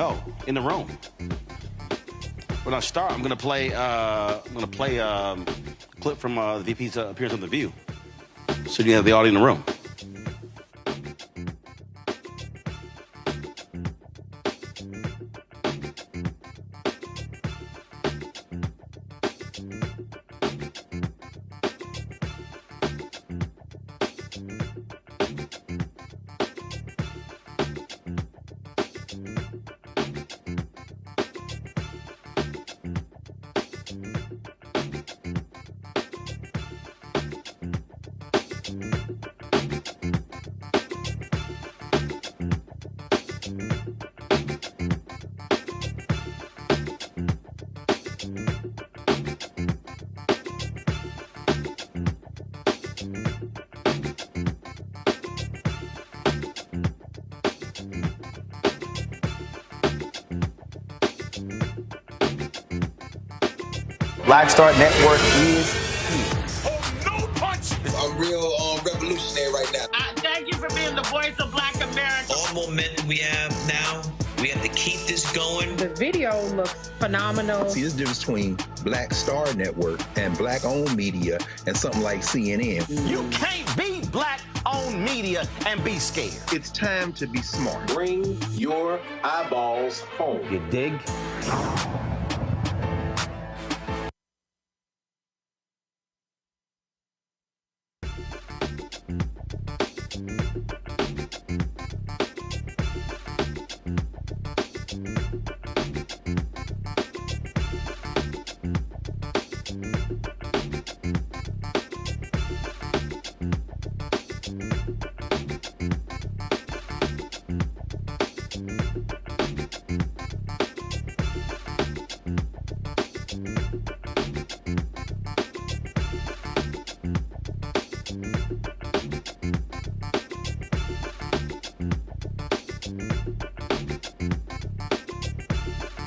No, in the room. When I start, I'm gonna play a clip from the VP's appearance on The View. So you have the audience in the room. Black Star Network is no punch! I'm real revolutionary right now. Thank you for being the voice of Black America. All momentum we have now, we have to keep this going. The video looks phenomenal. See, there's a difference between Black Star Network and black-owned media and something like CNN. You can't be black-owned media and be scared. It's time to be smart. Bring your eyeballs home. You dig?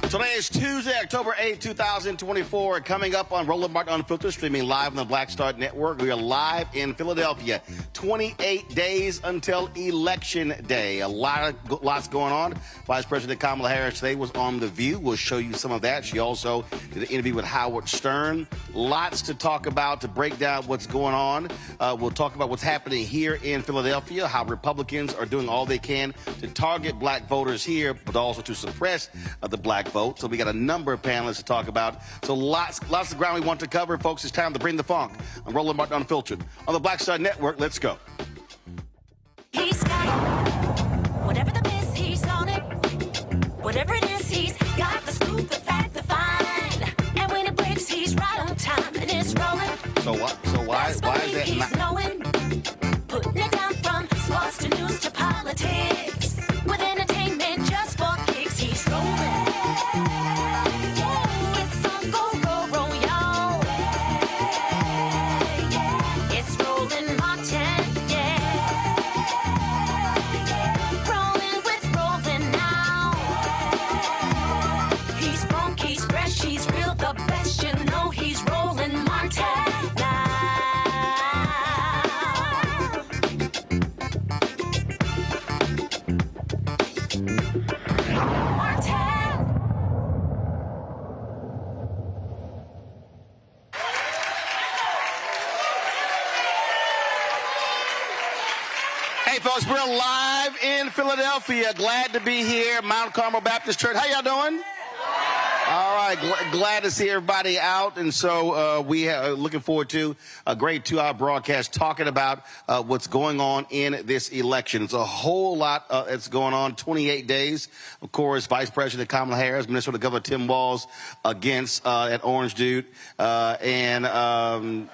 Today is Tuesday, October 8, 2024. Coming up on Roland Unfiltered, streaming live on the Black Star Network. We are live in Philadelphia. 28 days until Election Day. Lots going on. Vice President Kamala Harris today was on The View. We'll show you some of that. She also did an interview with Howard Stern. Lots to talk about, to break down what's going on. We'll talk about what's happening here in Philadelphia, how Republicans are doing all they can to target black voters here, but also to suppress the black vote. So we got a number of panelists to talk about. So lots of ground we want to cover. Folks, it's time to bring the funk. I'm Roland Martin Unfiltered. On the Black Star Network, let's go. He's got it. Whatever the miss, he's on it. Whatever it is, he's got the scoop, the fact, the find. And when it breaks, he's right on time and it's rolling. So why is that he's not? knowing, putting it down from sports to news to politics. With entertainment just for kicks, he's rolling. It's on go, roll, y'all. It's Roland Martin, rolling with Roland now. He's funky, he's fresh, he's real, the best, you know he's Roland Martin now. Hey, folks, we're live in Philadelphia. Glad to be here, Mount Carmel Baptist Church. How y'all doing? All right, glad to see everybody out. And so we are looking forward to a great 2-hour broadcast talking about what's going on in this election. It's a whole lot that's going on, 28 days. Of course, Vice President Kamala Harris, Minnesota Governor Tim Walz against that orange dude, and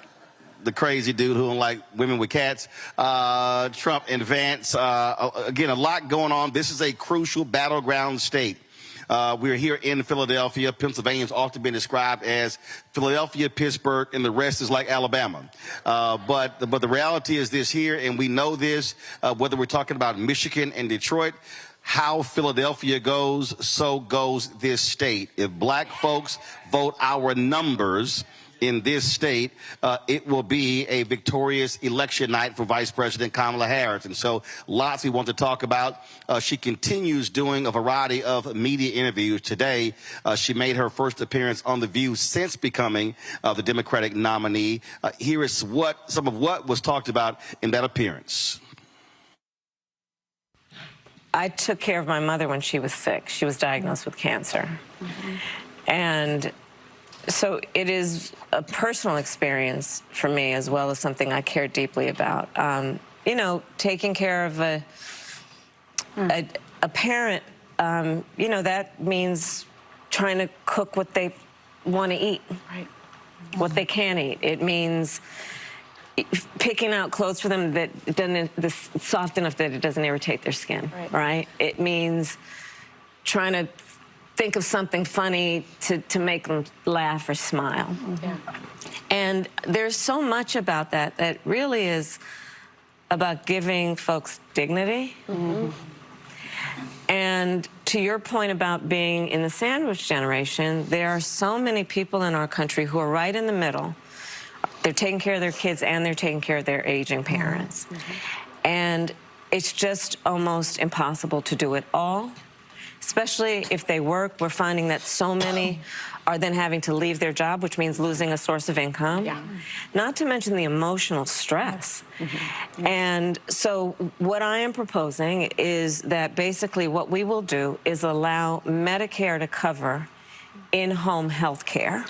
the crazy dude who don't like women with cats, Trump and Vance. Again, a lot going on. This is a crucial battleground state. We're here in Philadelphia. Pennsylvania's often been described as Philadelphia, Pittsburgh, and the rest is like Alabama. But the reality is this here, and we know this, whether we're talking about Michigan and Detroit, how Philadelphia goes, so goes this state. If black folks vote our numbers, in this state, it will be a victorious election night for Vice President Kamala Harris. And so lots we want to talk about. She continues doing a variety of media interviews. Today, she made her first appearance on The View since becoming the Democratic nominee. Here is some of what was talked about in that appearance. I took care of my mother when she was sick. She was diagnosed with cancer. And so it is a personal experience for me as well as something I care deeply about. You know, taking care of a parent, you know, that means trying to cook what they want to eat, what they can eat. It means picking out clothes for them that that's soft enough that it doesn't irritate their skin, right? It means trying to think of something funny to make them laugh or smile. And there's so much about that that really is about giving folks dignity. And to your point about being in the sandwich generation, there are so many people in our country who are right in the middle. They're taking care of their kids and they're taking care of their aging parents. And it's just almost impossible to do it all, especially if they work. We're finding that so many are then having to leave their job, which means losing a source of income. Not to mention the emotional stress. And so what I am proposing is that basically what we will do is allow Medicare to cover in-home health care.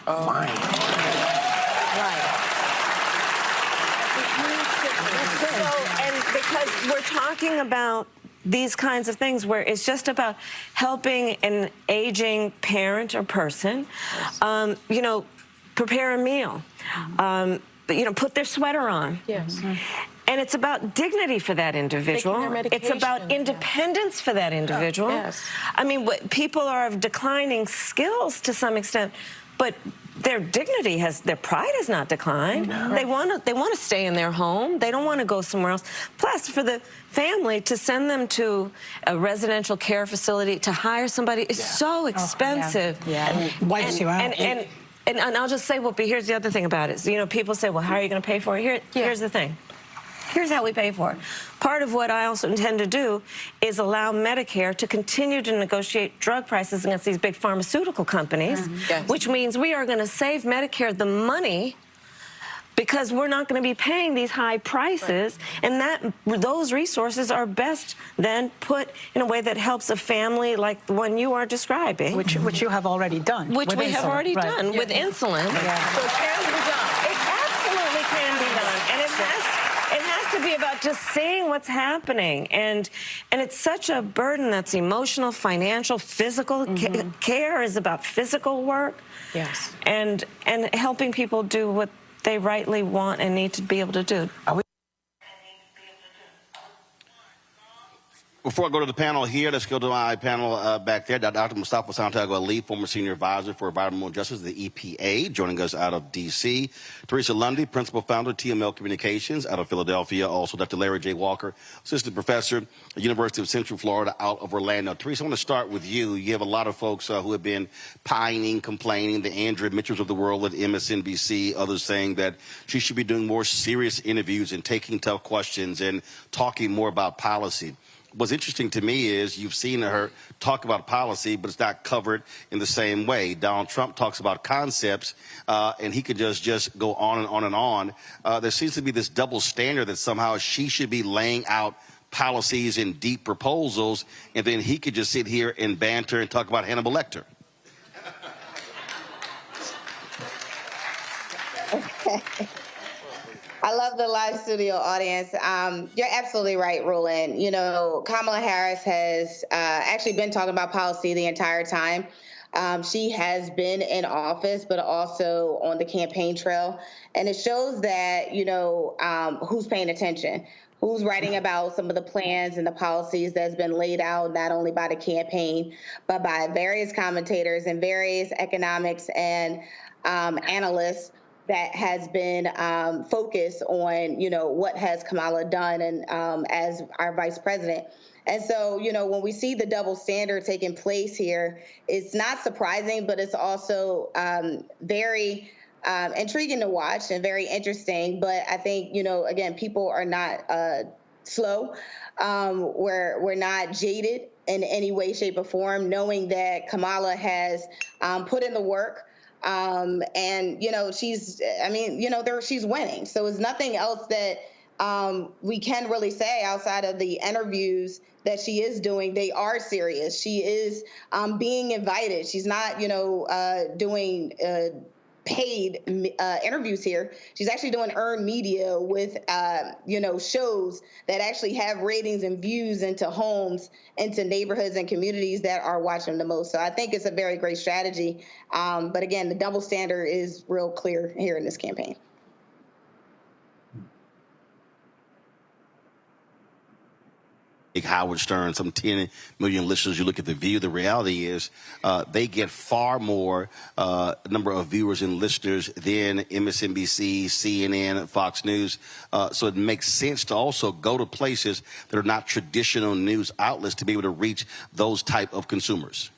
Because we're talking about these kinds of things where it's just about helping an aging parent or person, you know, prepare a meal, you know, put their sweater on. And it's about dignity for that individual. It's about independence for that individual. I mean, people are of declining skills to some extent, but their dignity their pride has not declined. They want to stay in their home. They don't want to go somewhere else. Plus, for the family to send them to a residential care facility, to hire somebody is so expensive. It wipes you out. And I'll just say, well, but here's the other thing about it. So, you know, people say, well, how are you going to pay for it? Here's the thing. Here's how we pay for it. Part of what I also intend to do is allow Medicare to continue to negotiate drug prices against these big pharmaceutical companies, which means we are going to save Medicare the money because we're not going to be paying these high prices, and those resources are best then put in a way that helps a family like the one you are describing. Which you have already done. Which we have already done with insulin. So it can be done. It absolutely can be done. And it has to be about just seeing what's happening. And it's such a burden that's emotional, financial, physical. Care is about physical work. And helping people do what they rightly want and need to be able to do. Before I go to the panel here, let's go to my panel back there. Dr. Mustafa Santiago Ali, former senior advisor for environmental justice, the EPA, joining us out of D.C. Teresa Lundy, principal founder, TML Communications, out of Philadelphia. Also, Dr. Larry J. Walker, assistant professor at the University of Central Florida, out of Orlando. Teresa, I want to start with you. You have a lot of folks who have been pining, complaining, the Andrea Mitchells of the world at MSNBC, others saying that she should be doing more serious interviews and taking tough questions and talking more about policy. What's interesting to me is you've seen her talk about policy, but it's not covered in the same way. Donald Trump talks about concepts, and he could just go on and on and on. There seems to be this double standard that somehow she should be laying out policies and deep proposals, and then he could just sit here and banter and talk about Hannibal Lecter. I love the live studio audience. You're absolutely right, Roland. You know, Kamala Harris has actually been talking about policy the entire time. She has been in office, but also on the campaign trail. And it shows that, you know, who's paying attention, who's writing about some of the plans and the policies that's been laid out, not only by the campaign, but by various commentators and various economics and analysts that has been focused on, you know, what has Kamala done and as our vice president. And so, you know, when we see the double standard taking place here, it's not surprising, but it's also very intriguing to watch and very interesting. But I think, again, people are not slow. We're not jaded in any way, shape, or form, knowing that Kamala has put in the work. And, she's winning. So it's nothing else that we can really say outside of the interviews that she is doing. They are serious. She is being invited. She's not, doing paid interviews here. She's actually doing earned media with, shows that actually have ratings and views into homes, into neighborhoods and communities that are watching the most. So I think it's a very great strategy. But again, the double standard is real clear here in this campaign. Howard Stern, some 10 million listeners. You look at The View. The reality is they get far more number of viewers and listeners than MSNBC, CNN, Fox News. So it makes sense to also go to places that are not traditional news outlets to be able to reach those type of consumers.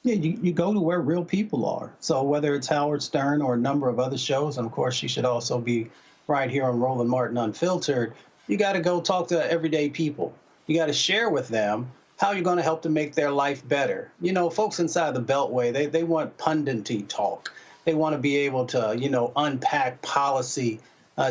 Yeah, you go to where real people are. So whether it's Howard Stern or a number of other shows, and of course she should also be right here on Roland Martin Unfiltered, you got to go talk to everyday people. You got to share with them how you're going to help to make their life better. Folks inside the Beltway, they want punditry talk. They want to be able to, unpack policy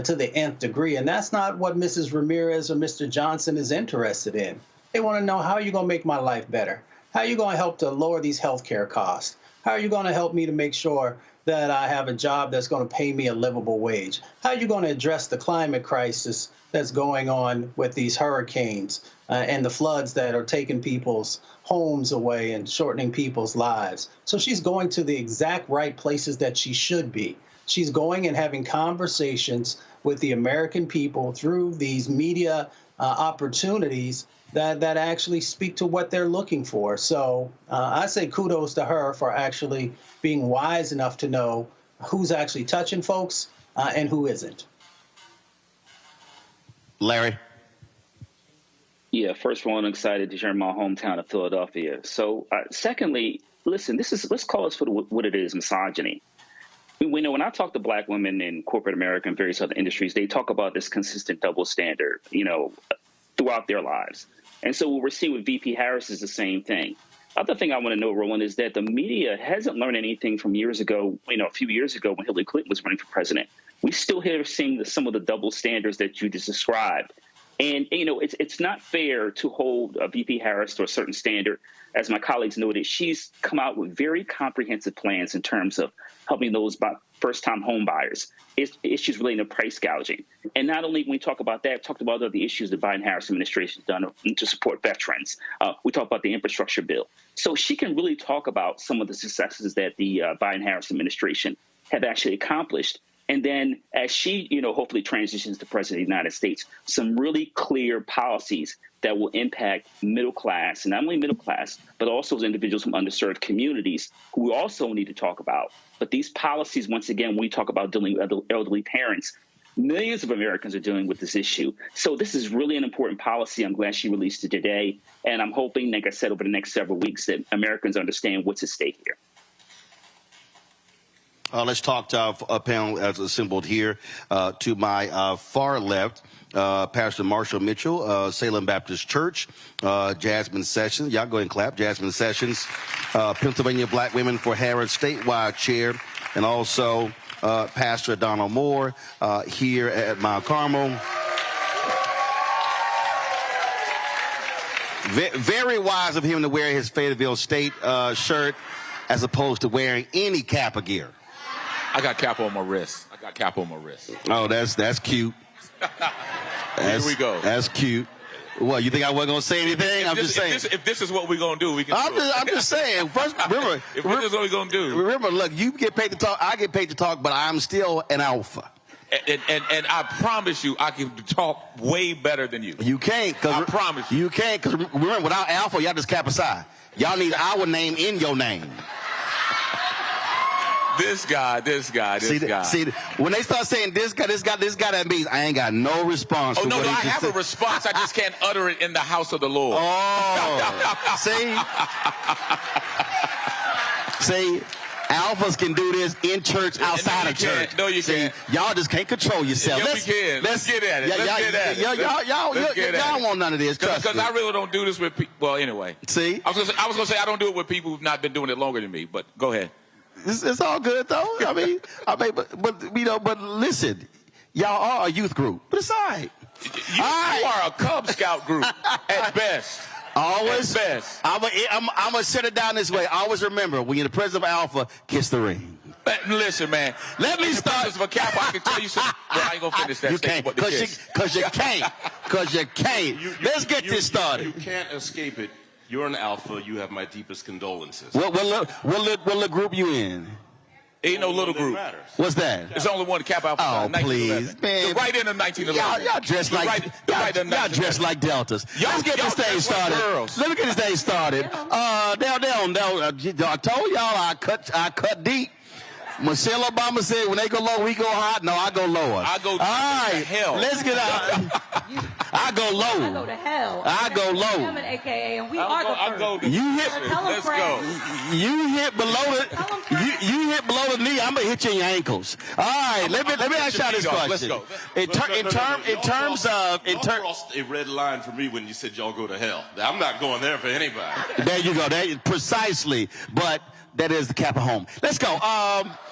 to the nth degree. And that's not what Mrs. Ramirez or Mr. Johnson is interested in. They want to know, how are you going to make my life better? How are you going to help to lower these health care costs? How are you going to help me to make sure that I have a job that's going to pay me a livable wage? How are you going to address the climate crisis that's going on with these hurricanes and the floods that are taking people's homes away and shortening people's lives? So she's going to the exact right places that she should be. She's going and having conversations with the American people through these media opportunities that actually speak to what they're looking for. So I say kudos to her for actually being wise enough to know who's actually touching folks and who isn't. Larry? Yeah, first of all, I'm excited to share my hometown of Philadelphia. So secondly, listen, let's call this for what it is, misogyny. We know when I talk to black women in corporate America and various other industries, they talk about this consistent double standard, throughout their lives. And so what we're seeing with VP Harris is the same thing. Other thing I want to know, Roland, is that the media hasn't learned anything from years ago, a few years ago when Hillary Clinton was running for president. We still here seeing some of the double standards that you just described. And, it's not fair to hold VP Harris to a certain standard. As my colleagues noted, she's come out with very comprehensive plans in terms of helping those first-time home buyers, issues relating to price gouging. And not only when we talk about that, talked about other issues the Biden-Harris administration has done to support veterans. We talk about the infrastructure bill. So she can really talk about some of the successes that the Biden-Harris administration have actually accomplished. And then as she, hopefully transitions to president of the United States, some really clear policies that will impact middle class, and not only middle class, but also those individuals from underserved communities who we also need to talk about. But these policies, once again, when we talk about dealing with elderly parents, millions of Americans are dealing with this issue. So this is really an important policy. I'm glad she released it today. And I'm hoping, like I said, over the next several weeks that Americans understand what's at stake here. Let's talk to our panel as assembled here. To my far left, Pastor Marshall Mitchell, Salem Baptist Church, Jasmine Sessions. Y'all go ahead and clap. Jasmine Sessions, Pennsylvania Black Women for Harris statewide chair, and also Pastor Donald Moore here at Mount Carmel. Very wise of him to wear his Fayetteville State shirt as opposed to wearing any cap or gear. I got cap on my wrist. Oh, that's cute. Here we go. That's cute. Well, you think I wasn't going to say anything? I'm just saying. If this is what we're going to do, we can I'm just saying. First, remember. If this is what we're going to do. Remember, look, you get paid to talk, I get paid to talk, but I'm still an alpha. And I promise you, I can talk way better than you. You can't. I promise you. You can't, because remember, without alpha, y'all just cap aside. Y'all need our name in your name. This guy. See, when they start saying this guy, that means I ain't got no response. Oh, no, I have a response. I just can't utter it in the house of the Lord. Oh, see? Alphas can do this in church, outside of church. No, you can't. Y'all just can't control yourself. Yes, we can. Let's get at it. Y'all want none of this. Because I really don't do this with people. Well, anyway. See? I was going to say I don't do it with people who've not been doing it longer than me, but go ahead. It's all good, though. I mean, but listen, y'all are a youth group. But it's all right. You are a Cub Scout group at best. Always. At best. I'm going to set it down this way. Always remember, when you're the president of Alpha, kiss the ring. Listen, man. Let me start. As a Kappa, I can tell you something. Well, I ain't going to finish that. You can't. Because you can't. Because you can't. Let's get this started. You can't escape it. You're an Alpha. You have my deepest condolences. What little group you in? Ain't no little group. What's that? There's only one Kappa Alpha. Oh, please, man. Right in the 1911. Y'all dressed like y'all dressed like deltas. Let's get this thing started. Let me get this thing started. I told y'all I cut deep. Michelle Obama said when they go low, we go hot. No, I go lower. I go all right, to hell. Let's get out. I go low. I go to hell. I go low. I'm an AKA, and we are the first. You hit. Let's go. You hit below the. You hit below the knee. I'm gonna hit you in your ankles. All right. Let me ask y'all this question. Let's go. In terms crossed a red line for me when you said y'all go to hell. I'm not going there for anybody. There you go. Precisely. But that is the Kappa home. Let's go.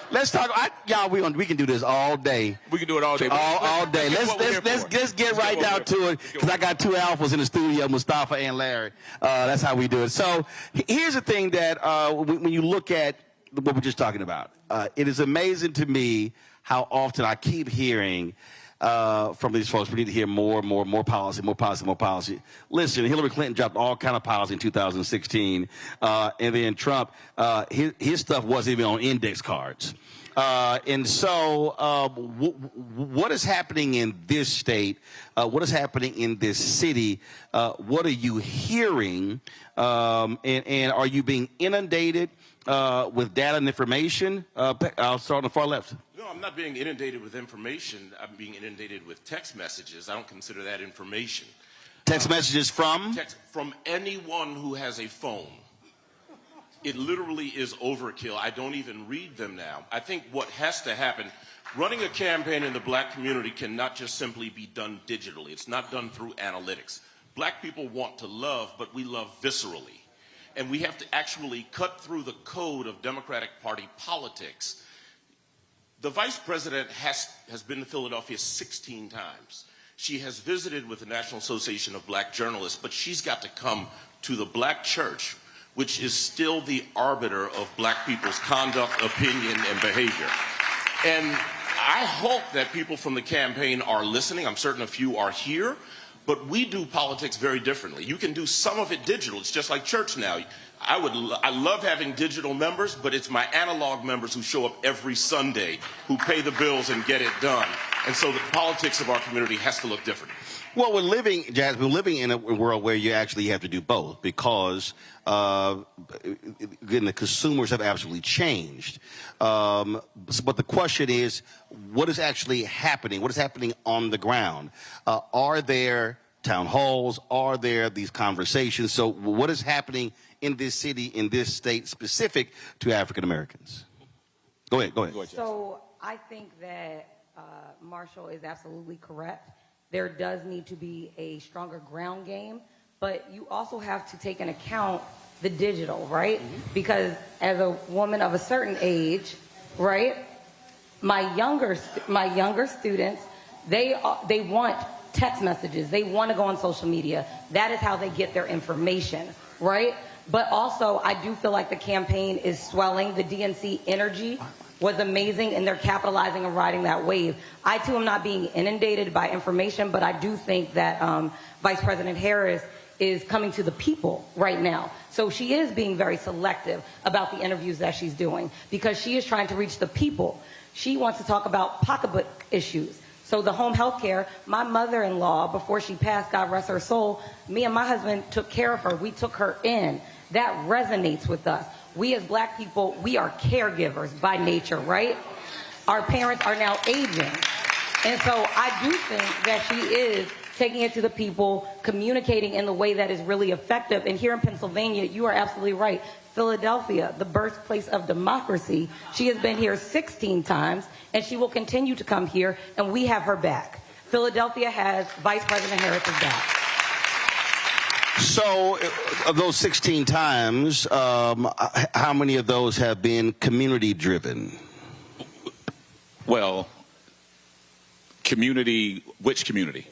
Let's talk. Y'all, we can do this all day. We can do it all day. All day. Let's get right down to it, because I got two alphas in the studio, Mustafa and Larry. That's how we do it. So here's the thing that when you look at what we're just talking about, it is amazing to me how often I keep hearing from these folks, we need to hear more policy. Listen, Hillary Clinton dropped all kind of policy in 2016, and then Trump, his stuff wasn't even on index cards. And so what is happening in this state? What is happening in this city? What are you hearing? And are you being inundated with data and information? I'll start on the far left. No, I'm not being inundated with information. I'm being inundated with text messages. I don't consider that information. Text messages from? Text from anyone who has a phone. It literally is overkill. I don't even read them now. I think what has to happen, running a campaign in the black community cannot just simply be done digitally. It's not done through analytics. Black people want to love, but we love viscerally. And we have to actually cut through the code of Democratic Party politics. The vice president has been to Philadelphia 16 times. She has visited with the National Association of Black Journalists, but she's got to come to the black church, which is still the arbiter of black people's conduct, opinion, and behavior. And I hope that people from the campaign are listening. I'm certain a few are here. But we do politics very differently. You can do some of it digital. It's just like church now. I love having digital members, but it's my analog members who show up every Sunday, who pay the bills and get it done. And so the politics of our community has to look different. Well, we're living in a world where you actually have to do both, because again, the consumers have absolutely changed. But the question is, what is actually happening? What is happening on the ground? Are there town halls? Are there these conversations? So what is happening in this city, in this state, specific to African Americans? Go ahead. So I think that Marshall is absolutely correct. There does need to be a stronger ground game, but you also have to take into account the digital, right? Mm-hmm. Because as a woman of a certain age, right, my younger students, they want text messages. They want to go on social media. That is how they get their information, right? But also, I do feel like the campaign is swelling. The DNC energy was amazing, and they're capitalizing and riding that wave. I, too, am not being inundated by information, but I do think that Vice President Harris is coming to the people right now. So she is being very selective about the interviews that she's doing, because she is trying to reach the people. She wants to talk about pocketbook issues. So the home health care, my mother-in-law, before she passed, God rest her soul, me and my husband took care of her. We took her in. That resonates with us. We as black people, we are caregivers by nature, right? Our parents are now aging. And so I do think that she is taking it to the people, communicating in the way that is really effective. And here in Pennsylvania, you are absolutely right. Philadelphia, the birthplace of democracy. She has been here 16 times, and she will continue to come here, and we have her back. Philadelphia has Vice President Harris's back. So, of those 16 times, how many of those have been community-driven? Well, community, which community?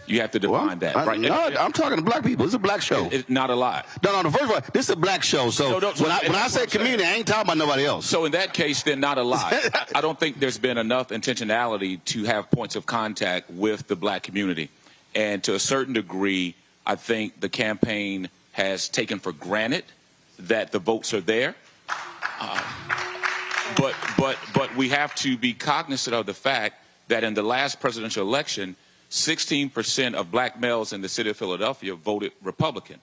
You have to define that, right? No, I'm talking to black people. This is a black show. It's not a lot. No, first of all, this is a black show. So when I say community, I ain't talking about nobody else. So in that case, then not a lot. I don't think there's been enough intentionality to have points of contact with the black community. And to a certain degree, I think the campaign has taken for granted that the votes are there. But we have to be cognizant of the fact that in the last presidential election, 16% of black males in the city of Philadelphia voted Republican.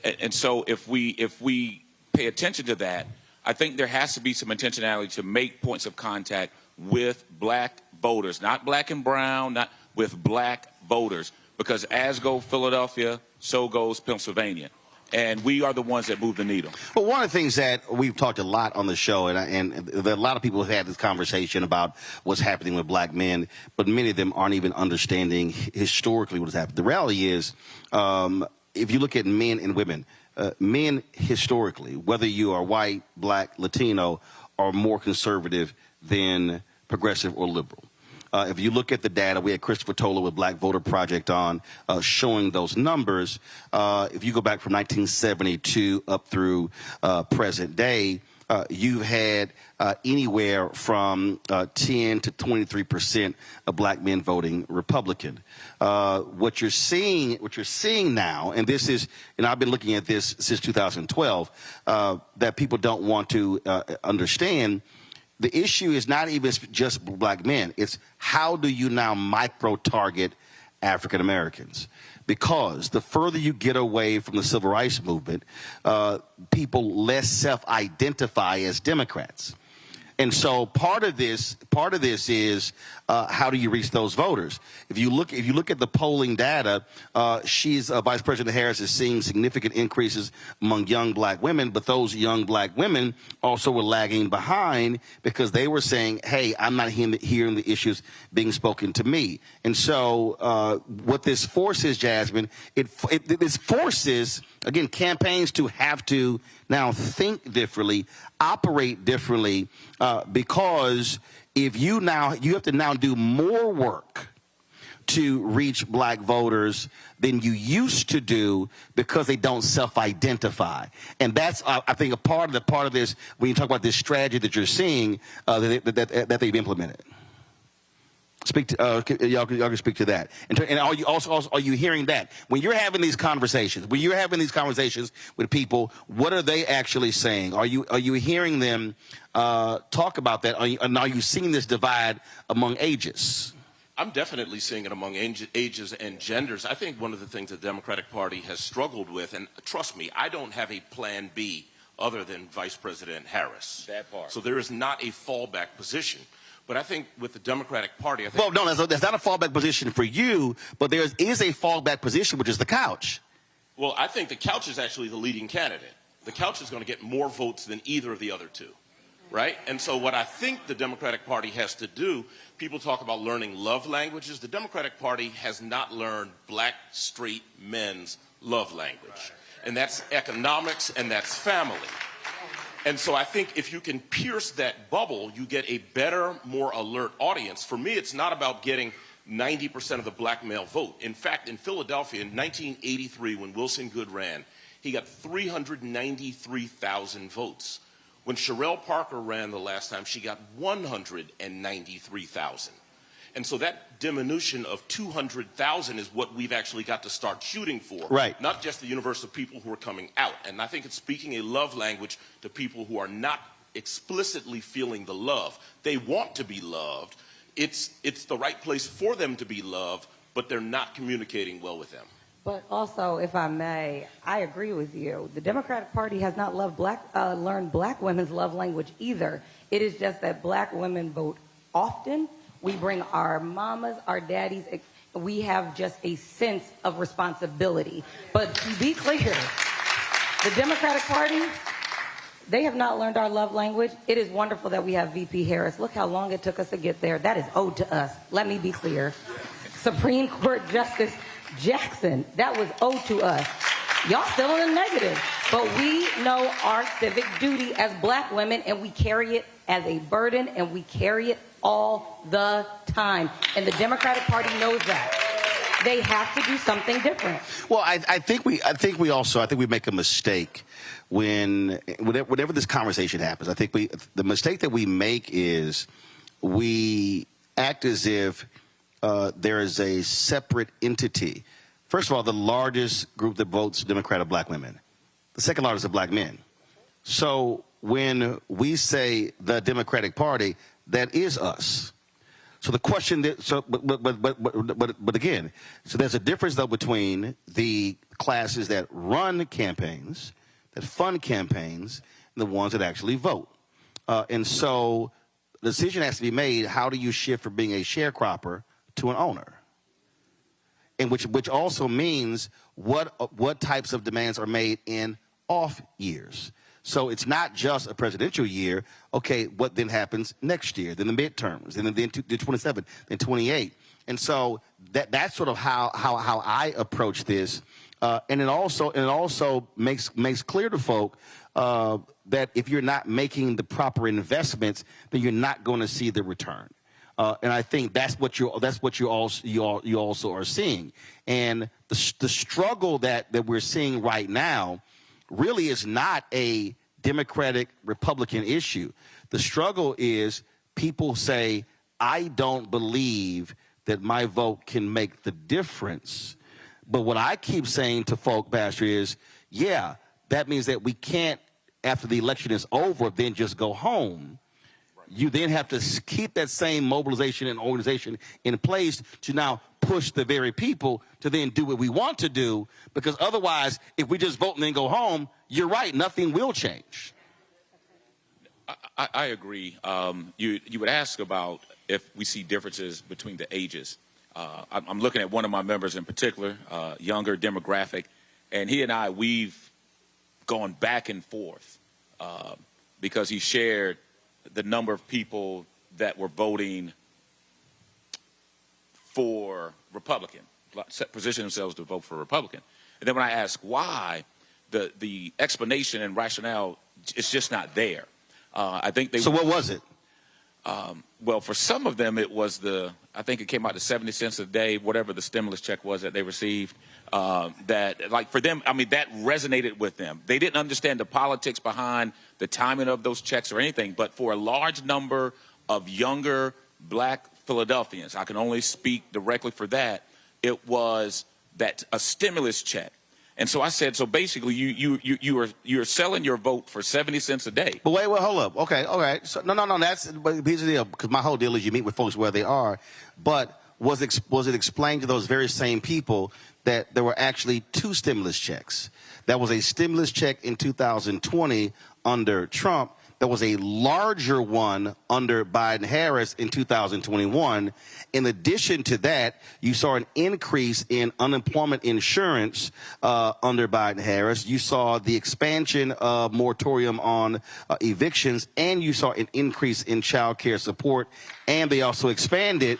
And so if we pay attention to that, I think there has to be some intentionality to make points of contact with black voters, not black and brown, not with black voters, because as goes Philadelphia, so goes Pennsylvania. And we are the ones that move the needle. Well, one of the things that we've talked a lot on the show, and a lot of people have had this conversation about what's happening with black men, but many of them aren't even understanding historically what has happened. The reality is, if you look at men and women, men historically, whether you are white, black, Latino, are more conservative than progressive or liberal. If you look at the data, we had Christopher Toller with Black Voter Project on showing those numbers. If you go back from 1972 up through present day, you've had anywhere from 10 to 23% of black men voting Republican. What you're seeing now, and this is, and I've been looking at this since 2012, that people don't want to understand. The issue is not even just black men. It's how do you now micro-target African Americans? Because the further you get away from the civil rights movement, people less self-identify as Democrats. And so part of this is how do you reach those voters? If you look at the polling data, Vice President Harris is seeing significant increases among young black women, but those young black women also were lagging behind because they were saying, hey, I'm not hearing the issues being spoken to me. And so what this forces, Jasmine, this forces, again, campaigns to have to now think differently, operate differently, because if you have to now do more work to reach black voters than you used to do because they don't self-identify. And that's, I think, a part of this, when you talk about this strategy that you're seeing, that they've implemented. Speak to, y'all can speak to that. And are you also are you hearing that? When you're having these conversations, with people, what are they actually saying? Are you hearing them talk about that? Are you seeing this divide among ages? I'm definitely seeing it among ages and genders. I think one of the things the Democratic Party has struggled with, and trust me, I don't have a plan B other than Vice President Harris. That part. So there is not a fallback position. But I think with the Democratic Party, I think... Well, no, that's not a fallback position for you, but there is a fallback position, which is the couch. Well, I think the couch is actually the leading candidate. The couch is going to get more votes than either of the other two, right? And so what I think the Democratic Party has to do, people talk about learning love languages. The Democratic Party has not learned black, straight men's love language. And that's economics and that's family. And so I think if you can pierce that bubble, you get a better, more alert audience. For me, it's not about getting 90% of the black male vote. In fact, in Philadelphia in 1983, when Wilson Goode ran, he got 393,000 votes. When Sherelle Parker ran the last time, she got 193,000. And so that diminution of 200,000 is what we've actually got to start shooting for. Right. Not just the universe of people who are coming out. And I think it's speaking a love language to people who are not explicitly feeling the love. They want to be loved. It's the right place for them to be loved, but they're not communicating well with them. But also, if I may, I agree with you. The Democratic Party has not learned black women's love language either. It is just that black women vote often. We bring our mamas, our daddies. We have just a sense of responsibility. But to be clear, the Democratic Party They have not learned our love language. It is wonderful that we have VP Harris. Look how long it took us to get there. That is owed to us. Let me be clear. Supreme Court Justice Jackson, that was owed to us. Y'all still in the negative. But we know our civic duty as black women, and we carry it as a burden, and we carry it all the time. And the Democratic Party knows that. They have to do something different. Well, I think we make a mistake whenever this conversation happens. I think the mistake that we make is we act as if there is a separate entity. First of all, the largest group that votes Democrat are black women. The second largest are black men. So when we say the Democratic Party, that is us. So the question, but again, so there's a difference though between the classes that run campaigns, that fund campaigns, and the ones that actually vote. And so the decision has to be made: how do you shift from being a sharecropper to an owner? And which also means what types of demands are made in off years. So it's not just a presidential year. Okay, what then happens next year? Then the midterms, and then 27, then 28. And so that's sort of how I approach this. And it also makes clear to folk that if you're not making the proper investments, then you're not going to see the return. And I think that's what you also are seeing. And the struggle that we're seeing right now really is not a Democratic Republican issue. The struggle is people say, I don't believe that my vote can make the difference. But what I keep saying to folk, Pastor, is, yeah, that means that we can't, after the election is over, then just go home. You then have to keep that same mobilization and organization in place to now push the very people to then do what we want to do, because otherwise, if we just vote and then go home, you're right, nothing will change. I agree. You would ask about if we see differences between the ages. I'm looking at one of my members in particular, younger demographic, and he and I, we've gone back and forth because he shared the number of people that were voting for Republican, position themselves to vote for Republican. And then when I ask why, the explanation and rationale is just not there. I think they. So what was it? Well, for some of them, it was I think it came out to 70 cents a day, whatever the stimulus check was that they received. That, like, for them, I mean, that resonated with them. They didn't understand the politics behind the timing of those checks or anything. But for a large number of younger black Philadelphians, I can only speak directly for that, it was that a stimulus check. And so I said, so basically, you're selling your vote for 70 cents a day. But wait, hold up. Okay, all right. So, no. That's here's the deal. Because my whole deal is you meet with folks where they are. But was it explained to those very same people that there were actually two stimulus checks? That was a stimulus check in 2020 under Trump. There was a larger one under Biden-Harris in 2021. In addition to that, you saw an increase in unemployment insurance under Biden-Harris. You saw the expansion of moratorium on evictions, and you saw an increase in child care support. And they also expanded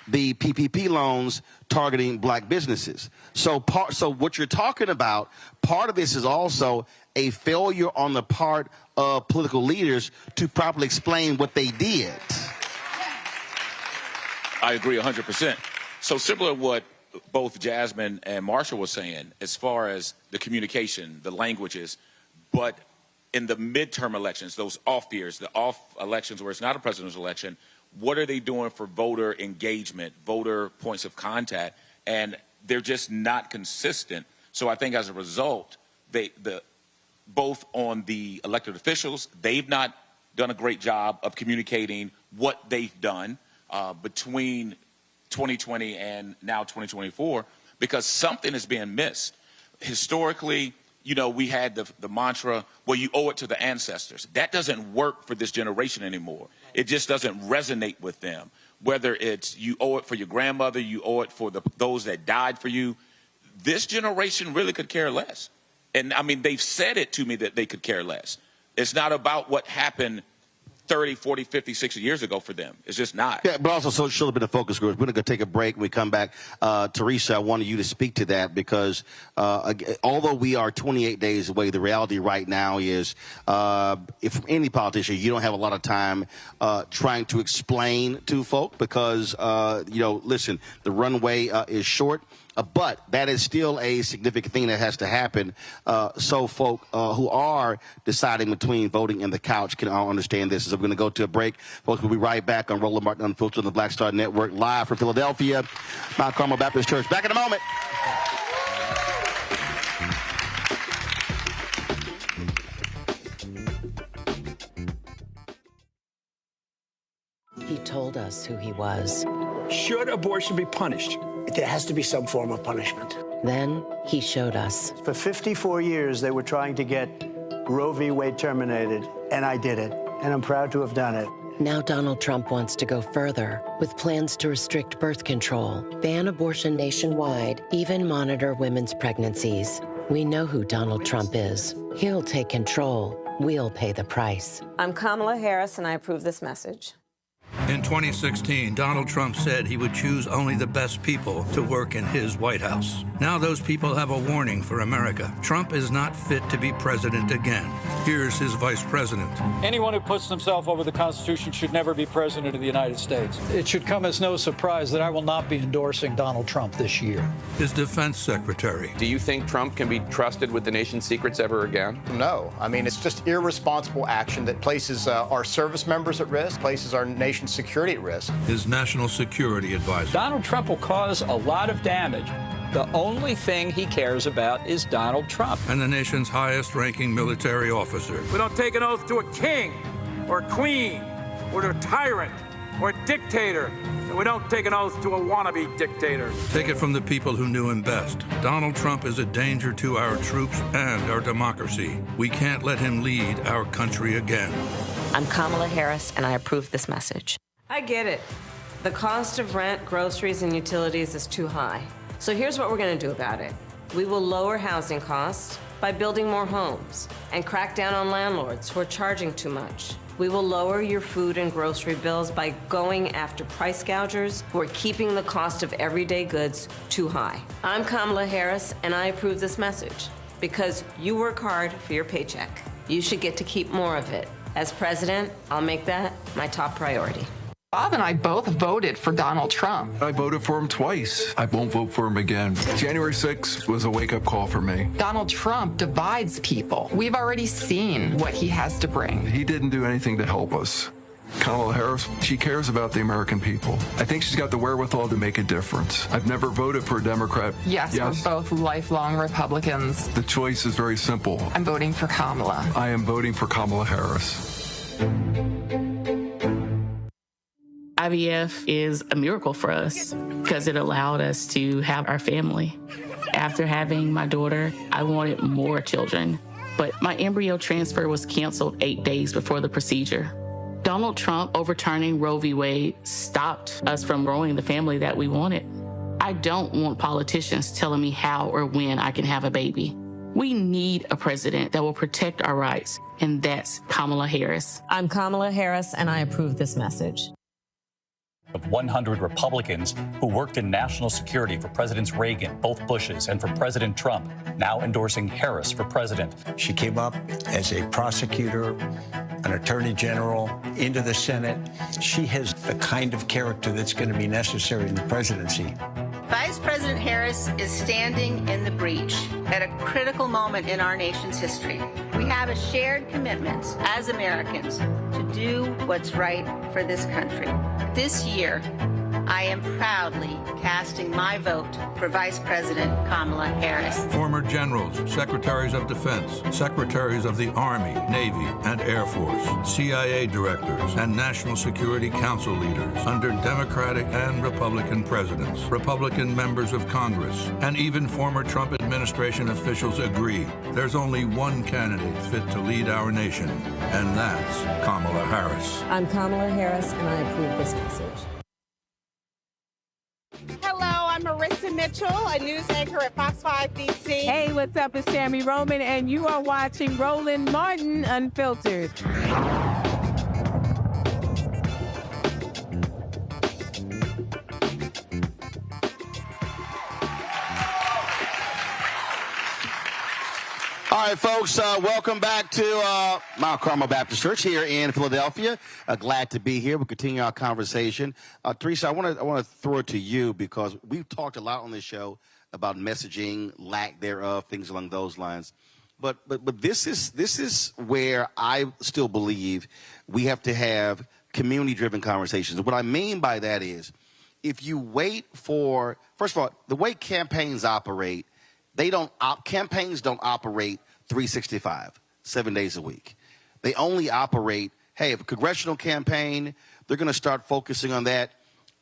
the PPP loans targeting black businesses. So what you're talking about, part of this is also a failure on the part of political leaders to properly explain what they did. I agree 100%. So similar to what both Jasmine and Marshall were saying, as far as the communication, the languages, but in the midterm elections, those off years, the off elections where it's not a presidential election, what are they doing for voter engagement, voter points of contact? And they're just not consistent. So I think as a result, both on the elected officials, they've not done a great job of communicating what they've done between 2020 and now 2024, because something is being missed. Historically, you know, we had the mantra, well, you owe it to the ancestors. That doesn't work for this generation anymore. It just doesn't resonate with them. Whether it's you owe it for your grandmother, you owe it for those that died for you. This generation really could care less. And, I mean, they've said it to me that they could care less. It's not about what happened 30, 40, 50, 60 years ago for them. It's just not. Yeah, but also so show a bit of focus groups. We're going to take a break. When we come back, Teresa, I wanted you to speak to that because although we are 28 days away, the reality right now is if any politician, you don't have a lot of time trying to explain to folk because, you know, listen, the runway is short. But that is still a significant thing that has to happen so folk who are deciding between voting and the couch can all understand this. So we're going to go to a break. Folks, we'll be right back on Roland Martin Unfiltered on the Black Star Network, live from Philadelphia, Mount Carmel Baptist Church. Back in a moment. He told us who he was. Should abortion be punished? There has to be some form of punishment. Then he showed us. For 54 years, they were trying to get Roe v. Wade terminated, and I did it, and I'm proud to have done it. Now Donald Trump wants to go further with plans to restrict birth control, ban abortion nationwide, even monitor women's pregnancies. We know who Donald Trump is. He'll take control. We'll pay the price. I'm Kamala Harris, and I approve this message. In 2016, Donald Trump said he would choose only the best people to work in his White House. Now those people have a warning for America. Trump is not fit to be president again. Here's his vice president. Anyone who puts himself over the Constitution should never be president of the United States. It should come as no surprise that I will not be endorsing Donald Trump this year. His defense secretary. Do you think Trump can be trusted with the nation's secrets ever again? No. I mean, it's just irresponsible action that places our service members at risk, places our nation's security at risk. His national security advisor. Donald Trump will cause a lot of damage. The only thing he cares about is Donald Trump. And the nation's highest-ranking military officer. We don't take an oath to a king or a queen or to a tyrant or a dictator. And we don't take an oath to a wannabe dictator. Take it from the people who knew him best. Donald Trump is a danger to our troops and our democracy. We can't let him lead our country again. I'm Kamala Harris, and I approve this message. I get it. The cost of rent, groceries, and utilities is too high. So here's what we're going to do about it. We will lower housing costs by building more homes and crack down on landlords who are charging too much. We will lower your food and grocery bills by going after price gougers who are keeping the cost of everyday goods too high. I'm Kamala Harris, and I approve this message because you work hard for your paycheck. You should get to keep more of it. As president, I'll make that my top priority. Bob and I both voted for Donald Trump. I voted for him twice. I won't vote for him again. January 6th was a wake-up call for me. Donald Trump divides people. We've already seen what he has to bring. He didn't do anything to help us. Kamala Harris, she cares about the American people. I think she's got the wherewithal to make a difference. I've never voted for a Democrat. Yes, we're both lifelong Republicans. The choice is very simple. I'm voting for Kamala. I am voting for Kamala Harris. IVF is a miracle for us because it allowed us to have our family. After having my daughter, I wanted more children, but my embryo transfer was canceled 8 days before the procedure. Donald Trump overturning Roe v. Wade stopped us from growing the family that we wanted. I don't want politicians telling me how or when I can have a baby. We need a president that will protect our rights, and that's Kamala Harris. I'm Kamala Harris, and I approve this message. Of 100 Republicans who worked in national security for Presidents Reagan, both Bushes, and for President Trump, now endorsing Harris for president. She came up as a prosecutor, an attorney general, into the Senate. She has the kind of character that's going to be necessary in the presidency. Vice President Harris is standing in the breach at a critical moment in our nation's history. We have a shared commitment as Americans to do what's right for this country. This year, I am proudly casting my vote for Vice President Kamala Harris. Former generals, secretaries of defense, secretaries of the Army, Navy, and Air Force, CIA directors, and National Security Council leaders under Democratic and Republican presidents, Republican members of Congress, and even former Trump administration officials agree there's only one candidate fit to lead our nation, and that's Kamala Harris. I'm Kamala Harris, and I approve this message. Hello, I'm Marissa Mitchell, a news anchor at Fox 5 DC. Hey, what's up? It's Tammy Roman, and you are watching Roland Martin Unfiltered. All right, folks, welcome back to Mount Carmel Baptist Church here in Philadelphia. Glad to be here. We'll continue our conversation. Teresa, I want to throw it to you because we've talked a lot on this show about messaging, lack thereof, things along those lines. But this is where I still believe we have to have community-driven conversations. And what I mean by that is if you wait for, first of all, the way campaigns operate, campaigns don't operate 365, 7 days a week. They only operate, hey, if a congressional campaign, they're going to start focusing on that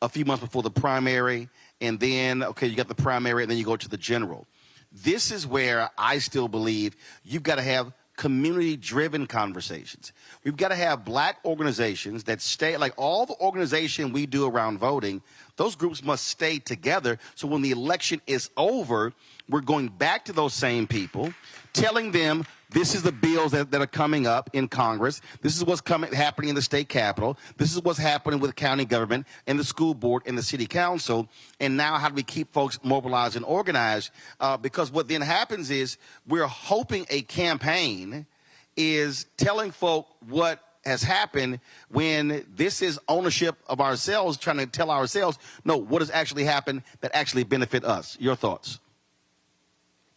a few months before the primary, and then, okay, you got the primary, and then you go to the general. This is where I still believe you've got to have community-driven conversations. We've got to have black organizations that stay, like all the organization we do around voting, those groups must stay together so when the election is over, we're going back to those same people, telling them this is the bills that are coming up in Congress. This is what's happening in the state capitol. This is what's happening with the county government and the school board and the city council. And now how do we keep folks mobilized and organized? Because what then happens is we're hoping a campaign is telling folk what has happened when this is ownership of ourselves, trying to tell ourselves, no, what has actually happened that actually benefit us. Your thoughts?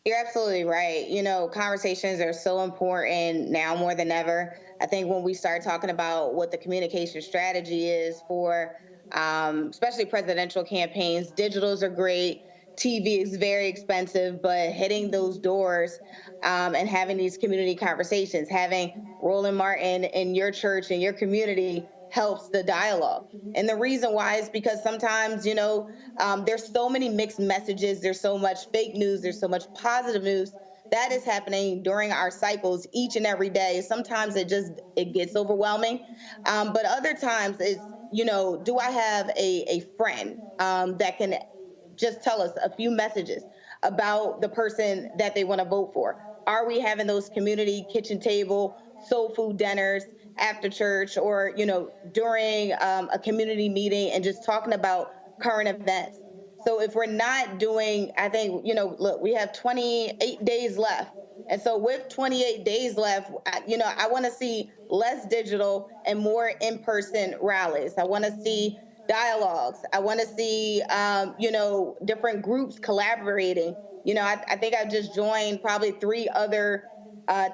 You're absolutely right. You know, conversations are so important now more than ever. I think when we start talking about what the communication strategy is for especially presidential campaigns, digitals are great. TV is very expensive, but hitting those doors and having these community conversations, having Roland Martin in your church and your community helps the dialogue. And the reason why is because sometimes, you know, there's so many mixed messages. There's so much fake news. There's so much positive news that is happening during our cycles each and every day. Sometimes it gets overwhelming. But other times it's, you know, do I have a friend that can just tell us a few messages about the person that they want to vote for? Are we having those community kitchen table, soul food dinners after church, or, you know, during a community meeting and just talking about current events? So if we're not doing, I think, you know, look, we have 28 days left. And so with 28 days left, you know, I want to see less digital and more in-person rallies. I want to see dialogues. I want to see, you know, different groups collaborating. You know, I think I just joined probably 3 other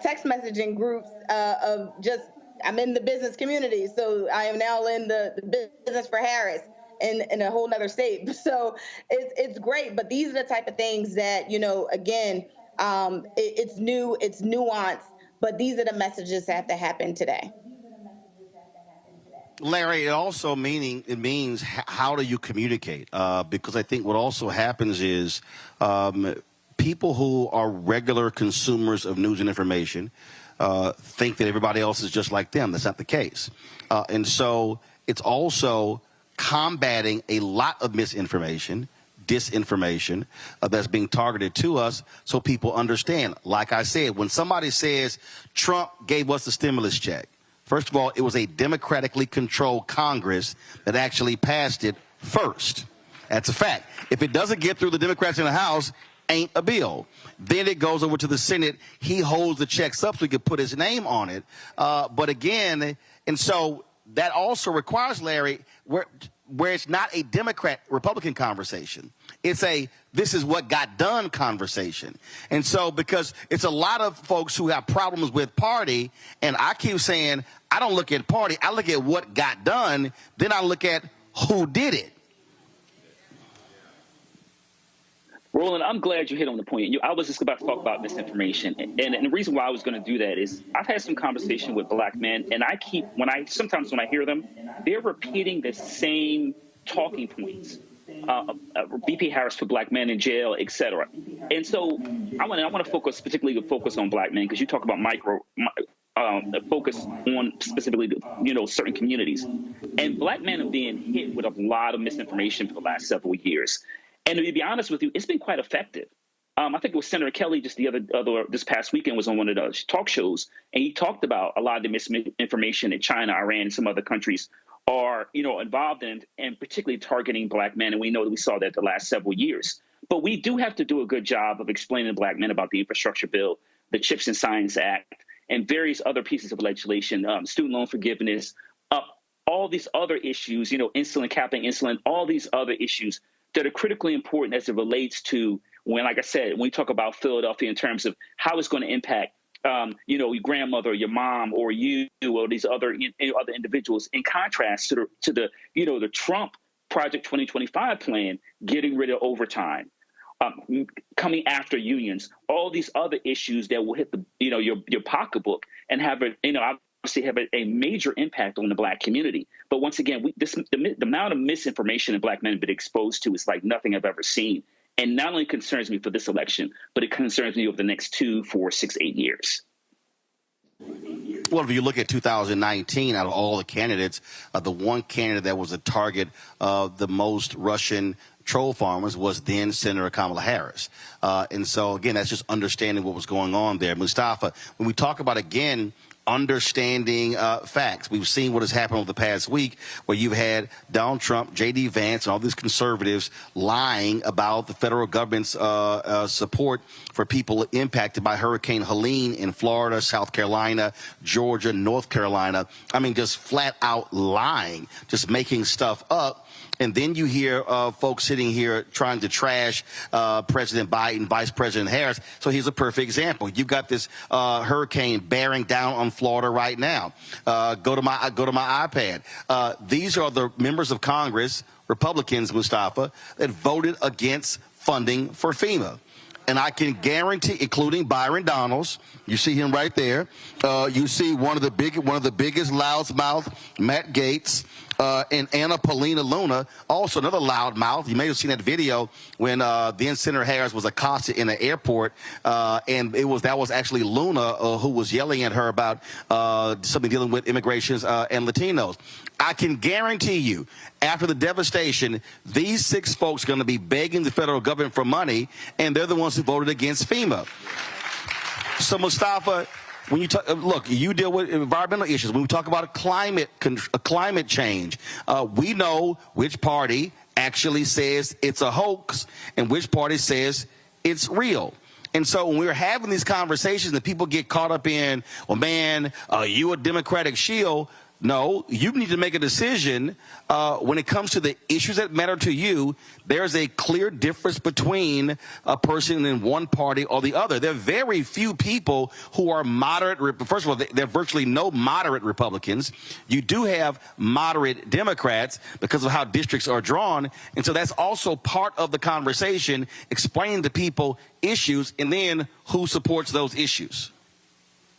text messaging groups of just, I'm in the business community, so I am now in the business for Harris in a whole nother state. So it's great, but these are the type of things that, you know, again, it's new, it's nuanced, but these are the messages that have to happen today. Larry, it means how do you communicate? Because I think what also happens is people who are regular consumers of news and information think that everybody else is just like them. That's not the case. And so it's also combating a lot of misinformation, disinformation that's being targeted to us so people understand. Like I said, when somebody says Trump gave us the stimulus check, first of all, it was a democratically controlled Congress that actually passed it first. That's a fact. If it doesn't get through the Democrats in the House, ain't a bill. Then it goes over to the Senate. He holds the checks up so he can put his name on it. But again, and so that also requires, Larry, where it's not a Democrat-Republican conversation. It's a this is what got done conversation. And so because it's a lot of folks who have problems with party, and I keep saying I don't look at party, I look at what got done, then I look at who did it. Roland, I'm glad you hit on the point. I was just about to talk about misinformation. And the reason why I was going to do that is I've had some conversation with black men, and sometimes when I hear them, they're repeating the same talking points. BP Harris put black men in jail, et cetera. And so I want to particularly focus on black men, because you talk about focus on specifically, certain communities. And black men are being hit with a lot of misinformation for the last several years. And to be honest with you, it's been quite effective. I think it was Senator Kelly just this past weekend was on one of those talk shows, and he talked about a lot of the misinformation that China, Iran, and some other countries are, involved in, and particularly targeting Black men. And we know that we saw that the last several years. But we do have to do a good job of explaining to Black men about the infrastructure bill, the CHIPS and Science Act, and various other pieces of legislation, student loan forgiveness, all these other issues, insulin, capping insulin, all these other issues that are critically important as it relates to when, like I said, when we talk about Philadelphia in terms of how it's going to impact, your grandmother, or your mom, or you, or these other individuals, in contrast to the Trump Project 2025 plan, getting rid of overtime, coming after unions, all these other issues that will hit your pocketbook and have obviously have a major impact on the Black community. But once again, the amount of misinformation that Black men have been exposed to is like nothing I've ever seen. And not only concerns me for this election, but it concerns me over the next 2, 4, 6, 8 years. Well, if you look at 2019, out of all the candidates, the one candidate that was a target of the most Russian troll farmers was then Senator Kamala Harris. And so, again, that's just understanding what was going on there. Mustafa, when we talk about, again, understanding facts. We've seen what has happened over the past week where you've had Donald Trump, J.D. Vance, and all these conservatives lying about the federal government's support for people impacted by Hurricane Helene in Florida, South Carolina, Georgia, North Carolina. I mean, just flat out lying, just making stuff up. And then you hear folks sitting here trying to trash President Biden, Vice President Harris. So here's a perfect example. You've got this hurricane bearing down on Florida right now. Go to my iPad. These are the members of Congress, Republicans, Mustafa, that voted against funding for FEMA. And I can guarantee, including Byron Donalds, you see him right there. You see one of the biggest loudmouth, Matt Gaetz, and Anna Paulina Luna, also another loudmouth. You may have seen that video when then Senator Harris was accosted in the airport, and that was actually Luna who was yelling at her about something dealing with immigrations and Latinos. I can guarantee you, after the devastation, these 6 folks are going to be begging the federal government for money, and they're the ones who voted against FEMA. So, Mustafa, when you talk, look, you deal with environmental issues. When we talk about climate change, we know which party actually says it's a hoax and which party says it's real. And so when we're having these conversations and people get caught up in, well, man, you a Democratic shield. No, you need to make a decision when it comes to the issues that matter to you. There's a clear difference between a person in one party or the other. There are very few people who are moderate. First of all, there are virtually no moderate Republicans. You do have moderate Democrats because of how districts are drawn. And so that's also part of the conversation, explaining to people issues and then who supports those issues.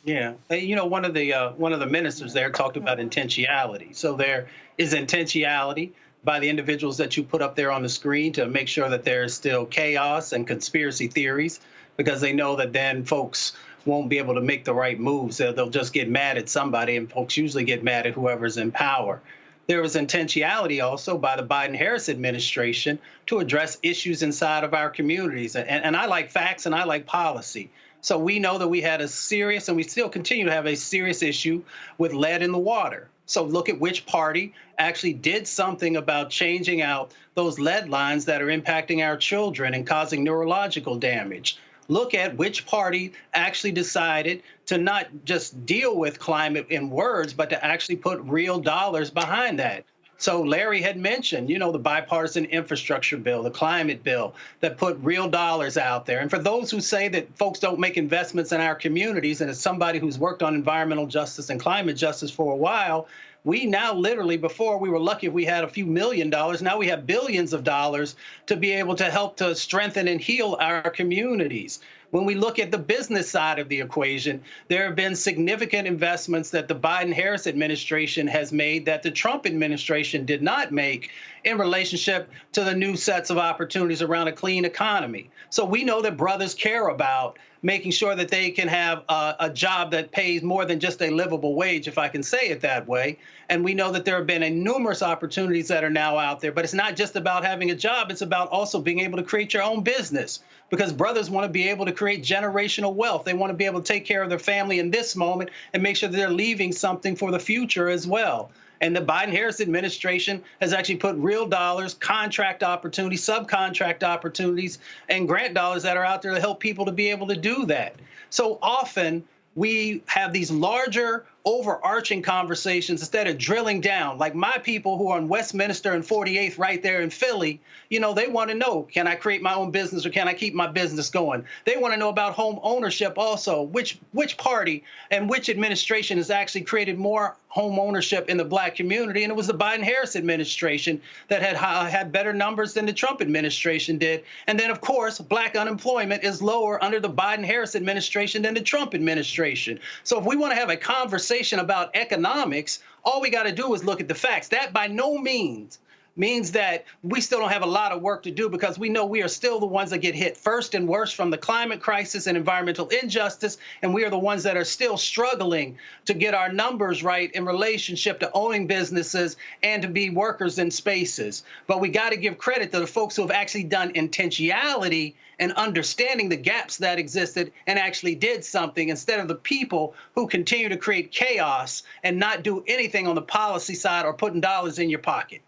Yeah, one of the ministers there talked about intentionality. So there is intentionality by the individuals that you put up there on the screen to make sure that there is still chaos and conspiracy theories, because they know that then folks won't be able to make the right moves. They'll just get mad at somebody, and folks usually get mad at whoever's in power. There was intentionality also by the Biden-Harris administration to address issues inside of our communities. And I like facts and I like policy. So we know that we had a serious, and we still continue to have a serious issue with lead in the water. So look at which party actually did something about changing out those lead lines that are impacting our children and causing neurological damage. Look at which party actually decided to not just deal with climate in words, but to actually put real dollars behind that. So Larry had mentioned, the bipartisan infrastructure bill, the climate bill that put real dollars out there. And for those who say that folks don't make investments in our communities, and as somebody who's worked on environmental justice and climate justice for a while, we now literally, before we were lucky if we had a few $1 million, now we have billions of dollars to be able to help to strengthen and heal our communities. When we look at the business side of the equation, there have been significant investments that the Biden-Harris administration has made that the Trump administration did not make in relationship to the new sets of opportunities around a clean economy. So we know that brothers care about making sure that they can have a job that pays more than just a livable wage, if I can say it that way. And we know that there have been numerous opportunities that are now out there. But it's not just about having a job. It's about also being able to create your own business, because brothers want to be able to create generational wealth. They want to be able to take care of their family in this moment and make sure that they're leaving something for the future as well. And the Biden-Harris administration has actually put real dollars, contract opportunities, subcontract opportunities, and grant dollars that are out there to help people to be able to do that. So often we have these larger, overarching conversations instead of drilling down. Like my people who are in Westminster and 48th right there in Philly, you know, they want to know, can I create my own business or can I keep my business going? They want to know about home ownership also. Which party and which administration has actually created more home ownership in the Black community? And it was the Biden-Harris administration that had better numbers than the Trump administration did. And then, of course, Black unemployment is lower under the Biden-Harris administration than the Trump administration. So if we want to have a conversation about economics, all we got to do is look at the facts. That by no means means that we still don't have a lot of work to do, because we know we are still the ones that get hit first and worst from the climate crisis and environmental injustice, and we are the ones that are still struggling to get our numbers right in relationship to owning businesses and to be workers in spaces. But we got to give credit to the folks who have actually done intentionality and understanding the gaps that existed and actually did something, instead of the people who continue to create chaos and not do anything on the policy side or putting dollars in your pocket.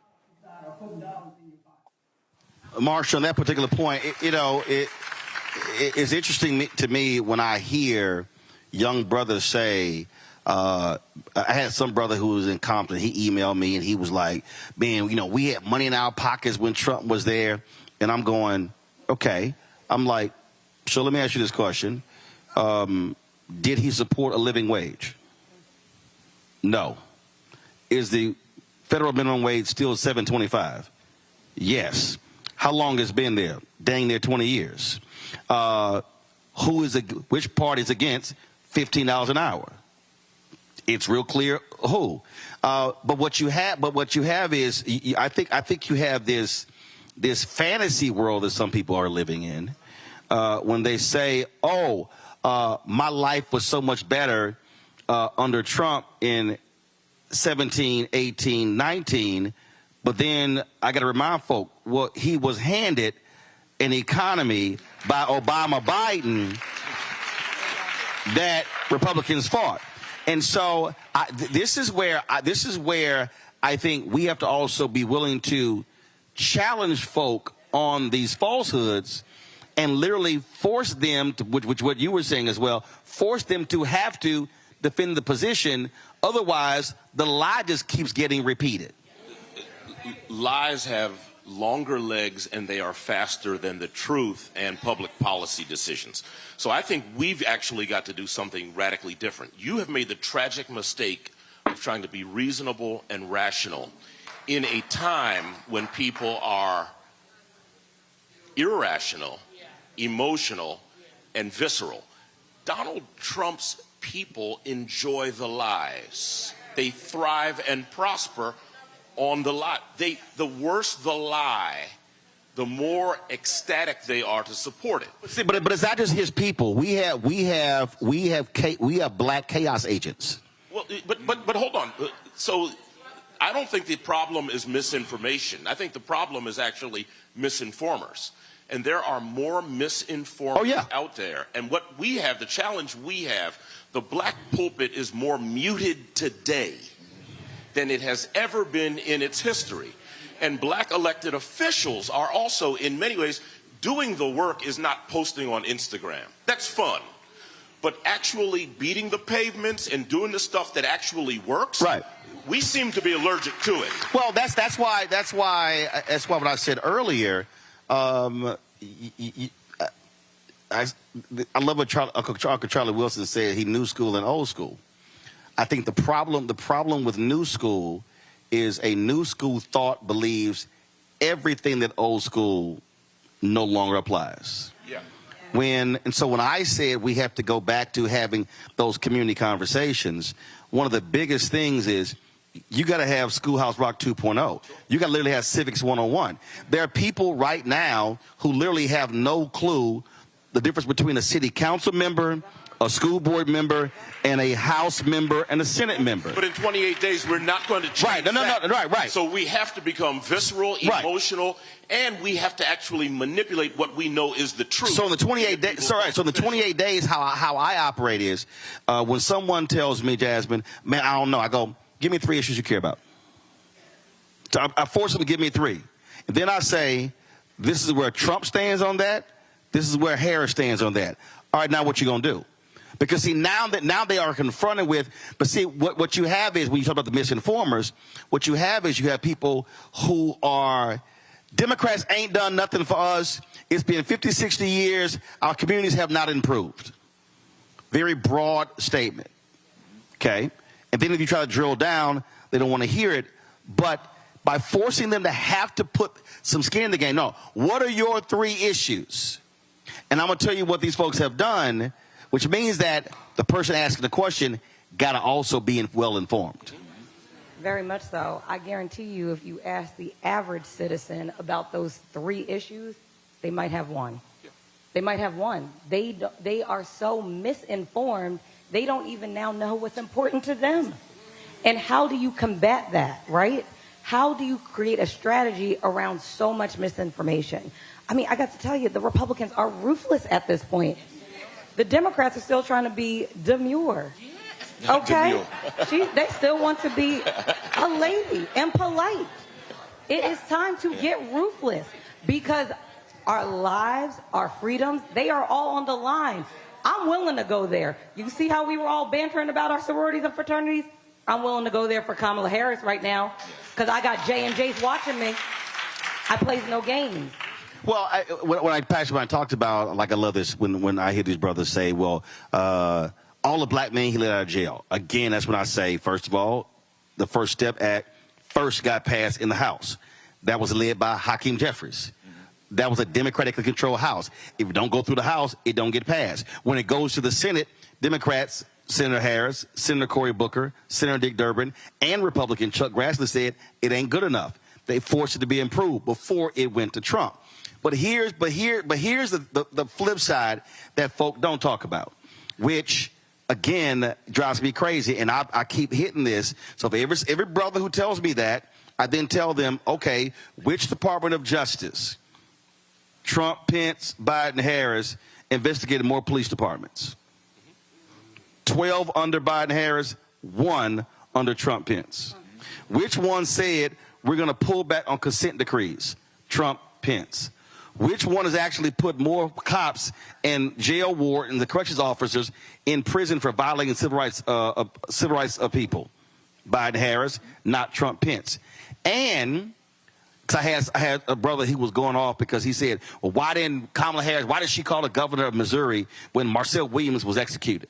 Marshall, on that particular point, it's interesting to me when I hear young brothers say, I had some brother who was in Compton. He emailed me and he was like, man, you know, we had money in our pockets when Trump was there. And I'm going, okay. I'm like, so let me ask you this question. Did he support a living wage? No. Is the federal minimum wage still $7.25? Yes. How long has it been there? Dang near 20 years. Which party is against $15 an hour? It's real clear who. But what you have is, I think you have this fantasy world that some people are living in when they say, oh, my life was so much better under Trump in 17, 18, 19, but then I got to remind folk, well, he was handed an economy by Obama-Biden that Republicans fought. And so this is where I think we have to also be willing to challenge folk on these falsehoods and literally force them to, which what you were saying as well, force them to have to defend the position. Otherwise, the lie just keeps getting repeated. Lies have longer legs and they are faster than the truth and public policy decisions. So I think we've actually got to do something radically different. You have made the tragic mistake of trying to be reasonable and rational in a time when people are irrational, emotional, and visceral. Donald Trump's people enjoy the lies. They thrive and prosper on the lie. The worse the lie, the more ecstatic they are to support it. See, but it's not just his people. We have black chaos agents. Well, but hold on. So I don't think the problem is misinformation. I think the problem is actually misinformers. And there are more misinformers out there. And what we have, the challenge we have, the black pulpit is more muted today than it has ever been in its history. And black elected officials are also, in many ways, doing the work is not posting on Instagram. That's fun. But actually beating the pavements and doing the stuff that actually works, right? We seem to be allergic to it. Well, that's why what I said earlier. I love what Charlie Wilson said. He new school and old school. I think the problem with new school is a new school thought believes everything that old school no longer applies. Yeah. So when I said we have to go back to having those community conversations, one of the biggest things is you got to have Schoolhouse Rock 2.0. You got to literally have Civics 101. There are people right now who literally have no clue the difference between a city council member, a school board member, and a House member, and a Senate member. But in 28 days, we're not going to change that. Right. So we have to become visceral, emotional, and we have to actually manipulate what we know is the truth. So in the 28 days, so in the 28 days, how I operate is, when someone tells me, Jasmine, man, I don't know, I go, give me 3 issues you care about. So I force them to give me 3. And then I say, this is where Trump stands on that. This is where Harris stands on that. All right, now what you gonna do? Because see, now they are confronted with, but see, what you have is, when you talk about the misinformers, what you have is you have people who are, Democrats ain't done nothing for us. It's been 50, 60 years. Our communities have not improved. Very broad statement, okay? And then if you try to drill down, they don't want to hear it, but by forcing them to have to put some skin in the game, no, what are your 3 issues? And I'm going to tell you what these folks have done, which means that the person asking the question got to also be well informed. Very much so. I guarantee you, if you ask the average citizen about those 3 issues, they might have 1. They might have 1. They are so misinformed, they don't even now know what's important to them. And how do you combat that, right? How do you create a strategy around so much misinformation? I mean, I got to tell you, the Republicans are ruthless at this point. The Democrats are still trying to be demure. Okay? They still want to be a lady and polite. It is time to get ruthless, because our lives, our freedoms, they are all on the line. I'm willing to go there. You see how we were all bantering about our sororities and fraternities? I'm willing to go there for Kamala Harris right now, because I got J&J's watching me. I plays no games. Well, when I talked about, like, I love this when I hear these brothers say, well, all the black men he let out of jail. Again, that's when I say, first of all, the First Step Act first got passed in the House. That was led by Hakeem Jeffries. That was a democratically controlled House. If it don't go through the House, it don't get passed. When it goes to the Senate, Democrats, Senator Harris, Senator Cory Booker, Senator Dick Durbin, and Republican Chuck Grassley said it ain't good enough. They forced it to be improved before it went to Trump. But here's the flip side that folk don't talk about, which, again, drives me crazy. And I keep hitting this. So if every brother who tells me that, I then tell them, okay, which Department of Justice, Trump, Pence, Biden, Harris, investigated more police departments? 12 under Biden, Harris, 1 under Trump, Pence. Which one said we're going to pull back on consent decrees? Trump, Pence. Which one has actually put more cops and jail wardens, the corrections officers, in prison for violating civil rights of people? Biden, Harris, not Trump, Pence. And because I had a brother, he was going off because he said, well, why didn't Kamala Harris, why did she call the governor of Missouri when Marcel Williams was executed?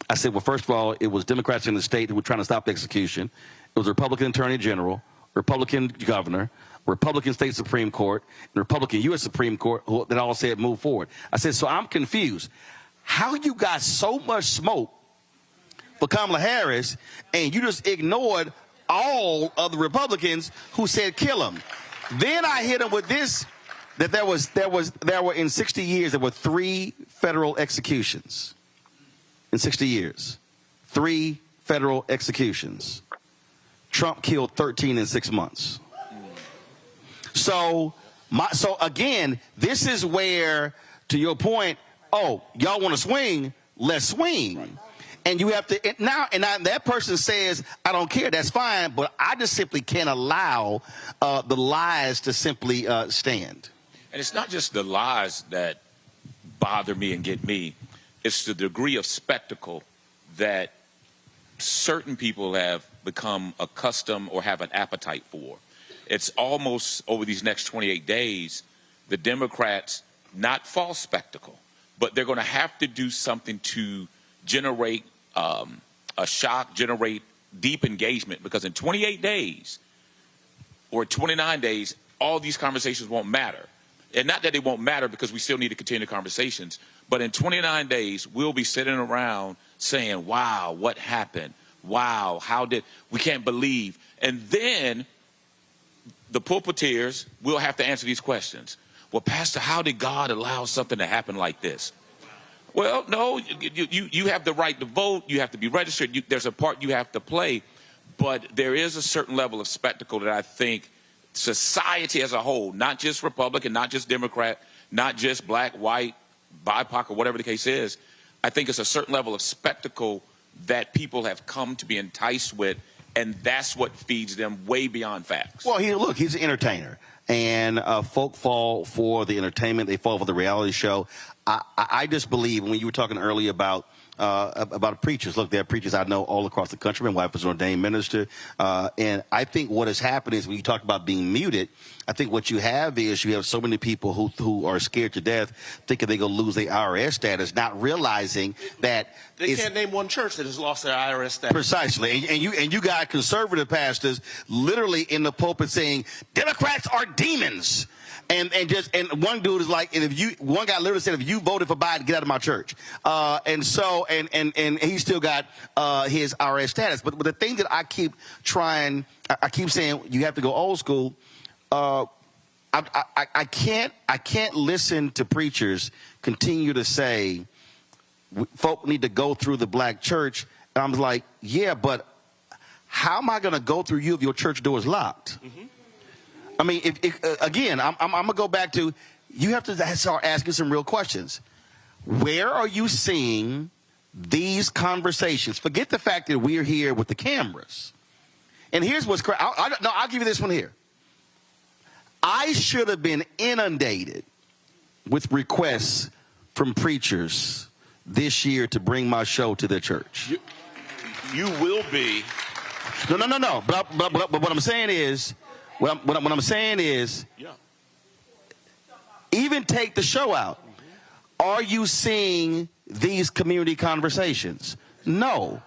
I said, well, first of all, it was Democrats in the state who were trying to stop the execution. It was a Republican Attorney General, Republican governor, Republican State Supreme Court, and Republican U.S. Supreme Court that all said move forward. I said, so I'm confused. How you got so much smoke for Kamala Harris and you just ignored all of the Republicans who said kill him? Then I hit him with this, that there were in 60 years, there were 3 federal executions. In 60 years, 3 federal executions. Trump killed 13 in 6 months. So again, this is where, to your point, oh, y'all want to swing? Let's swing. And you have to now that person says, I don't care, that's fine, but I just simply can't allow the lies to simply stand. And it's not just the lies that bother me and get me. It's the degree of spectacle that certain people have become accustomed or have an appetite for. It's almost, over these next 28 days, the Democrats, not false spectacle, but they're going to have to do something to generate a shock, generate deep engagement, because in 28 days or 29 days, all these conversations won't matter. And not that they won't matter, because we still need to continue the conversations, but in 29 days, we'll be sitting around saying, wow, what happened? Wow, we can't believe. And then the pulpiteers will have to answer these questions. Well, Pastor, how did God allow something to happen like this? Well, no, you have the right to vote. You have to be registered. There's a part you have to play. But there is a certain level of spectacle that I think society as a whole, not just Republican, not just Democrat, not just black, white, BIPOC, or whatever the case is, I think it's a certain level of spectacle that people have come to be enticed with, and that's what feeds them way beyond facts. Well, he's an entertainer, and folk fall for the entertainment. They fall for the reality show. I just believe, when you were talking earlier about preachers. Look, there are preachers I know all across the country. My wife is an ordained minister. And I think what has happened is, when you talk about being muted, I think what you have is you have so many people who are scared to death, thinking they're going to lose their IRS status, not realizing that they can't name one church that has lost their IRS status. Precisely. And you got conservative pastors literally in the pulpit saying Democrats are demons. And one dude is like, one guy literally said, if you voted for Biden, get out of my church. And he still got his IRS status. But the thing that I keep saying, you have to go old school. I can't listen to preachers continue to say folk need to go through the black church. And I'm like, yeah, but how am I going to go through you if your church door is locked? Mm-hmm. I mean, again, I'm going to go back to, you have to start asking some real questions. Where are you seeing these conversations? Forget the fact that we're here with the cameras. And here's what's crazy. I'll give you this one here. I should have been inundated with requests from preachers this year to bring my show to their church. You will be. No. But what I'm saying is, what I'm saying is, yeah. Even take the show out. Are you seeing these community conversations? No.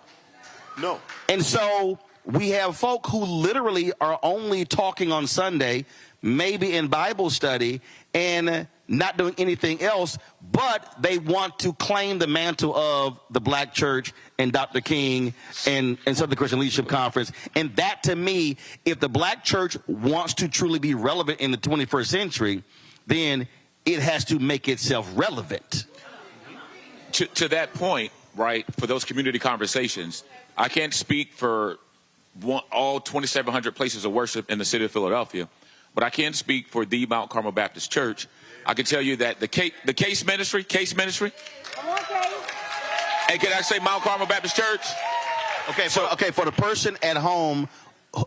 No. And so we have folk who literally are only talking on Sunday, maybe in Bible study, and not doing anything else, but they want to claim the mantle of the black church and Dr. King and Southern Christian Leadership Conference. And that, to me, if the black church wants to truly be relevant in the 21st century, then it has to make itself relevant. To that point, right, for those community conversations, I can't speak for all 2,700 places of worship in the city of Philadelphia, but I can speak for the Mount Carmel Baptist Church. I can tell you that the case ministry. Come on, Case. And can I say Mount Carmel Baptist Church? Okay, for the person at home,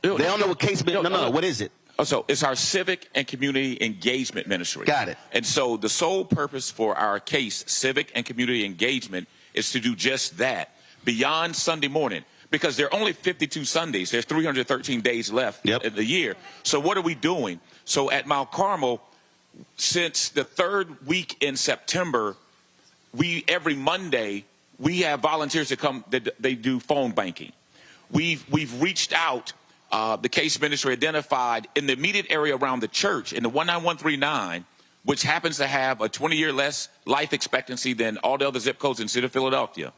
they don't know what case ministry. No, what is it? So it's our civic and community engagement ministry. Got it. And so the sole purpose for our case, civic and community engagement, is to do just that beyond Sunday morning. Because there are only 52 Sundays. There's 313 days left in the year. So what are we doing? So at Mount Carmel, since the third week in September, every Monday, we have volunteers that come, they do phone banking. We've reached out. The case ministry identified in the immediate area around the church, in the 19139, which happens to have a 20-year less life expectancy than all the other zip codes in the city of Philadelphia.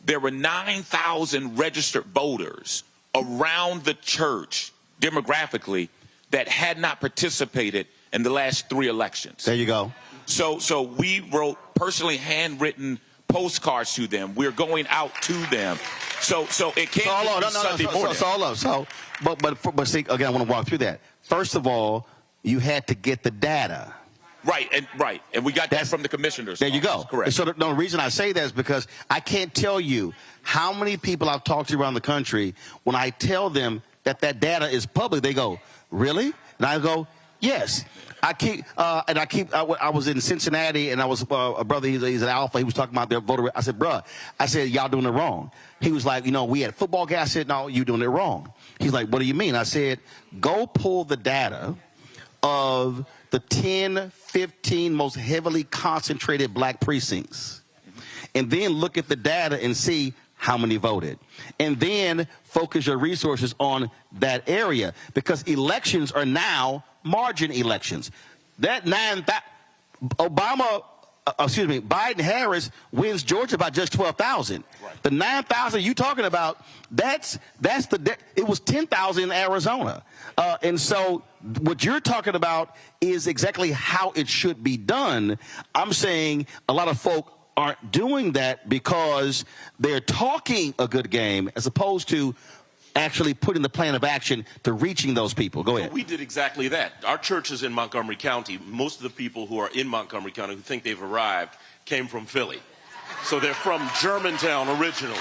There were 9,000 registered voters around the church demographically that had not participated in the last 3 elections. There you go. So we wrote personally handwritten postcards to them. We're going out to them. So it can't be Sunday morning. But see, again, I want to walk through that. First of all, you had to get the data. Right, and we got that from the commissioners. There you go. Correct. So the reason I say that is because I can't tell you how many people I've talked to around the country, when I tell them that data is public, they go, really? And I go, yes. I was in Cincinnati, and I was a brother. He's an alpha. He was talking about their voter. I said, bruh, y'all doing it wrong. He was like, we had football guys. I said, no, you doing it wrong. He's like, what do you mean? I said, go pull the data of the 10, 15 most heavily concentrated black precincts, and then look at the data and see how many voted, and then focus your resources on that area, because elections are now margin elections. Biden Harris wins Georgia by just 12,000. Right. The 9,000 you talking about, it was 10,000 in Arizona. And so what you're talking about is exactly how it should be done. I'm saying a lot of folk aren't doing that because they're talking a good game as opposed to actually putting the plan of action to reaching those people. Go ahead. We did exactly that. Our church is in Montgomery County. Most of the people who are in Montgomery County who think they've arrived came from Philly. So they're from Germantown originally.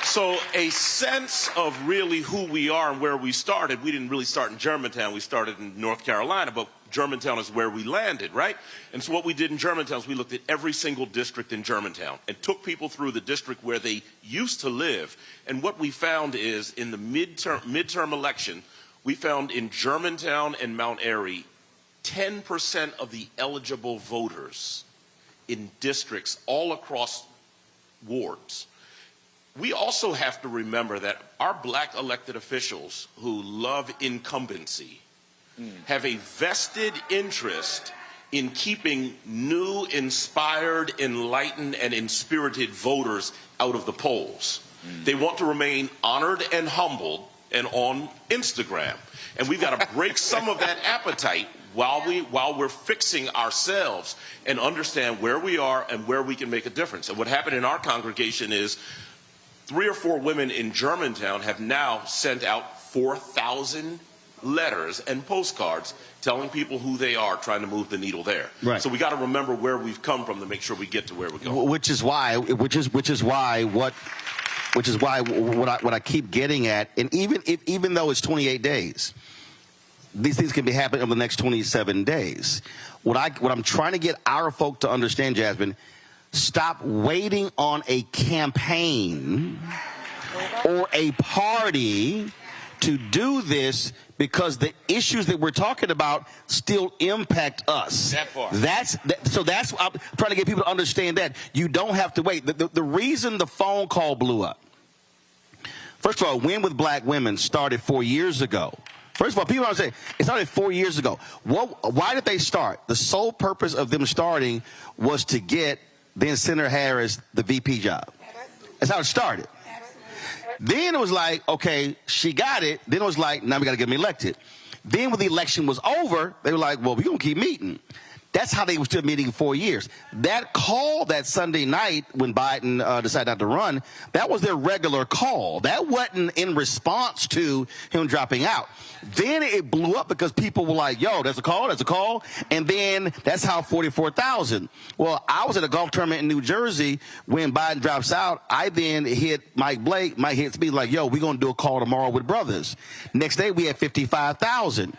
So a sense of really who we are and where we started, we didn't really start in Germantown. We started in North Carolina, but Germantown is where we landed, right? And so what we did in Germantown is we looked at every single district in Germantown and took people through the district where they used to live. And what we found is in the midterm election, we found in Germantown and Mount Airy, 10% of the eligible voters in districts all across wards. We also have to remember that our black elected officials who love incumbency have a vested interest in keeping new, inspired, enlightened, and inspirited voters out of the polls. They want to remain honored and humbled and on Instagram. And we've got to break some of that appetite while we're fixing ourselves and understand where we are and where we can make a difference. And what happened in our congregation is 3 or 4 women in Germantown have now sent out 4,000 letters and postcards telling people who they are, trying to move the needle there. Right. So we got to remember where we've come from to make sure we get to where we're going. Which is why what I keep getting at, and even though it's 28 days, these things can be happening over the next 27 days. What I'm trying to get our folk to understand, Jasmine, stop waiting on a campaign or a party to do this, because the issues that we're talking about still impact us. That part. So that's I'm trying to get people to understand that you don't have to wait. The reason the phone call blew up, first of all, Win with Black Women started 4 years ago. First of all, people don't say it started 4 years ago. Why did they start? The sole purpose of them starting was to get then Senator Harris the VP job. That's how it started. Then it was like, okay, she got it. Then it was like, now we got to get him elected. Then when the election was over, they were like, well, we're going to keep meeting. That's how they were still meeting 4 years. That call that Sunday night when Biden decided not to run, that was their regular call. That wasn't in response to him dropping out. Then it blew up because people were like, yo, there's a call. And then that's how 44,000. Well, I was at a golf tournament in New Jersey when Biden drops out. I then hit Mike Blake. Mike hits me like, yo, we're going to do a call tomorrow with brothers. Next day, we had 55,000.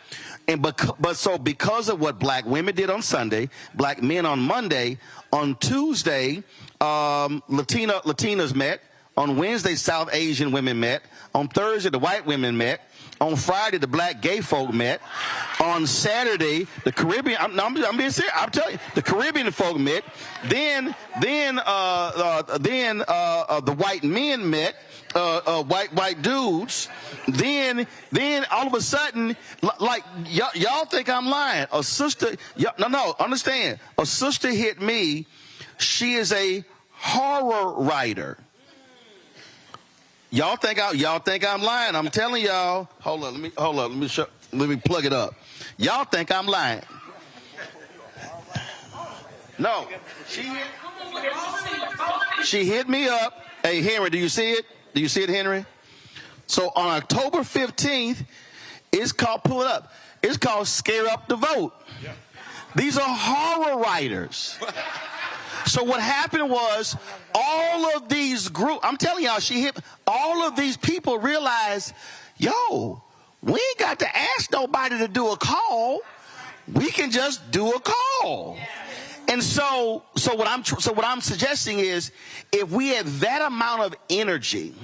So because of what black women did on Sunday, black men on Monday, on Tuesday, Latinas met. On Wednesday, South Asian women met. On Thursday, the white women met. On Friday, the black gay folk met. On Saturday, the Caribbean, I'm being serious, I'm telling you, the Caribbean folk met. Then the white men met. White dudes. Then all of a sudden, like y'all think I'm lying. A sister, understand. A sister hit me. She is a horror writer. Y'all think I'm lying. I'm telling y'all. Hold on. Let me plug it up. Y'all think I'm lying. No. She hit me up. Hey, Henry, do you see it? Do you see it, Henry? So on October 15th, it's called, pull it up, it's called Scare Up the Vote. Yeah. These are horror writers. So what happened was all of these groups, I'm telling y'all, all of these people realized, yo, we ain't got to ask nobody to do a call. We can just do a call. And so what I'm suggesting is, if we had that amount of energy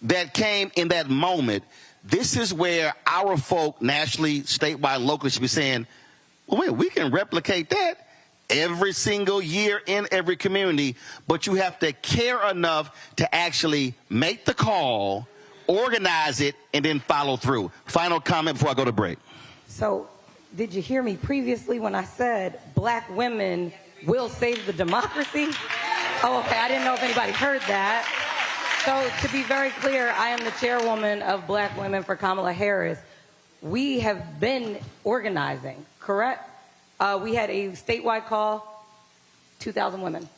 that came in that moment, this is where our folk nationally, statewide, locally should be saying, well, wait, we can replicate that every single year in every community, but you have to care enough to actually make the call, organize it, and then follow through. Final comment before I go to break. So, did you hear me previously when I said black women will save the democracy? Oh, okay, I didn't know if anybody heard that. So to be very clear, I am the chairwoman of Black Women for Kamala Harris. We have been organizing, correct? We had a statewide call, 2,000 women.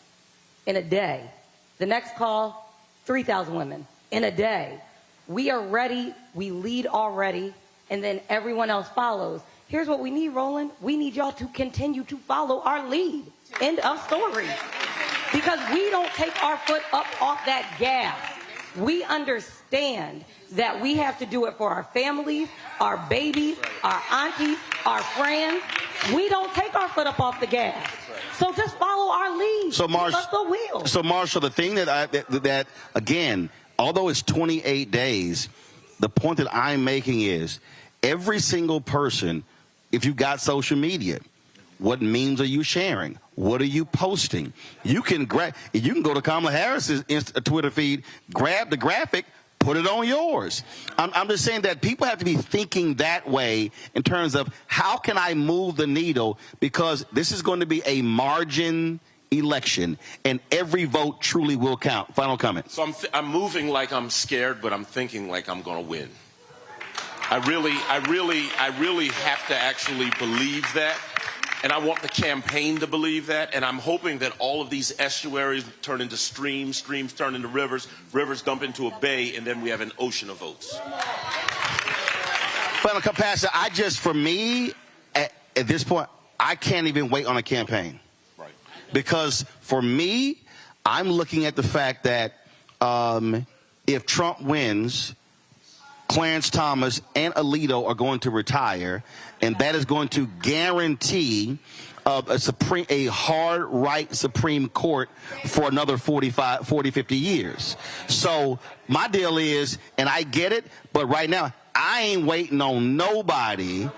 in a day. The next call, 3,000 women in a day. We are ready. We lead already, and then everyone else follows. Here's what we need, Roland. We need y'all to continue to follow our lead. End of story. Because we don't take our foot up off that gas. We understand that we have to do it for our families, our babies, our aunties, our friends. We don't take our foot up off the gas. So just follow our lead. So, Marshall, the thing that again, although it's 28 days, the point that I'm making is every single person, if you got social media, what memes are you sharing? What are you posting? You can go to Kamala Harris's Twitter feed, grab the graphic, put it on yours. I'm just saying that people have to be thinking that way in terms of how can I move the needle, because this is going to be a margin election and every vote truly will count. Final comment. So I'm moving like I'm scared, but I'm thinking like I'm going to win. I really have to actually believe that. And I want the campaign to believe that, and I'm hoping that all of these estuaries turn into streams, streams turn into rivers, rivers dump into a bay, and then we have an ocean of votes. Final Pastor, for me, at this point, I can't even wait on a campaign. Right. Because for me, I'm looking at the fact that if Trump wins, Clarence Thomas and Alito are going to retire, and that is going to guarantee a hard right Supreme Court for another 40, 50 years. So my deal is, and I get it, but right now I ain't waiting on nobody.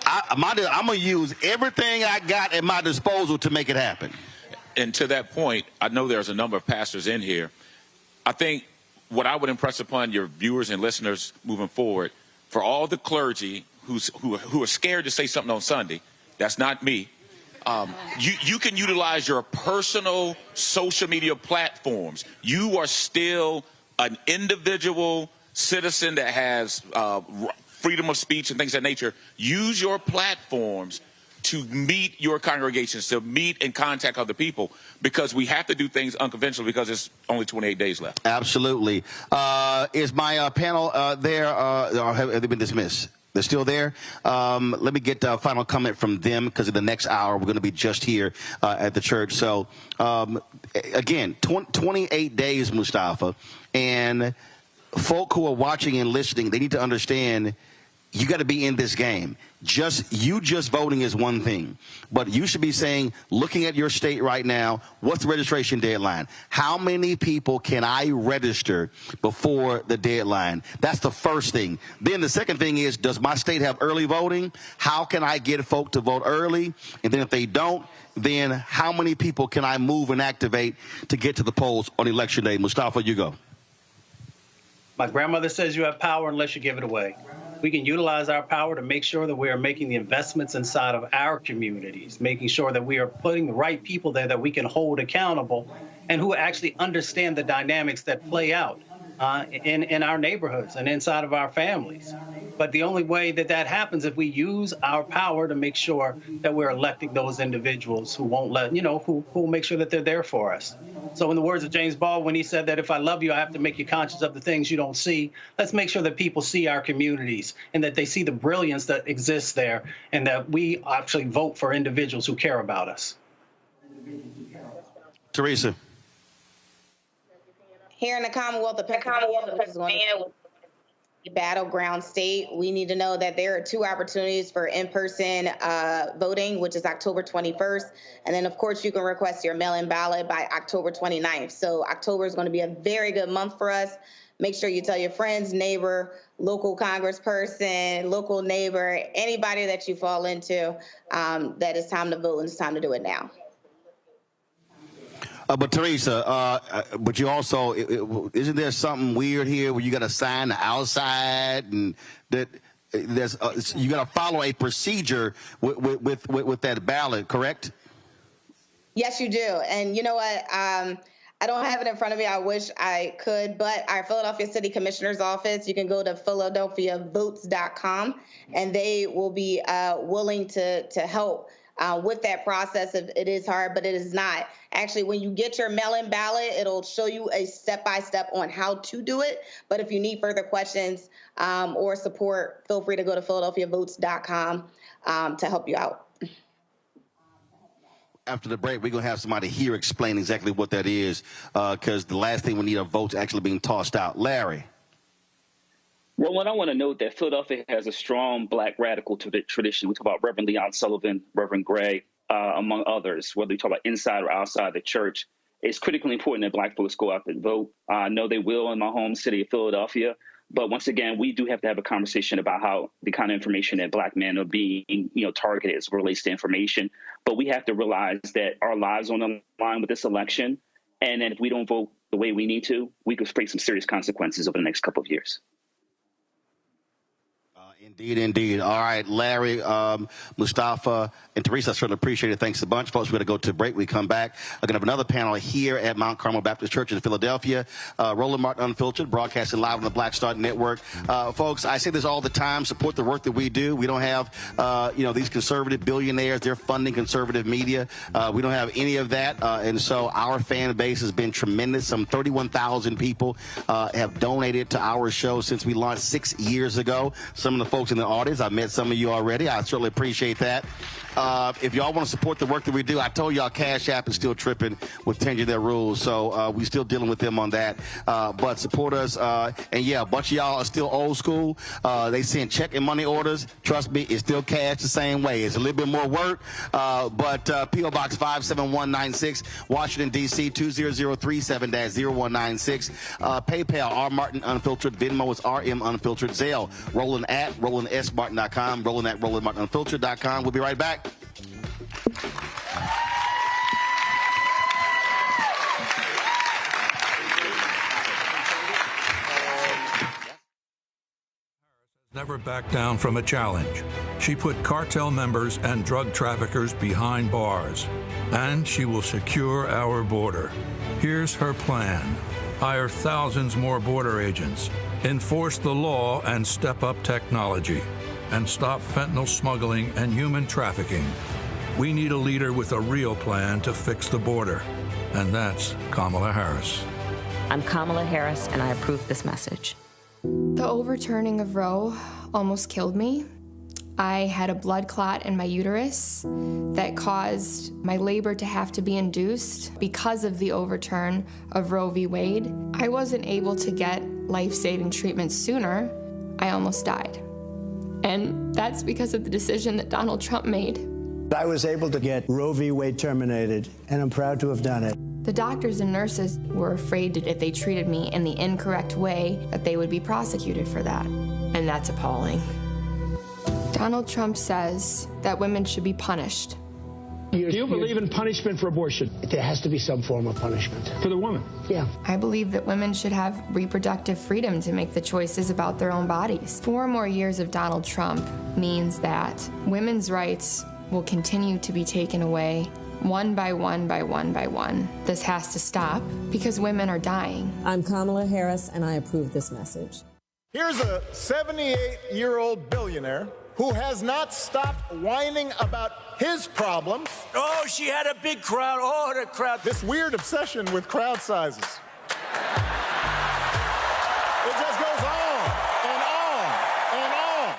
I'm going to use everything I got at my disposal to make it happen. And to that point, I know there's a number of pastors in here. I think what I would impress upon your viewers and listeners moving forward, for all the clergy who are scared to say something on Sunday, that's not me. You can utilize your personal social media platforms. You are still an individual citizen that has freedom of speech and things of that nature. Use your platforms to meet your congregations, to meet and contact other people, because we have to do things unconventionally because it's only 28 days left. Absolutely. Is my panel there, or have they been dismissed? They're still there. Let me get a final comment from them, because in the next hour we're going to be just here at the church. So, again, 28 days, Mustafa, and folk who are watching and listening, they need to understand you got to be in this game. Just voting is one thing, but you should be saying, looking at your state right now, what's the registration deadline? How many people can I register before the deadline? That's the first thing. Then the second thing is, does my state have early voting? How can I get folk to vote early? And then if they don't, then how many people can I move and activate to get to the polls on election day? Mustafa, you go. My grandmother says you have power unless you give it away. We can utilize our power to make sure that we are making the investments inside of our communities, making sure that we are putting the right people there that we can hold accountable and who actually understand the dynamics that play out in our neighborhoods and inside of our families. But the only way that happens if we use our power to make sure that we're electing those individuals who won't who will make sure that they're there for us. So in the words of James Baldwin, he said that if I love you, I have to make you conscious of the things you don't see. Let's make sure that people see our communities and that they see the brilliance that exists there, and that we actually vote for individuals who care about us. Teresa. Here in the Commonwealth of Pennsylvania, which is going to be a battleground state, we need to know that there are 2 opportunities for in-person voting, which is October 21st. And then, of course, you can request your mail-in ballot by October 29th. So October is going to be a very good month for us. Make sure you tell your friends, neighbor, local congressperson, local neighbor, anybody that you fall into, that it's time to vote and it's time to do it now. But Teresa, but you also, isn't there something weird here where you got to sign the outside, and that you got to follow a procedure with that ballot, correct? Yes, you do. And you know what? I don't have it in front of me. I wish I could, but our Philadelphia City Commissioner's office, you can go to philadelphiavotes.com, and they will be willing to help with that process. It is hard, but it is not. Actually, when you get your mail-in ballot, it'll show you a step-by-step on how to do it. But if you need further questions or support, feel free to go to philadelphiavotes.com to help you out. After the break, we're going to have somebody here explain exactly what that is, because the last thing we need are votes actually being tossed out. Larry. Roland, I want to note that Philadelphia has a strong black radical tradition. We talk about Reverend Leon Sullivan, Reverend Gray, among others, whether you talk about inside or outside the church. It's critically important that black folks go out and vote. I know they will in my home city of Philadelphia. But once again, we do have to have a conversation about how the kind of information that black men are being, targeted as it relates to information. But we have to realize that our lives are on the line with this election. And then if we don't vote the way we need to, we could face some serious consequences over the next couple of years. Indeed. All right, Larry, Mustafa, and Teresa, I certainly appreciate it. Thanks a bunch. Folks, we're going to go to break. We come back. We're going to have another panel here at Mount Carmel Baptist Church in Philadelphia. Roland Martin Unfiltered, broadcasting live on the Black Star Network. Folks, I say this all the time. Support the work that we do. We don't have, these conservative billionaires. They're funding conservative media. We don't have any of that. And so our fan base has been tremendous. Some 31,000 people have donated to our show since we launched 6 years ago. Some of the folks in the audience, I met some of you already. I certainly appreciate that. If y'all want to support the work that we do, I told y'all Cash App is still tripping with changing their rules, so we're still dealing with them on that. But support us, and yeah, a bunch of y'all are still old school. They send check and money orders. Trust me, it's still cash the same way. It's a little bit more work, but P.O. Box 57196, Washington, D.C. 20037-0196. PayPal, R. Martin Unfiltered. Venmo is RM Unfiltered. Zelle, Roland at RolandSMartin.com. Roland at RolandMartinUnfiltered.com. We'll be right back. Never backed down from a challenge. She put cartel members and drug traffickers behind bars, and she will secure our border. Here's her plan. Hire thousands more border agents, enforce the law and step up technology, and stop fentanyl smuggling and human trafficking. We need a leader with a real plan to fix the border, and that's Kamala Harris. I'm Kamala Harris, and I approve this message. The overturning of Roe almost killed me. I had a blood clot in my uterus that caused my labor to have to be induced because of the overturn of Roe v. Wade. I wasn't able to get life-saving treatment sooner. I almost died. And that's because of the decision that Donald Trump made. I was able to get Roe v. Wade terminated, and I'm proud to have done it. The doctors and nurses were afraid that if they treated me in the incorrect way, that they would be prosecuted for that. And that's appalling. Donald Trump says that women should be punished. Do you believe in punishment for abortion? There has to be some form of punishment. For the woman? Yeah. I believe that women should have reproductive freedom to make the choices about their own bodies. 4 more years of Donald Trump means that women's rights will continue to be taken away one by one by one by one. This has to stop because women are dying. I'm Kamala Harris, and I approve this message. Here's a 78-year-old billionaire who has not stopped whining about his problems. Oh, she had a big crowd. Oh, the crowd. This weird obsession with crowd sizes. It just goes on and on and on.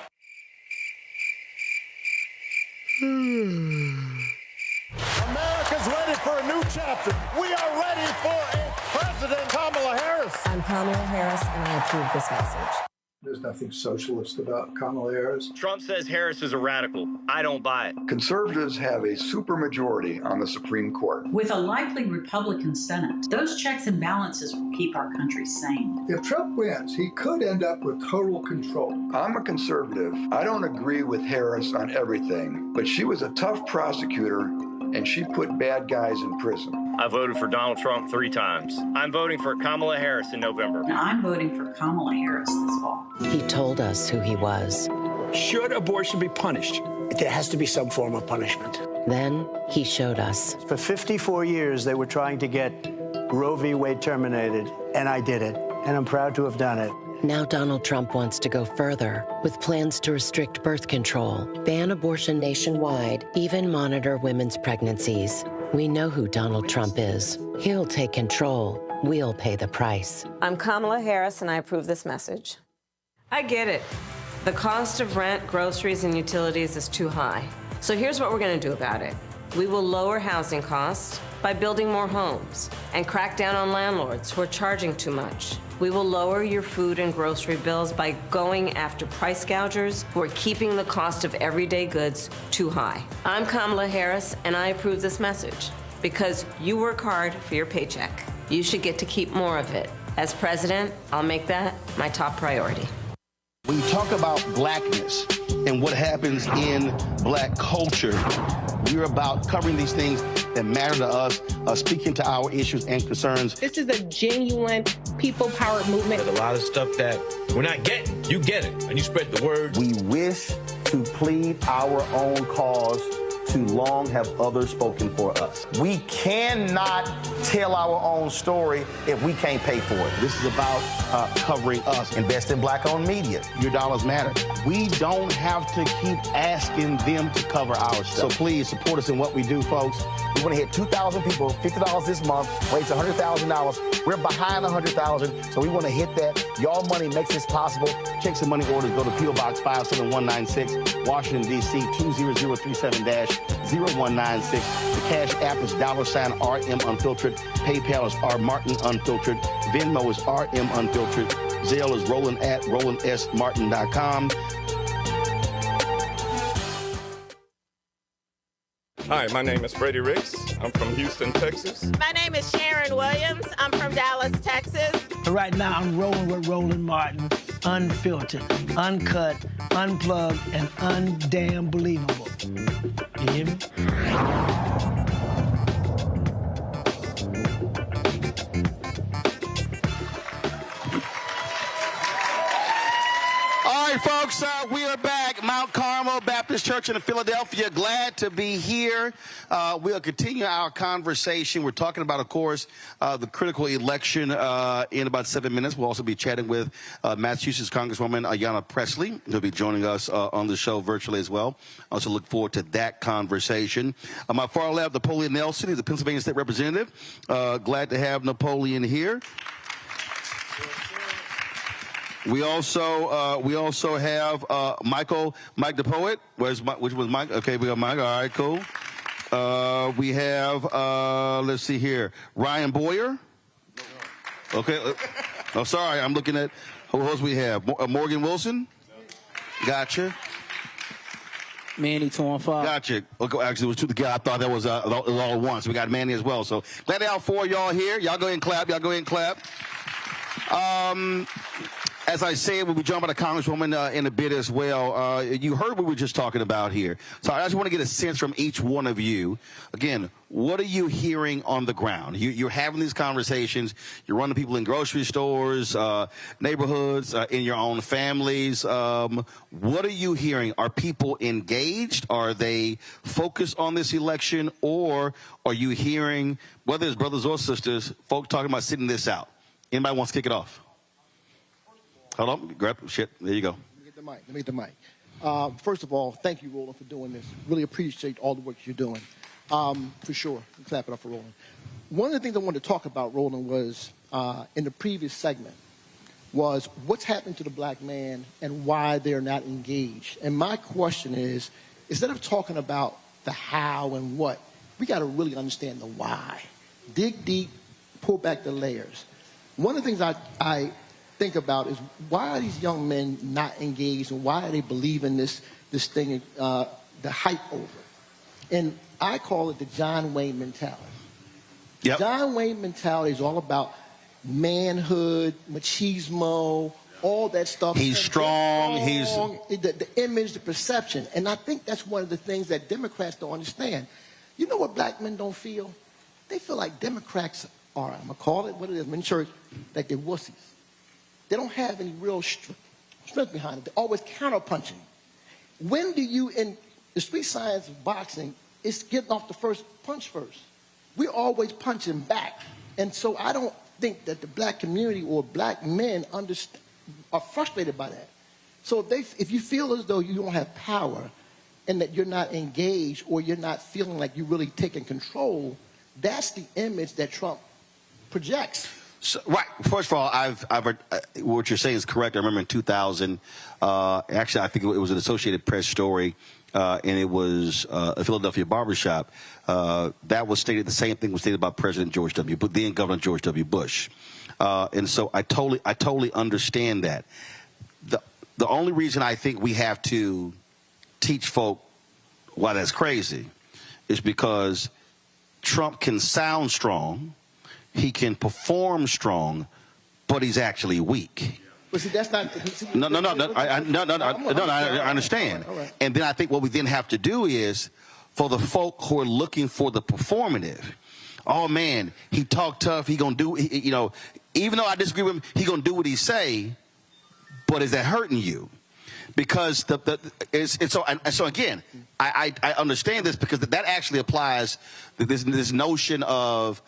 America's ready for a new chapter. We are ready for a President Kamala Harris. I'm Kamala Harris, and I approve this message. There's nothing socialist about Kamala Harris. Trump says Harris is a radical. I don't buy it. Conservatives have a supermajority on the Supreme Court. With a likely Republican Senate, those checks and balances will keep our country sane. If Trump wins, he could end up with total control. I'm a conservative. I don't agree with Harris on everything, but she was a tough prosecutor, and she put bad guys in prison. I voted for Donald Trump 3 times. I'm voting for Kamala Harris in November. Now, I'm voting for Kamala Harris this fall. He told us who he was. Should abortion be punished? There has to be some form of punishment. Then he showed us. For 54 years, they were trying to get Roe v. Wade terminated, and I did it, and I'm proud to have done it. Now Donald Trump wants to go further with plans to restrict birth control, ban abortion nationwide, even monitor women's pregnancies. We know who Donald Trump is. He'll take control. We'll pay the price. I'm Kamala Harris, and I approve this message. I get it. The cost of rent, groceries, and utilities is too high. So here's what we're going to do about it. We will lower housing costs by building more homes and crack down on landlords who are charging too much. We will lower your food and grocery bills by going after price gougers who are keeping the cost of everyday goods too high. I'm Kamala Harris, and I approve this message because you work hard for your paycheck. You should get to keep more of it. As president, I'll make that my top priority. When you talk about blackness and what happens in black culture, we're about covering these things that matter to us, speaking to our issues and concerns. This is a genuine people-powered movement. There's a lot of stuff that we're not getting. You get it, and you spread the word. We wish to plead our own cause. Too long have others spoken for us. We cannot tell our own story if we can't pay for it. This is about covering us. Invest in black-owned media. Your dollars matter. We don't have to keep asking them to cover our stuff. So please support us in what we do, folks. We want to hit 2,000 people, $50 this month, raise $100,000. We're behind $100,000, so we want to hit that. Y'all money makes this possible. Checks and money orders go to P.O. Box 57196, Washington, D.C. 20037-0196. The Cash App is $RM Unfiltered. PayPal is R Martin Unfiltered. Venmo is RM Unfiltered. Zelle is Roland at RolandSMartin.com. Hi, my name is Freddie Ricks. I'm from Houston, Texas. My name is Sharon Williams. I'm from Dallas, Texas. Right now, I'm rolling with Roland Martin, unfiltered, uncut, unplugged, and undamn believable. You hear me? All right, folks, we are back. Mount Carmel Baptist Church in Philadelphia. Glad to be here. We'll continue our conversation. We're talking about, of course, the critical election in about 7 minutes. We'll also be chatting with Massachusetts Congresswoman Ayanna Pressley, who'll be joining us on the show virtually as well. I also look forward to that conversation. On my far left, Napoleon Nelson. He's the Pennsylvania State Representative. Glad to have Napoleon here. We also have Mike the Poet. Which was Mike? Okay, we got Mike. All right, cool. We have let's see here, Ryan Boyer. Okay. Oh, sorry, I'm looking at who else we have. Morgan Wilson. Gotcha. Manny 215. Gotcha. Okay, actually, it was two together. I thought that was all at once. We got Manny as well. So glad all four of y'all here. Y'all go ahead and clap. Y'all go ahead and clap. As I said, we'll be joined by the Congresswoman in a bit as well. You heard what we were just talking about here. So I just want to get a sense from each one of you. Again, what are you hearing on the ground? You're having these conversations. You're running people in grocery stores, neighborhoods, in your own families. What are you hearing? Are people engaged? Are they focused on this election? Or are you hearing, whether it's brothers or sisters, folks talking about sitting this out? Anybody wants to kick it off? Hold on, grab shit. There you go. Let me get the mic. First of all, thank you, Roland, for doing this. Really appreciate all the work you're doing. For sure. Clap it up for Roland. One of the things I wanted to talk about, Roland, was in the previous segment, was what's happened to the black man and why they're not engaged. And my question is, instead of talking about the how and what, we got to really understand the why. Dig deep, pull back the layers. One of the things I think about is why are these young men not engaged and why are they believing this thing, the hype over? And I call it the John Wayne mentality. Yep. John Wayne mentality is all about manhood, machismo, all that stuff. He's strong. The image, the perception. And I think that's one of the things that Democrats don't understand. You know what black men don't feel? They feel like Democrats are, I'm going to call it what it is, in church, like they're wussies. They don't have any real strength behind it. They're always counterpunching. When do you, in the street science of boxing, it's getting off the first punch first. We're always punching back. And so I don't think that the black community or black men understand. are frustrated by that. So if you feel as though you don't have power and that you're not engaged or you're not feeling like you're really taking control, that's the image that Trump projects. So, right. First of all, what you're saying is correct. I remember in 2000, actually, I think it was an Associated Press story, and it was a Philadelphia barbershop. That was stated, the same thing was stated by President then Governor George W. Bush. And so I totally understand that. The only reason I think we have to teach folk why that's crazy is because Trump can sound strong, he can perform strong, but he's actually weak. But see, that's not. No, I understand. All right. And then I think what we then have to do is, for the folk who are looking for the performative, oh man, he talked tough, he gonna do, even though I disagree with him, he gonna do what he say, but is that hurting you? Because so again, I understand this because that actually applies this notion of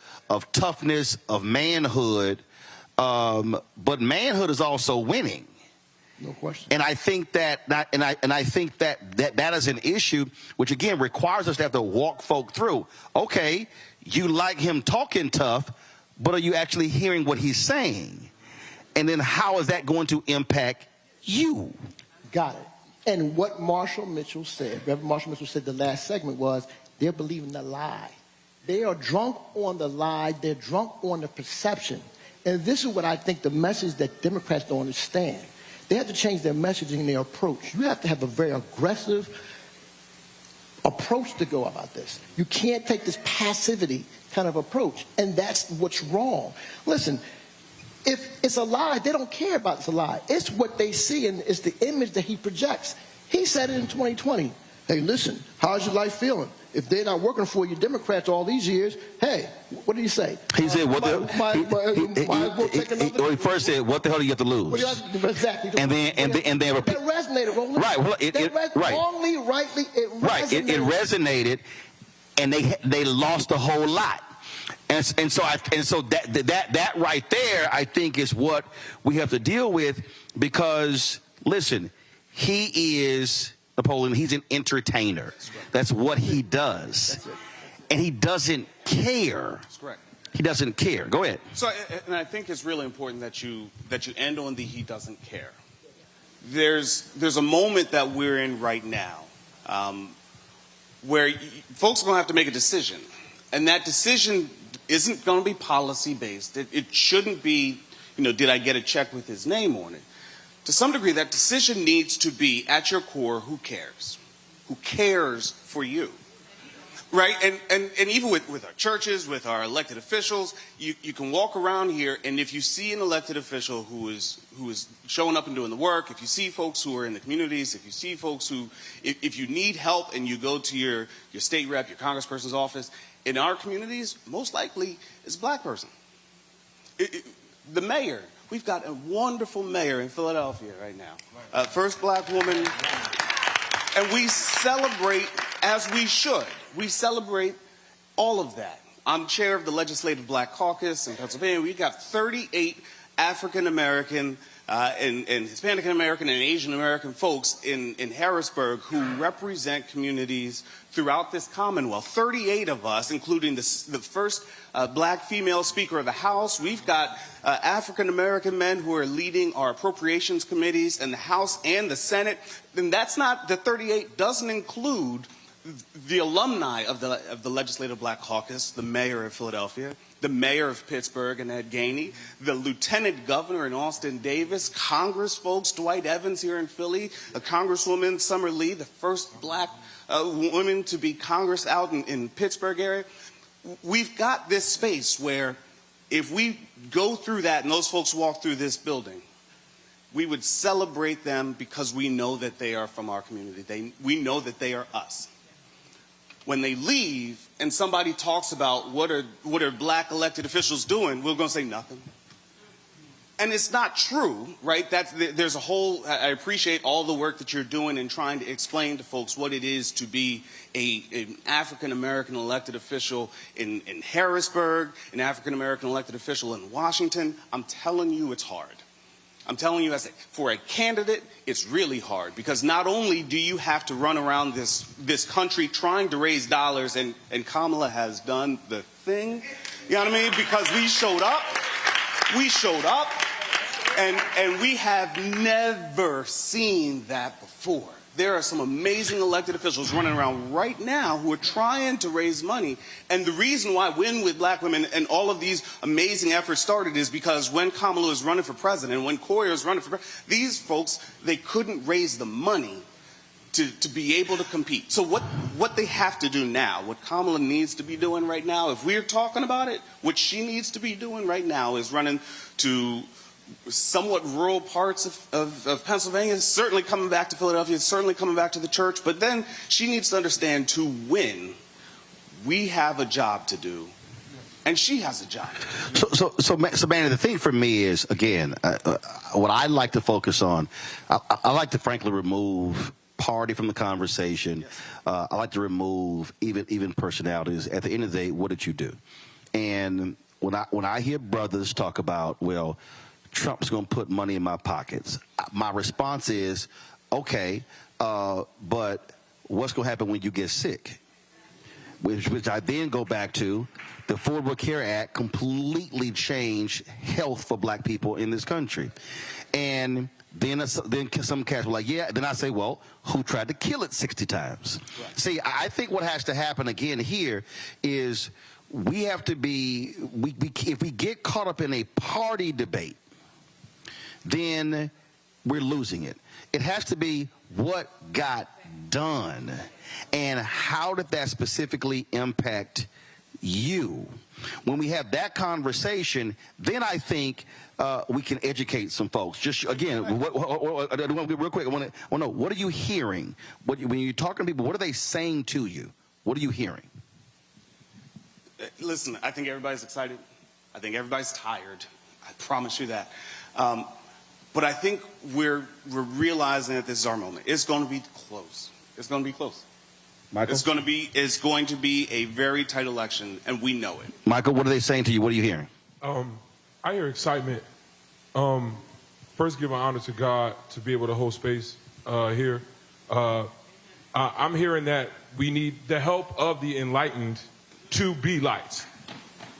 toughness, of manhood, but manhood is also winning. No question. And I think that I think that is an issue which again requires us to have to walk folk through. Okay, you like him talking tough, but are you actually hearing what he's saying? And then how is that going to impact you? Got it. And what Marshall Mitchell said, Reverend Marshall Mitchell said the last segment was, they're believing the lie. They are drunk on the lie. They're drunk on the perception. And this is what I think the message that Democrats don't understand. They have to change their messaging and their approach. You have to have a very aggressive approach to go about this. You can't take this passivity kind of approach. And that's what's wrong. Listen, if it's a lie, they don't care about it's a lie. It's what they see, and it's the image that he projects. He said it in 2020. Hey, listen, how's your life feeling? If they're not working for you Democrats all these years, hey, what did he say? He said, "What the?" He first said, "What the hell do you have to lose?" Exactly. And then repeat. That resonated, Roland. Right. Well, wrongly, rightly, it resonated. Right. It resonated, and they lost a whole lot. And so that right there, I think, is what we have to deal with because, listen, he is, Napoleon, he's an entertainer. That's what he does. And he doesn't care. That's correct. He doesn't care. Go ahead. So, and I think it's really important that you end on the he doesn't care. There's a moment that we're in right now where folks are going to have to make a decision. And that decision isn't going to be policy-based. It shouldn't be, did I get a check with his name on it? To some degree, that decision needs to be, at your core, who cares? Who cares for you? Right? And even with our churches, with our elected officials, you can walk around here, and if you see an elected official who is showing up and doing the work, if you see folks who are in the communities, if you see folks who, if you need help and you go to your state rep, your congressperson's office, in our communities, most likely it's a black person. The mayor, we've got a wonderful mayor in Philadelphia right now. First black woman. And we celebrate, as we should, we celebrate all of that. I'm chair of the Legislative Black Caucus in Pennsylvania. We've got 38 African American and Hispanic American and Asian American folks in Harrisburg who represent communities throughout this Commonwealth. 38 of us, including the first black female Speaker of the House. We've got African American men who are leading our appropriations committees in the House and the Senate. And that's not, the 38 doesn't include the alumni of the Legislative Black Caucus, the mayor of Philadelphia, the mayor of Pittsburgh, and Ed Gainey, the lieutenant governor in Austin Davis, Congress folks, Dwight Evans here in Philly, a Congresswoman, Summer Lee, the first black woman to be Congress out in Pittsburgh area. We've got this space where if we go through that and those folks walk through this building, we would celebrate them because we know that they are from our community. We know that they are us. When they leave and somebody talks about what are black elected officials doing, we're going to say nothing. And it's not true, right? There's a whole, I appreciate all the work that you're doing in trying to explain to folks what it is to be an African-American elected official in Harrisburg, an African-American elected official in Washington. I'm telling you it's hard. I'm telling you, for a candidate, it's really hard because not only do you have to run around this country trying to raise dollars, and Kamala has done the thing, you know what I mean? Because we showed up, and we have never seen that before. There are some amazing elected officials running around right now who are trying to raise money. And the reason why Win with Black Women and all of these amazing efforts started is because when Kamala was running for president, when Coyer was running for president, these folks, they couldn't raise the money to be able to compete. So what they have to do now, what Kamala needs to be doing right now, if we're talking about it, what she needs to be doing right now is running to somewhat rural parts of Pennsylvania, certainly coming back to Philadelphia, certainly coming back to the church, but then she needs to understand to win, we have a job to do, and she has a job to do. So Manny, the thing for me is, again, what I like to focus on, I like to frankly remove party from the conversation. Yes. I like to remove even personalities. At the end of the day, what did you do? And when I hear brothers talk about, well, Trump's going to put money in my pockets, my response is, okay, but what's going to happen when you get sick? Which I then go back to, the Affordable Care Act completely changed health for black people in this country. And then some cats were like, yeah. Then I say, well, who tried to kill it 60 times? Right. See, I think what has to happen again here is we have to be, if we get caught up in a party debate, then we're losing it. It has to be what got done and how did that specifically impact you. When we have that conversation, then I think we can educate some folks. Just again, real quick, I want to know, what are you hearing? When you're talking to people, what are they saying to you? What are you hearing? Listen, I think everybody's excited. I think everybody's tired. I promise you that. But I think we're realizing that this is our moment. It's going to be close. It's going to be close. Michael? It's going to be a very tight election, and we know it. Michael, what are they saying to you? What are you hearing? I hear excitement. First, give honor to God to be able to hold space here. I'm hearing that we need the help of the enlightened to be lights.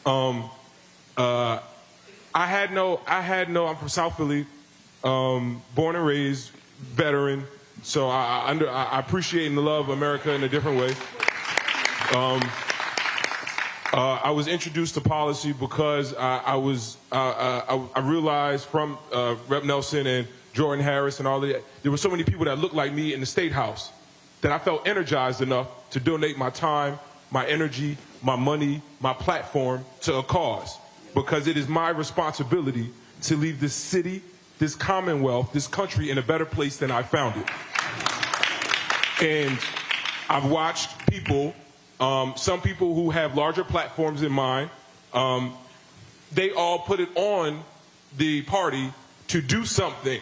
I'm from South Philly, born and raised, veteran. So I appreciate and love America in a different way. I was introduced to policy because I realized from Rep. Nelson and Jordan Harris and all of that, there were so many people that looked like me in the State House that I felt energized enough to donate my time, my energy, my money, my platform to a cause, because it is my responsibility to leave this city, this commonwealth, this country in a better place than I found it. And I've watched people, some people who have larger platforms than mine, they all put it on the party to do something.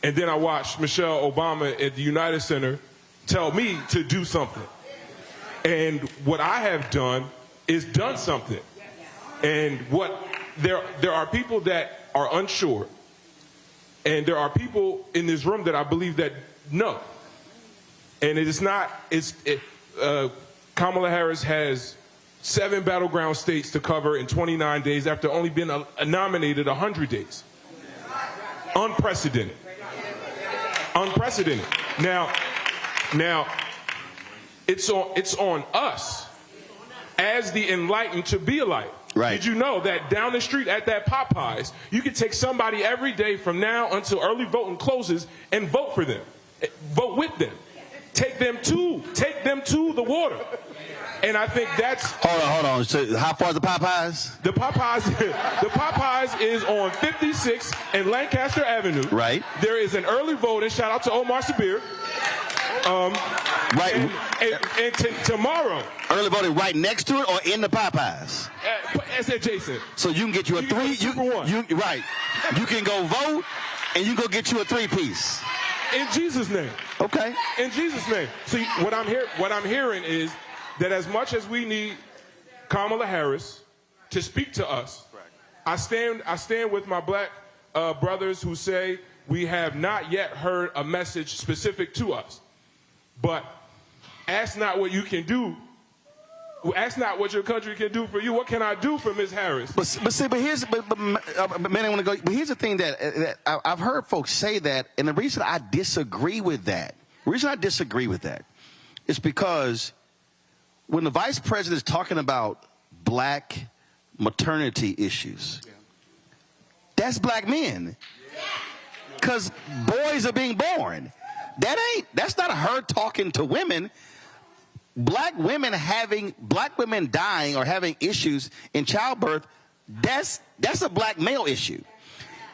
And then I watched Michelle Obama at the United Center tell me to do something. And what I have done is done something. And there are people that are unsure. And there are people in this room that I believe that know. And it is not, Kamala Harris has 7 battleground states to cover in 29 days after only being nominated 100 days. Unprecedented. Unprecedented. Now, it's on us as the enlightened to be a light. Right. Did you know that down the street at that Popeyes, you can take somebody every day from now until early voting closes and vote for them, vote with them, take them to the water. And I think that's... Hold on. So how far is the Popeyes? The Popeyes is on 56 and Lancaster Avenue. Right. There is an early voting. Shout out to Omar Sabir. Right. And tomorrow. Early voting right next to it or in the Popeyes? It's adjacent. So you can get you a three. Right. You can go vote and you go get you a 3-piece. In Jesus' name. Okay. In Jesus' name. See, what I'm hearing is that as much as we need Kamala Harris to speak to us, I stand with my black brothers who say we have not yet heard a message specific to us. But ask not what you can do. Ask not what your country can do for you. What can I do for Ms. Harris? But here's the thing that I've heard folks say that, and the reason I disagree with that, is because when the vice president is talking about black maternity issues, that's black men, because boys are being born. That's not her talking to women. Black women dying or having issues in childbirth, that's a black male issue.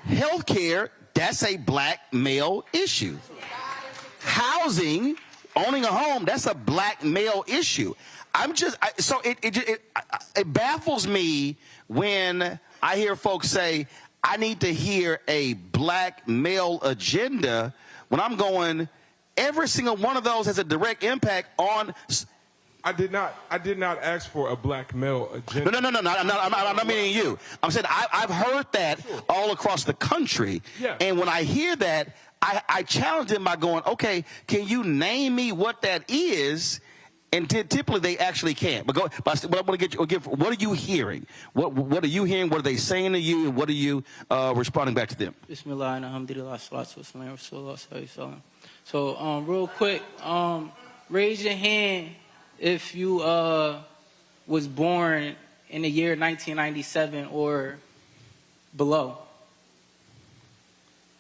Healthcare, that's a black male issue. Housing, owning a home, that's a black male issue. It baffles me when I hear folks say, I need to hear a black male agenda, when I'm going, every single one of those has a direct impact on. I did not ask for a black male agenda. No. I'm not meaning you. I'm saying I've heard that all across the country. Yeah. And when I hear that, I challenge them by going, okay, can you name me what that is? And typically they actually can't. But I want to get what are you hearing? What are you hearing? What are they saying to you? And what are you responding back to them? Bismillah and alhamdulillah, salatu wassalam, rasulullah sallallahu. So real quick, raise your hand if you was born in the year 1997 or below.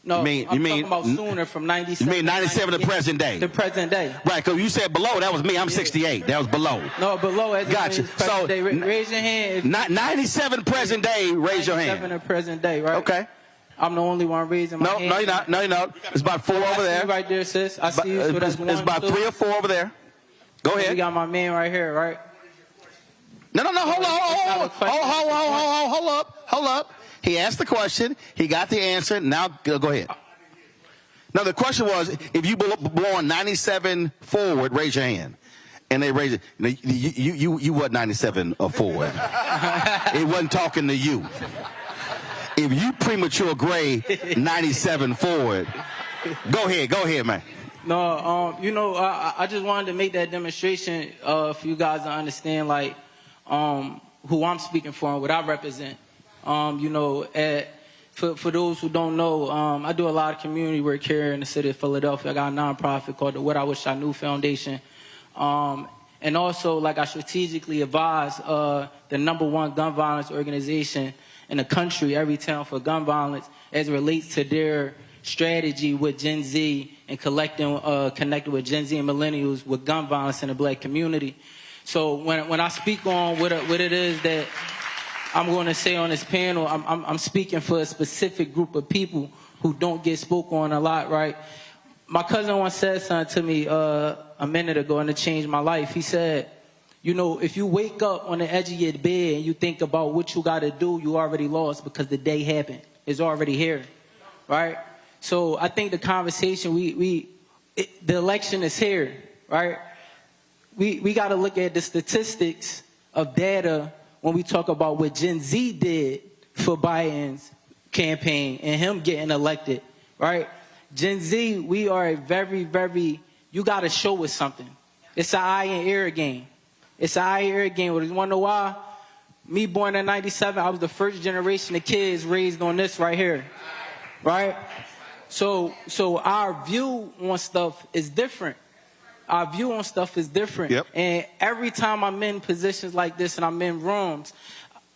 No, I'm talking about sooner, from 97. You mean 97 to present day? The present day. Right, because you said below, that was me. I'm 68. That was below. No, below. Gotcha. So raise your hand. 97 present day, raise your hand. 97 to present day, right? Okay. I'm the only one raising my hand. No, you're not. No, you're not. It's about 4 over there. Right there, sis. I see you. So that's one, it's about 3 or 4 over there. Go ahead. We got my man right here, right? No. Hold up. He asked the question. He got the answer. Now go ahead. Now the question was, if you born 97 forward, raise your hand. And they raised it. You wasn't 97 or forward. It wasn't talking to you. If you premature gray 97 forward, go ahead, man. No, I just wanted to make that demonstration for you guys to understand, like, who I'm speaking for and what I represent. For those who don't know, I do a lot of community work here in the city of Philadelphia. I got a nonprofit called the What I Wish I Knew Foundation. And also, like, I strategically advise the #1 gun violence organization in the country, every town for gun violence, as it relates to their strategy with Gen Z and connecting with Gen Z and millennials with gun violence in the black community. So when I speak on what it is that I'm going to say on this panel, I'm speaking for a specific group of people who don't get spoken on a lot, right? My cousin once said something to me a minute ago, and it changed my life. He said, if you wake up on the edge of your bed and you think about what you got to do, you already lost, because the day happened. It's already here, right? So I think the conversation, the election is here, right? We got to look at the statistics of data when we talk about what Gen Z did for Biden's campaign and him getting elected, right? Gen Z, we are a very, very, you got to show us something. It's an eye and ear game. It's an eye and ear game. You want to know why? Me born in 97, I was the first generation of kids raised on this right here, right? So our view on stuff is different. Yep. And every time I'm in positions like this and I'm in rooms,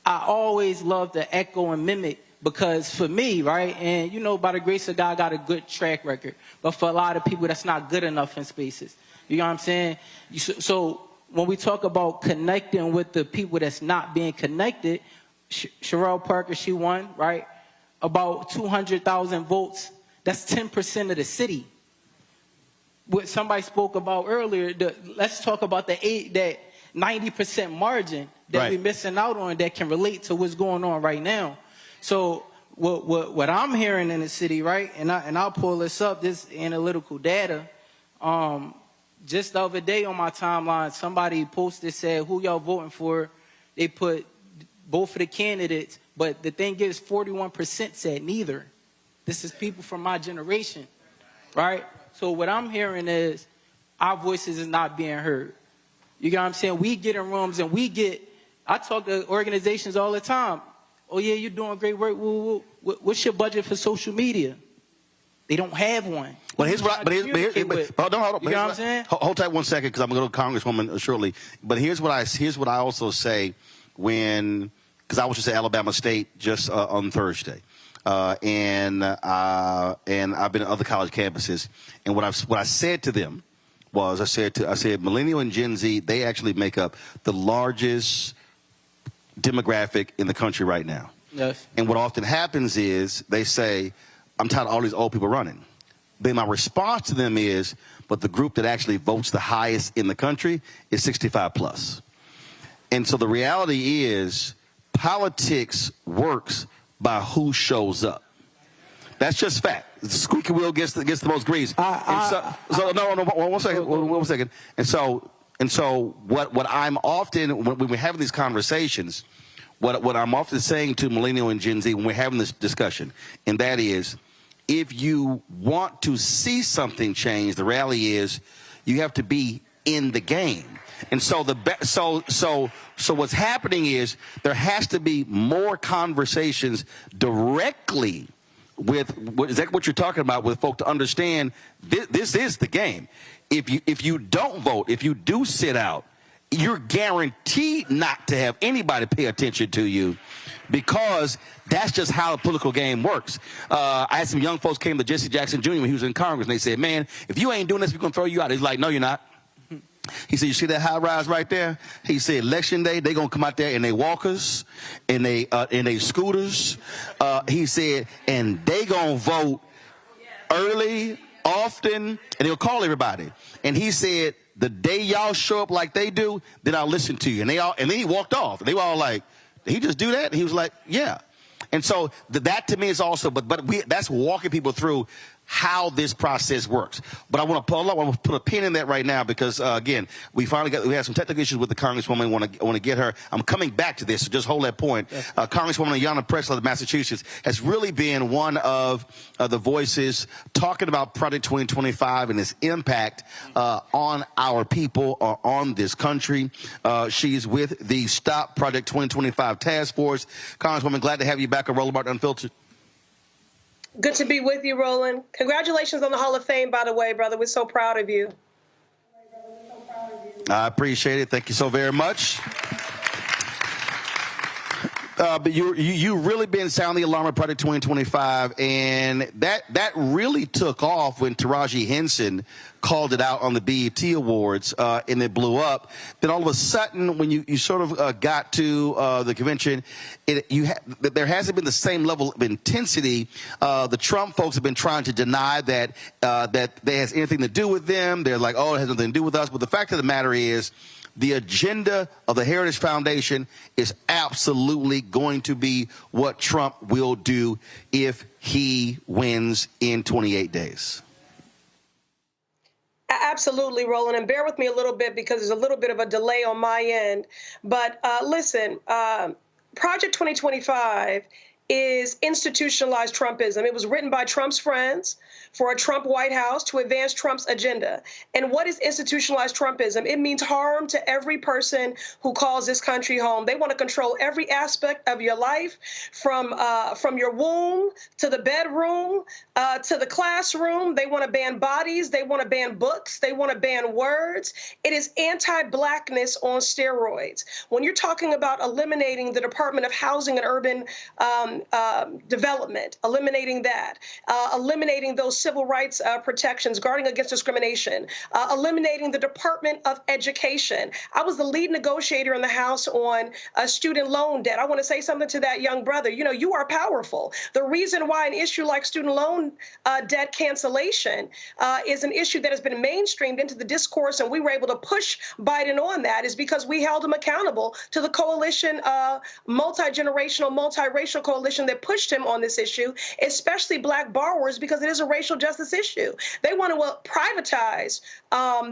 I always love to echo and mimic, because for me, right, and by the grace of God, I got a good track record. But for a lot of people, that's not good enough in spaces. You know what I'm saying? So when we talk about connecting with the people that's not being connected, Sherelle Parker, she won, right? About 200,000 votes. That's 10% of the city. What somebody spoke about earlier, let's talk about that 90% margin that we're missing out on that can relate to what's going on right now. So what I'm hearing in the city, right, and I'll pull this up, this analytical data. Just the other day on my timeline, somebody posted, said, who y'all voting for? They put both of the candidates, but the thing is 41% said neither. This is people from my generation, right? So what I'm hearing is our voices is not being heard. You get what I'm saying? We get in rooms and I talk to organizations all the time. Oh, yeah, you're doing great work. What's your budget for social media? They don't have one. Well, here's what hold on. You know what I'm saying? Hold tight 1 second, because I'm going to go to Congresswoman shortly. But here's what I also say because I was just at Alabama State just on Thursday, and I've been at other college campuses, and what I said to them was I said Millennial and Gen Z, they actually make up the largest demographic in the country right now. Yes. And what often happens is they say, I'm tired of all these old people running. Then my response to them is, but the group that actually votes the highest in the country is 65 plus. And so the reality is politics works by who shows up. That's just fact. The squeaky wheel gets the most grease. No, 1 second. And so what I'm often, when we're having these conversations, what I'm often saying to Millennial and Gen Z when we're having this discussion, and that is, if you want to see something change, the reality is you have to be in the game. And so so what's happening is there has to be more conversations directly with what you're talking about with folk to understand this is the game. If you don't vote, if you do sit out, you're guaranteed not to have anybody pay attention to you, because that's just how the political game works. I had some young folks came to Jesse Jackson Jr. when he was in Congress, and they said, man, if you ain't doing this, we're going to throw you out. He's like, no, you're not. He said, you see that high rise right there? He said, election day, they're going to come out there in their walkers, in their scooters. He said, and they going to vote early, often, and they'll call everybody. And he said, the day y'all show up like they do, then I'll listen to you. And then he walked off. And they were all like, did he just do that? And he was like, yeah. And so that to me is also, that's walking people through how this process works. But I want to put a pin in that right now, because again, we had some technical issues with the Congresswoman. I want to get her. I'm coming back to this, so just hold that point. Yes. Congresswoman Ayanna Pressley of Massachusetts has really been one of the voices talking about Project 2025 and its impact on our people, or on this country. She's with the Stop Project 2025 Task Force. Congresswoman, glad to have you back on Roland Martin Unfiltered. Good to be with you, Roland. Congratulations on the Hall of Fame, by the way, brother. We're so proud of you. I appreciate it. Thank you so very much. But you really been sounding the alarm at Project 2025, and that really took off when Taraji Henson called it out on the BET Awards, and it blew up. Then all of a sudden, when you sort of got to the convention, there hasn't been the same level of intensity. The Trump folks have been trying to deny that that has anything to do with them. They're like, oh, it has nothing to do with us. But the fact of the matter is, the agenda of the Heritage Foundation is absolutely going to be what Trump will do if he wins in 28 days. Absolutely, Roland. And bear with me a little bit, because there's a little bit of a delay on my end. But listen, Project 2025 is institutionalized Trumpism. It was written by Trump's friends for a Trump White House to advance Trump's agenda. And what is institutionalized Trumpism? It means harm to every person who calls this country home. They want to control every aspect of your life, from your womb to the bedroom to the classroom. They want to ban bodies. They want to ban books. They want to ban words. It is anti-blackness on steroids. When you're talking about eliminating the Department of Housing and Urban Development, eliminating that, eliminating those civil rights protections, guarding against discrimination, eliminating the Department of Education. I was the lead negotiator in the House on student loan debt. I want to say something to that young brother. You know, you are powerful. The reason why an issue like student loan debt cancellation is an issue that has been mainstreamed into the discourse, and we were able to push Biden on that, is because we held him accountable to the coalition, multi-generational, multiracial coalition that pushed him on this issue, especially black borrowers, because it is a racial justice issue. They want to privatize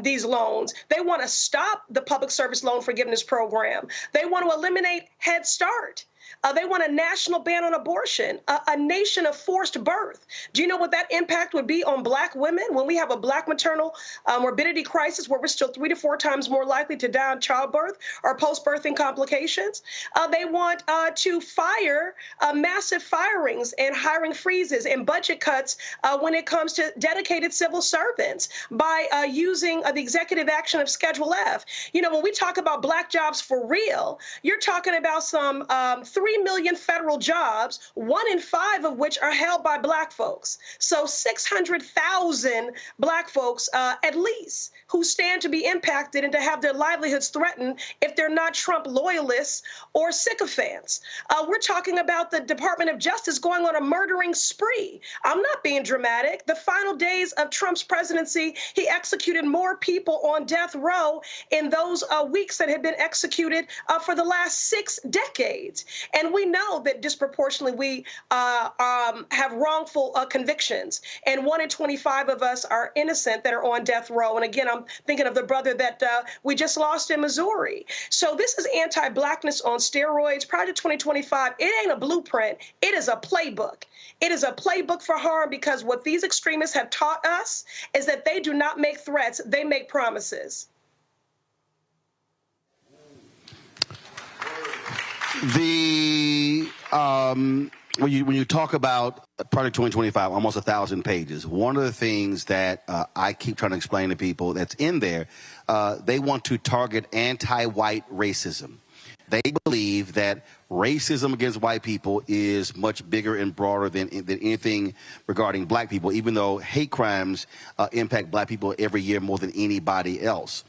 these loans. They want to stop the public service loan forgiveness program. They want to eliminate Head Start. They want a national ban on abortion, a nation of forced birth. Do you know what that impact would be on Black women when we have a Black maternal morbidity crisis where we're still 3 to 4 times more likely to die in childbirth or post-birthing complications? They want to fire massive firings and hiring freezes and budget cuts when it comes to dedicated civil servants by using the executive action of Schedule F. You know, when we talk about Black jobs for real, you're talking about some 3 million federal jobs, 1 in 5 of which are held by Black folks. So 600,000 Black folks, at least, who stand to be impacted and to have their livelihoods threatened if they're not Trump loyalists or sycophants. We're talking about the Department of Justice going on a murdering spree. I'm not being dramatic. The final days of Trump's presidency, he executed more people on death row in those weeks that had been executed for the last 6 decades. And we know that disproportionately we have wrongful convictions. And 1 in 25 of us are innocent that are on death row. And again, I'm thinking of the brother that we just lost in Missouri. So this is anti-Blackness on steroids. Project 2025, it ain't a blueprint. It is a playbook. It is a playbook for harm because what these extremists have taught us is that they do not make threats, they make promises. When you talk about Project 2025, almost 1,000 pages, one of the things that I keep trying to explain to people that's in there, they want to target anti-white racism. They believe that racism against white people is much bigger and broader than anything regarding Black people, even though hate crimes impact Black people every year more than anybody else.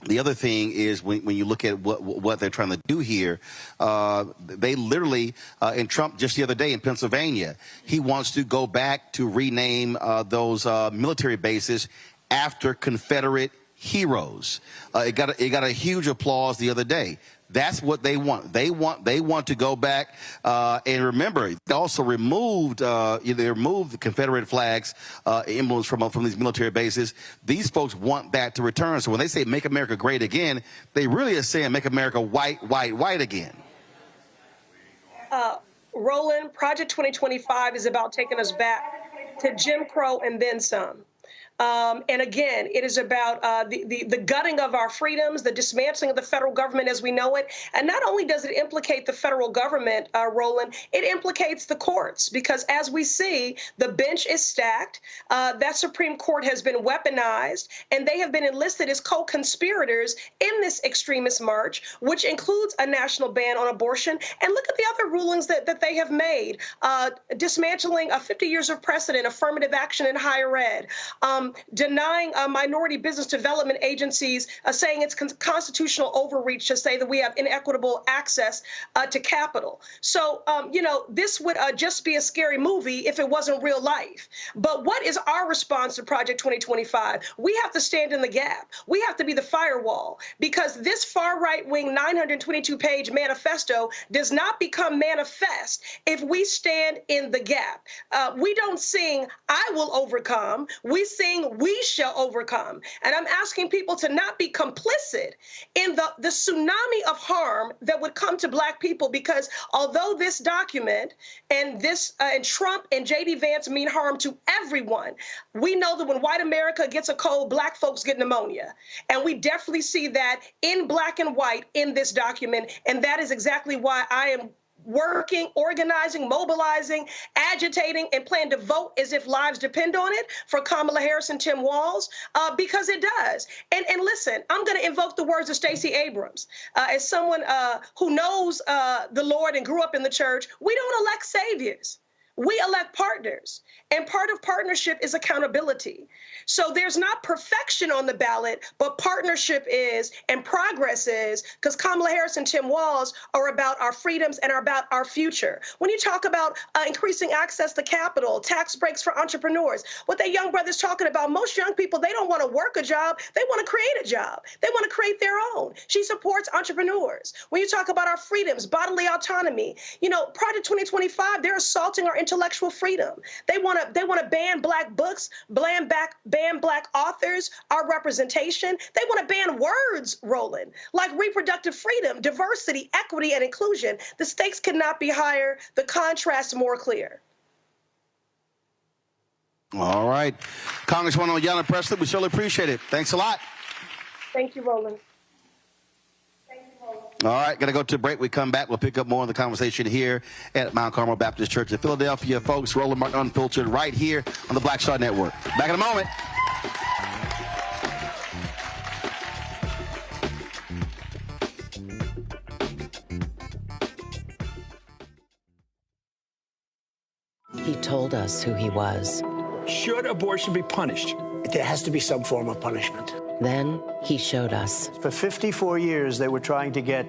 The other thing is when you look at what they're trying to do here, they literally, and Trump just the other day in Pennsylvania, he wants to go back to rename those military bases after Confederate heroes. It got a huge applause the other day. That's what they want. They want to go back and remember. They also removed they removed the Confederate flags, emblems from these military bases. These folks want that to return. So when they say "Make America Great Again," they really are saying "Make America white again." Roland, Project 2025 is about taking us back to Jim Crow and then some. And again, it is about the gutting of our freedoms, the dismantling of the federal government as we know it. And not only does it implicate the federal government, Roland, it implicates the courts, because as we see, the bench is stacked. That Supreme Court has been weaponized, and they have been enlisted as co-conspirators in this extremist march, which includes a national ban on abortion. And look at the other rulings that they have made, dismantling 50 years of precedent, affirmative action in higher ed, denying minority business development agencies, saying it's constitutional overreach to say that we have inequitable access to capital. So, you know, this would just be a scary movie if it wasn't real life. But what is our response to Project 2025? We have to stand in the gap. We have to be the firewall, because this far right-wing 922-page manifesto does not become manifest if we stand in the gap. We don't sing, "I will overcome." We sing, "We shall overcome." And I'm asking people to not be complicit in the tsunami of harm that would come to Black people, because although this document and Trump and J.D. Vance mean harm to everyone, we know that when white America gets a cold, Black folks get pneumonia. And we definitely see that in black and white in this document. And that is exactly why I am working, organizing, mobilizing, agitating, and plan to vote as if lives depend on it for Kamala Harris and Tim Walz, because it does. And listen, I'm going to invoke the words of Stacey Abrams. As someone who knows the Lord and grew up in the church, we don't elect saviors. We elect partners, and part of partnership is accountability. So there's not perfection on the ballot, but partnership is, and progress is, because Kamala Harris and Tim Walz are about our freedoms and are about our future. When you talk about increasing access to capital, tax breaks for entrepreneurs, what that young brother's talking about, most young people, they don't want to work a job, they want to create a job. They want to create their own. She supports entrepreneurs. When you talk about our freedoms, bodily autonomy, you know, Project 2025, they're assaulting our intellectual freedom. They want to ban black books, ban black authors, our representation. They want to ban words, Roland, like reproductive freedom, diversity, equity, and inclusion. The stakes cannot be higher, the contrast more clear. All right. Congresswoman Ayanna Pressley, we surely appreciate it. Thanks a lot. Thank you, Roland. All right, going to go to a break. We come back. We'll pick up more of the conversation here at Mount Carmel Baptist Church in Philadelphia. Folks, Roland Martin Unfiltered right here on the Black Star Network. Back in a moment. He told us who he was. Should abortion be punished? There has to be some form of punishment. Then he showed us. For 54 years, they were trying to get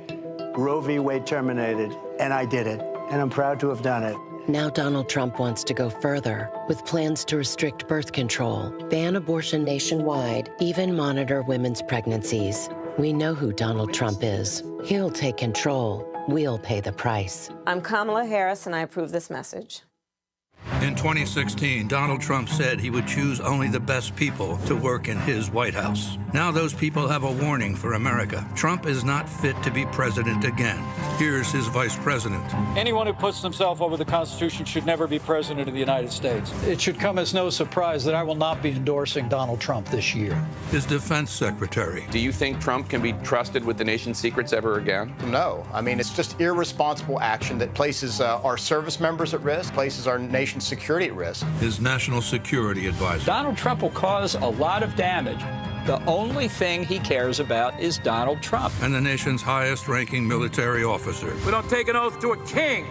Roe v. Wade terminated, and I did it, and I'm proud to have done it. Now Donald Trump wants to go further with plans to restrict birth control, ban abortion nationwide, even monitor women's pregnancies. We know who Donald Trump is. He'll take control. We'll pay the price. I'm Kamala Harris, and I approve this message. In 2016, Donald Trump said he would choose only the best people to work in his White House. Now those people have a warning for America. Trump is not fit to be president again. Here's his vice president. Anyone who puts themselves over the Constitution should never be president of the United States. It should come as no surprise that I will not be endorsing Donald Trump this year. His defense secretary. Do you think Trump can be trusted with the nation's secrets ever again? No. I mean, it's just irresponsible action that places our service members at risk, places our nation's security at risk. His national security advisor. Donald Trump will cause a lot of damage. The only thing he cares about is Donald Trump. And the nation's highest-ranking military officer. We don't take an oath to a king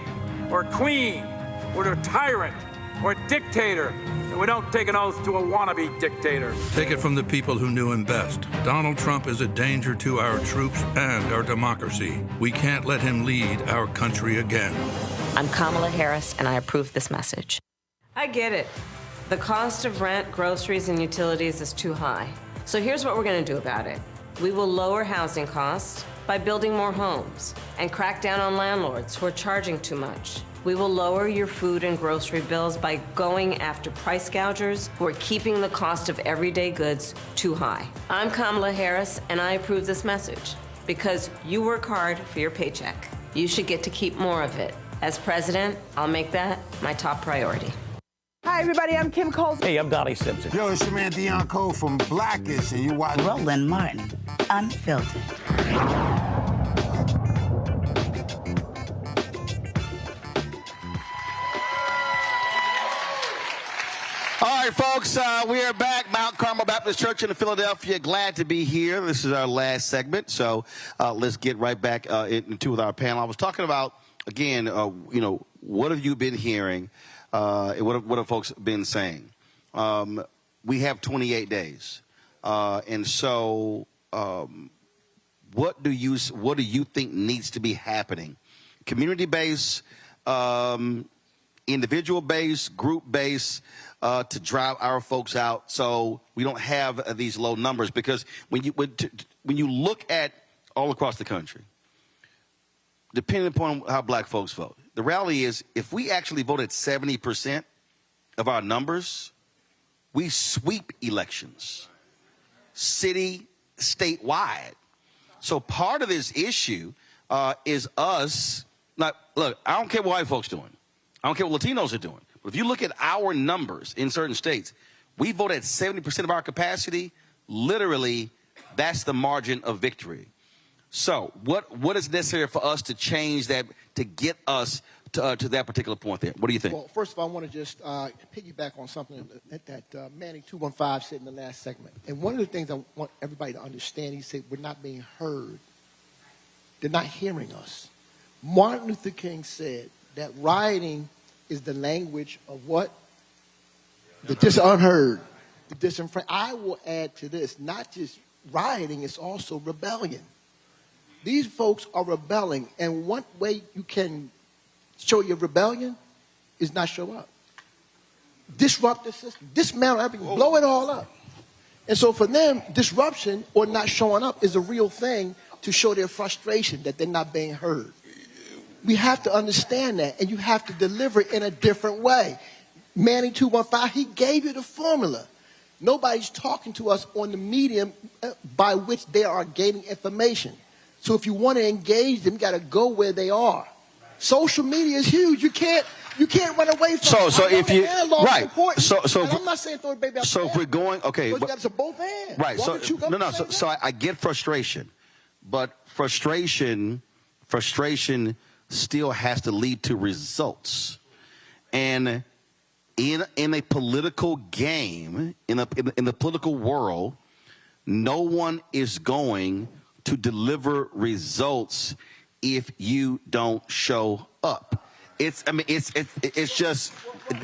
or a queen or to a tyrant or a dictator. And we don't take an oath to a wannabe dictator. Take it from the people who knew him best. Donald Trump is a danger to our troops and our democracy. We can't let him lead our country again. I'm Kamala Harris, and I approve this message. I get it. The cost of rent, groceries, and utilities is too high. So here's what we're going to do about it. We will lower housing costs by building more homes and crack down on landlords who are charging too much. We will lower your food and grocery bills by going after price gougers who are keeping the cost of everyday goods too high. I'm Kamala Harris, and I approve this message because you work hard for your paycheck. You should get to keep more of it. As president, I'll make that my top priority. Hi, everybody. I'm Kim Coles. Hey, I'm Donnie Simpson. Yo, it's your man Deion Cole from Blackish, and you watch Roland Martin, Unfiltered. All right, folks, we are back, Mount Carmel Baptist Church in Philadelphia. Glad to be here. This is our last segment, so let's get right back into with our panel. I was talking about, again, what have you been hearing? What have folks been saying? We have 28 days, and so what do you think needs to be happening? Community-based, individual-based, group-based, to drive our folks out, so we don't have these low numbers. Because when you look at all across the country, depending upon how black folks vote, the reality is if we actually voted 70% of our numbers, we sweep elections, city, statewide. So part of this issue is us. Not, look, I don't care what white folks doing. I don't care what Latinos are doing. But if you look at our numbers in certain states, we vote at 70% of our capacity. Literally, that's the margin of victory. So what is necessary for us to change that to get us to that particular point there? What do you think? Well, first of all, I want to just piggyback on something that Manning 215 said in the last segment. And one of the things I want everybody to understand, he said, we're not being heard. They're not hearing us. Martin Luther King said that rioting is the language of what? The unheard, the disenfranchised. I will add to this, not just rioting, it's also rebellion. These folks are rebelling, and one way you can show your rebellion is not show up. Disrupt the system, dismantle everything, blow it all up. And so for them, disruption or not showing up is a real thing to show their frustration that they're not being heard. We have to understand that, and you have to deliver it in a different way. Manning 215, he gave you the formula. Nobody's talking to us on the medium by which they are gaining information. So if you want to engage them, you got to go where they are. Social media is huge. You can't run away from it. So if you right, important, so and I'm not saying throw the baby out the so if we're going okay, but you got to both hands. Right. So So I get frustration, but frustration still has to lead to results, and in a political game, in the political world, no one is going to deliver results if you don't show up. It's just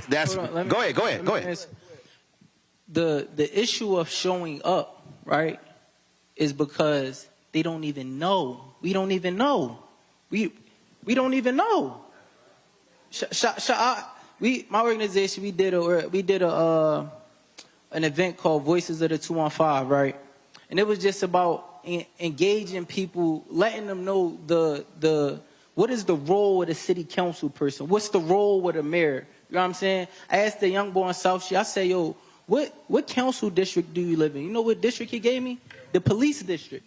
that's. Go ahead. The issue of showing up, right, is because they don't even know. We don't even know. We don't even know. My organization, we did an event called Voices of the 215, right? And it was just about engaging people, letting them know what is the role of the city council person? What's the role with the mayor? You know what I'm saying? I asked the young boy in South Street, I said, yo, what council district do you live in? You know what district he gave me? The police district.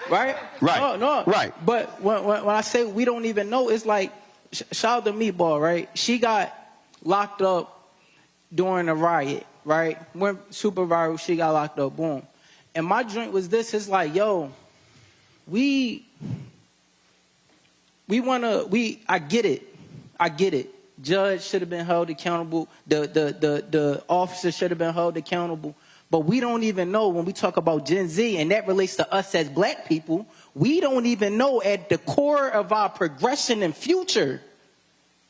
Right? Right. No. Right. But when I say we don't even know, it's like, shout out to Meatball, right? She got locked up during a riot, right? Went super viral, she got locked up, boom. And my joint was this, it's like, yo, I get it. Judge should have been held accountable. The officer should have been held accountable. But we don't even know when we talk about Gen Z, and that relates to us as black people, we don't even know at the core of our progression and future,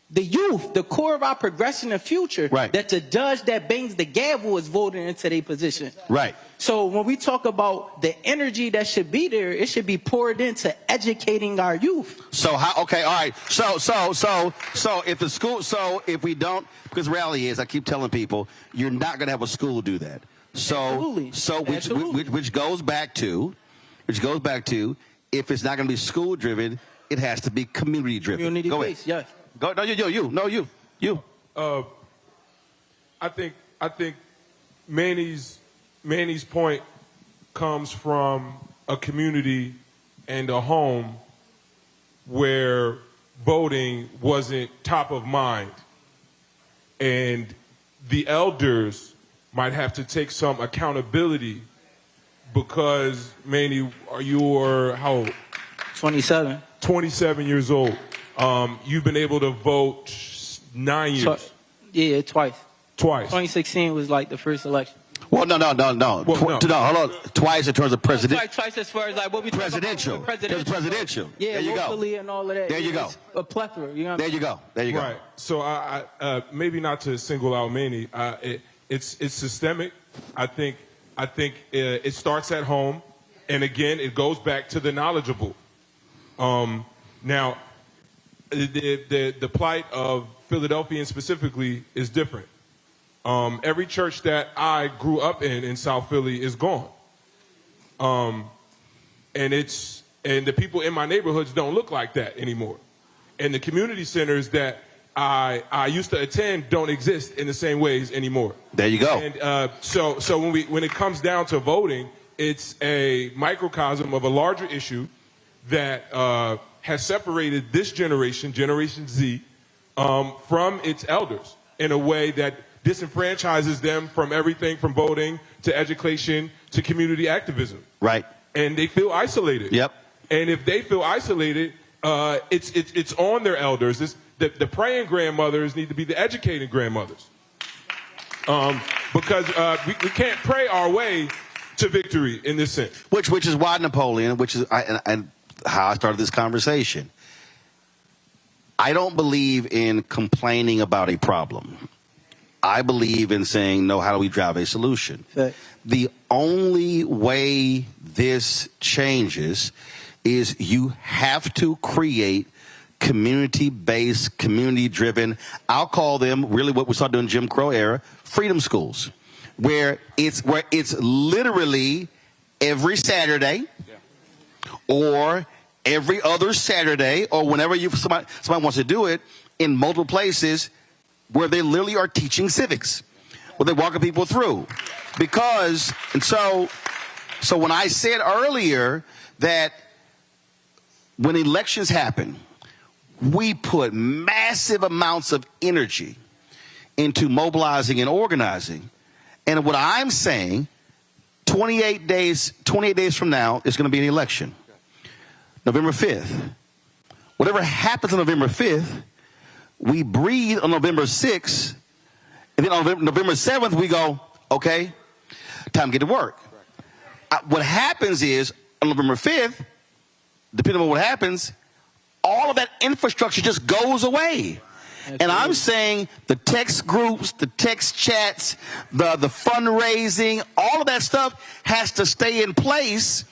the youth, the core of our progression and future, right, that the judge that bangs the gavel is voting into their position. Right. So when we talk about the energy that should be there, it should be poured into educating our youth. So how? Okay, all right. So if the school, if we don't, because the reality is, I keep telling people, you're not going to have a school do that. Which goes back to, if it's not going to be school driven, it has to be community driven. Community based, yes. Go. No, you. I think Manny's point comes from a community and a home where voting wasn't top of mind, and the elders might have to take some accountability because, Manny, you're how old? 27. 27 years old. You've been able to vote 9 years. Yeah, twice. 2016 was like the first election. Well, no. Hold on. Twice in terms of president. Twice as far as like what we presidential. Presidential. Yeah, there you locally go. and all of that. There you go. A plethora. You know what there you go. Right. So I maybe not to single out Manny. It's systemic. I think it starts at home, and again, it goes back to the knowledgeable. Now, the plight of Philadelphians specifically is different. Every church that I grew up in South Philly is gone. And the people in my neighborhoods don't look like that anymore. And the community centers that I used to attend don't exist in the same ways anymore. There you go. And so when it comes down to voting, it's a microcosm of a larger issue that has separated this generation, Generation Z, from its elders in a way that disenfranchises them from everything from voting to education to community activism. Right. And they feel isolated. Yep. And if they feel isolated, it's on their elders. The praying grandmothers need to be the educating grandmothers. Because we can't pray our way to victory in this sense. Which is why Napoleon, which is and how I started this conversation. I don't believe in complaining about a problem. I believe in saying, no, how do we drive a solution? Right. The only way this changes is you have to create community-based, community-driven, I'll call them really what we saw during Jim Crow era, freedom schools, where it's literally every Saturday or every other Saturday or whenever somebody wants to do it in multiple places where they literally are teaching civics, where they're walking people through. Because, and so when I said earlier that when elections happen, we put massive amounts of energy into mobilizing and organizing. And what I'm saying, 28 days from now, is going to be an election. November 5th. Whatever happens on November 5th, we breathe on November 6th, and then on November 7th, we go, okay, time to get to work. What happens is, on November 5th, depending on what happens, all of that infrastructure just goes away. And I'm saying the text groups, the text chats, the fundraising, all of that stuff has to stay in place,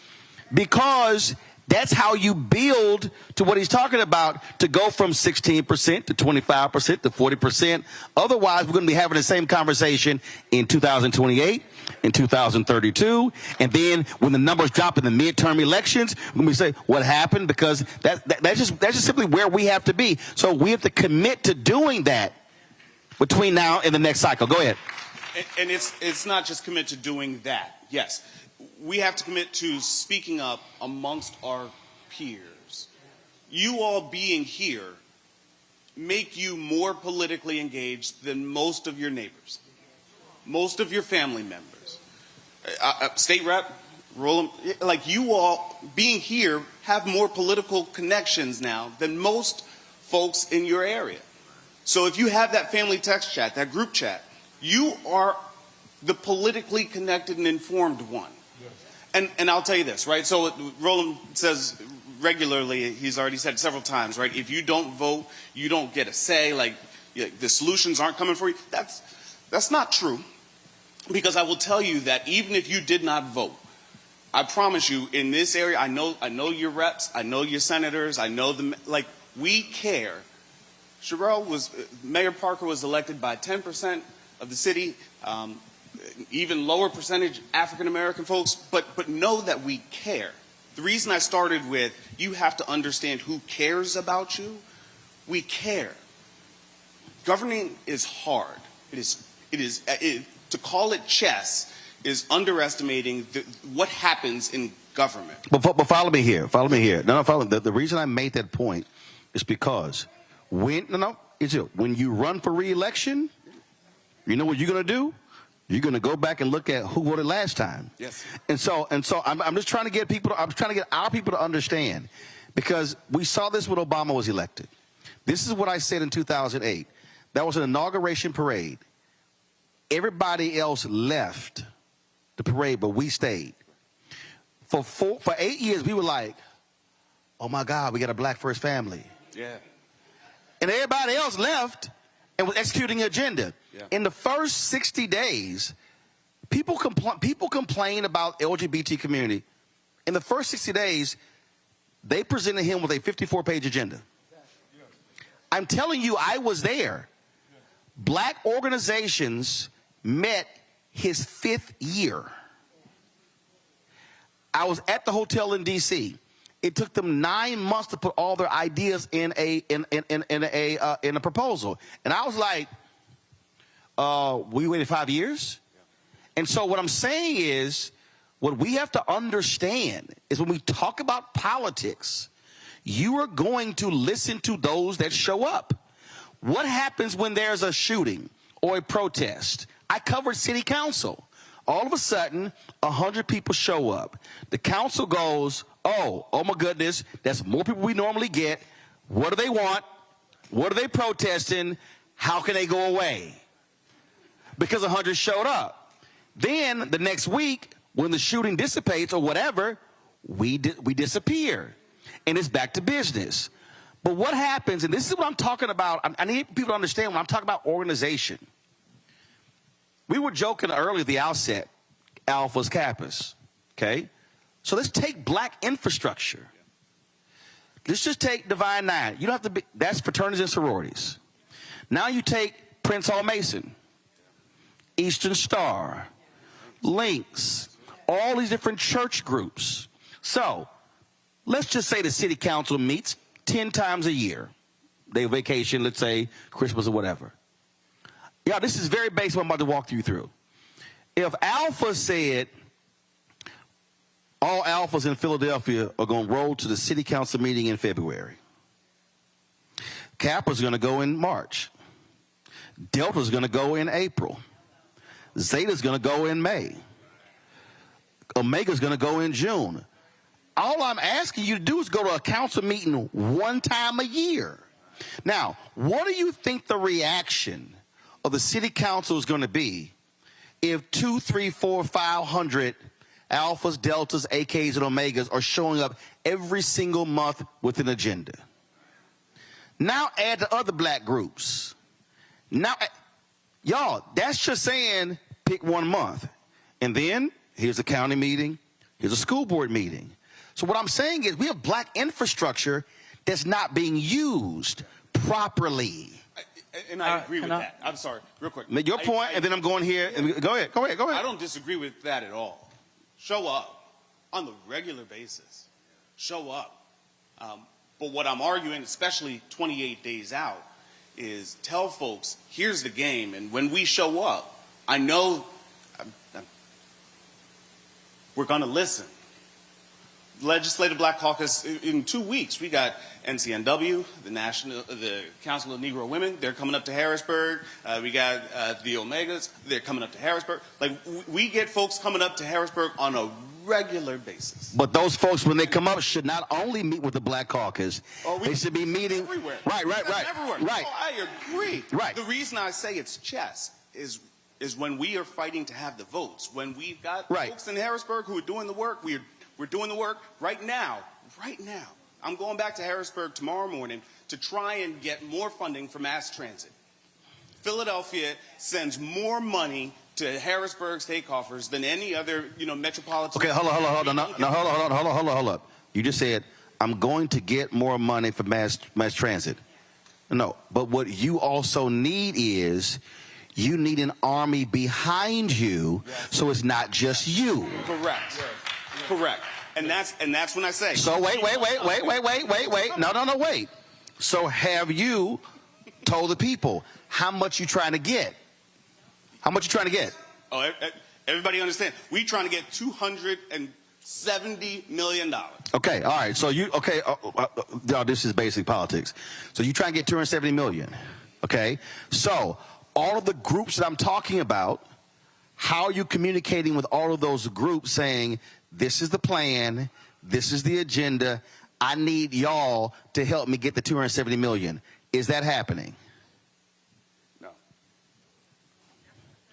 because that's how you build to what he's talking about, to go from 16% to 25% to 40%. Otherwise, we're going to be having the same conversation in 2028, in 2032, and then when the numbers drop in the midterm elections, when we say what happened, because that's just simply where we have to be. So we have to commit to doing that between now and the next cycle. Go ahead. And it's not just commit to doing that. Yes. We have to commit to speaking up amongst our peers. You all being here make you more politically engaged than most of your neighbors, most of your family members. State Rep, Roland, like you all being here have more political connections now than most folks in your area. So if you have that family text chat, that group chat, you are the politically connected and informed one. And I'll tell you this, right? So Roland says regularly, he's already said it several times, right? If you don't vote, you don't get a say. Like the solutions aren't coming for you. That's not true, because I will tell you that even if you did not vote, I promise you, in this area, I know your reps, I know your senators, I know them. Like, we care. Mayor Parker was elected by 10% of the city. Even lower percentage African-American folks, but know that we care. The reason I started with, you have to understand who cares about you. We care. Governing is hard. To call it chess is underestimating what happens in government. But follow me here. Follow me here. No, follow. The reason I made that point is because when you run for re-election, you know what you're going to do? You're going to go back and look at who voted last time. Yes. And so I'm just trying to get our people to understand, because we saw this when Obama was elected. This is what I said in 2008. That was an inauguration parade. Everybody else left the parade, but we stayed. For 8 years, we were like, oh my God, we got a black first family. Yeah. And everybody else left and was executing an agenda. Yeah. In the first 60 days, people complain about LGBT community. In the first 60 days, they presented him with a 54-page agenda. I'm telling you, I was there. Black organizations met his 5th year. I was at the hotel in D.C. It took them 9 months to put all their ideas in a proposal, and I was like, we waited 5 years? And so what I'm saying is, what we have to understand is when we talk about politics, you are going to listen to those that show up. What happens when there's a shooting or a protest? I covered city council. All of a sudden, 100 people show up. The council goes, oh my goodness, that's more people we normally get. What do they want? What are they protesting? How can they go away? Because 100 showed up. Then the next week, when the shooting dissipates or whatever, we disappear. And it's back to business. But what happens, and this is what I'm talking about, I need people to understand when I'm talking about organization. We were joking earlier at the outset, Alpha's Kappas, okay? So let's take black infrastructure. Let's just take Divine Nine. You don't have to be, that's fraternities and sororities. Now you take Prince Hall Mason, Eastern Star, Links, all these different church groups. So let's just say the city council meets 10 times a year. They vacation, let's say Christmas or whatever. Yeah, this is very basic what I'm about to walk you through. If Alpha said all alphas in Philadelphia are going to roll to the city council meeting in February, Kappa's going to go in March, Delta's going to go in April, Zeta's going to go in May, Omega's going to go in June. All I'm asking you to do is go to a council meeting one time a year. Now, what do you think the reaction of the city council is going to be if 200, 300, 400, 500 alphas, deltas, AKs, and omegas are showing up every single month with an agenda? Now add the other black groups. Now, y'all, that's just saying pick one month. And then here's a county meeting, here's a school board meeting. So what I'm saying is we have black infrastructure that's not being used properly. And I agree with that. I'm sorry, real quick. Make your point, and then I'm going here. And go ahead. I don't disagree with that at all. Show up on the regular basis. Show up. But what I'm arguing, especially 28 days out, is tell folks, here's the game. And when we show up, I know we're going to listen. Legislative Black Caucus in 2 weeks. We got NCNW, the Council of Negro Women. They're coming up to Harrisburg. We got the Omegas. They're coming up to Harrisburg. Like we get folks coming up to Harrisburg on a regular basis. But those folks, when they come up, should not only meet with the Black Caucus. They should be meeting everywhere. Right. Everywhere. Right. Oh, I agree. Right. The reason I say it's chess is when we are fighting to have the votes. When we've got folks in Harrisburg who are doing the work, we're doing the work right now. Right now. I'm going back to Harrisburg tomorrow morning to try and get more funding for mass transit. Philadelphia sends more money to Harrisburg state coffers than any other, metropolitan. Okay, hold on. You just said, I'm going to get more money for mass transit. No, but what you also need is you need an army behind you, so it's not just you. Correct. And that's when I say. So wait. No, wait. So have you told the people how much you trying to get? How much you trying to get? Oh, everybody understand. We trying to get $270 million. Okay, all right. So this is basic politics. So you trying to get $270 million. Okay. So all of the groups that I'm talking about, how are you communicating with all of those groups saying, this is the plan, this is the agenda, I need y'all to help me get the $270 million. Is that happening? No.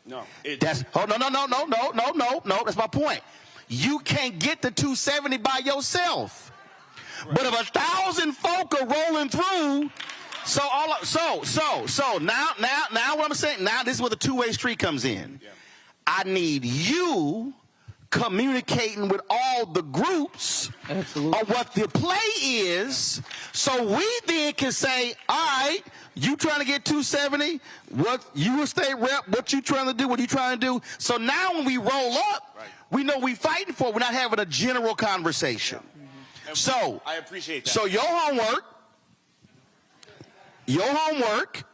No, that's my point. You can't get the 270 by yourself. Right. But if 1,000 folk are rolling through, so now what I'm saying, now this is where the two-way street comes in. Yeah. I need you communicating with all the groups of what the play is, so we then can say, all right, you trying to get 270, what you a state rep, what you trying to do, what you trying to do. So now when we roll up, we know we fighting for it. We're not having a general conversation. Yeah. So I appreciate that. So your homework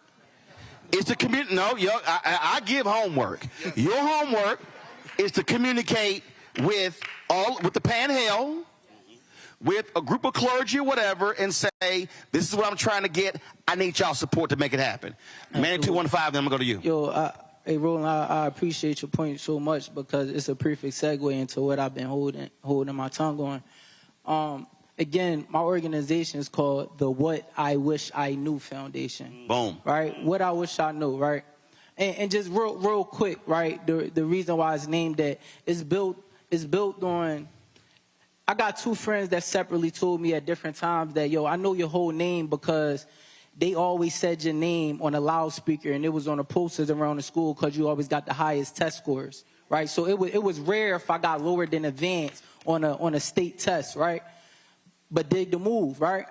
is to communicate. No, I give homework. Your homework is to communicate with the Panhandle, with a group of clergy or whatever, and say, this is what I'm trying to get. I need y'all support to make it happen. Man 215, then I'm going to go to you. Hey, Roland, I appreciate your point so much because it's a perfect segue into what I've been holding my tongue on. Again, my organization is called the What I Wish I Knew Foundation. Boom. Right? What I wish I knew, right? And just real quick, right? The reason why it's named that is built on. I got two friends that separately told me at different times that, I know your whole name because they always said your name on a loudspeaker and it was on the posters around the school because you always got the highest test scores, right? So it was rare if I got lower than advanced on a state test, right? But dig the move, right?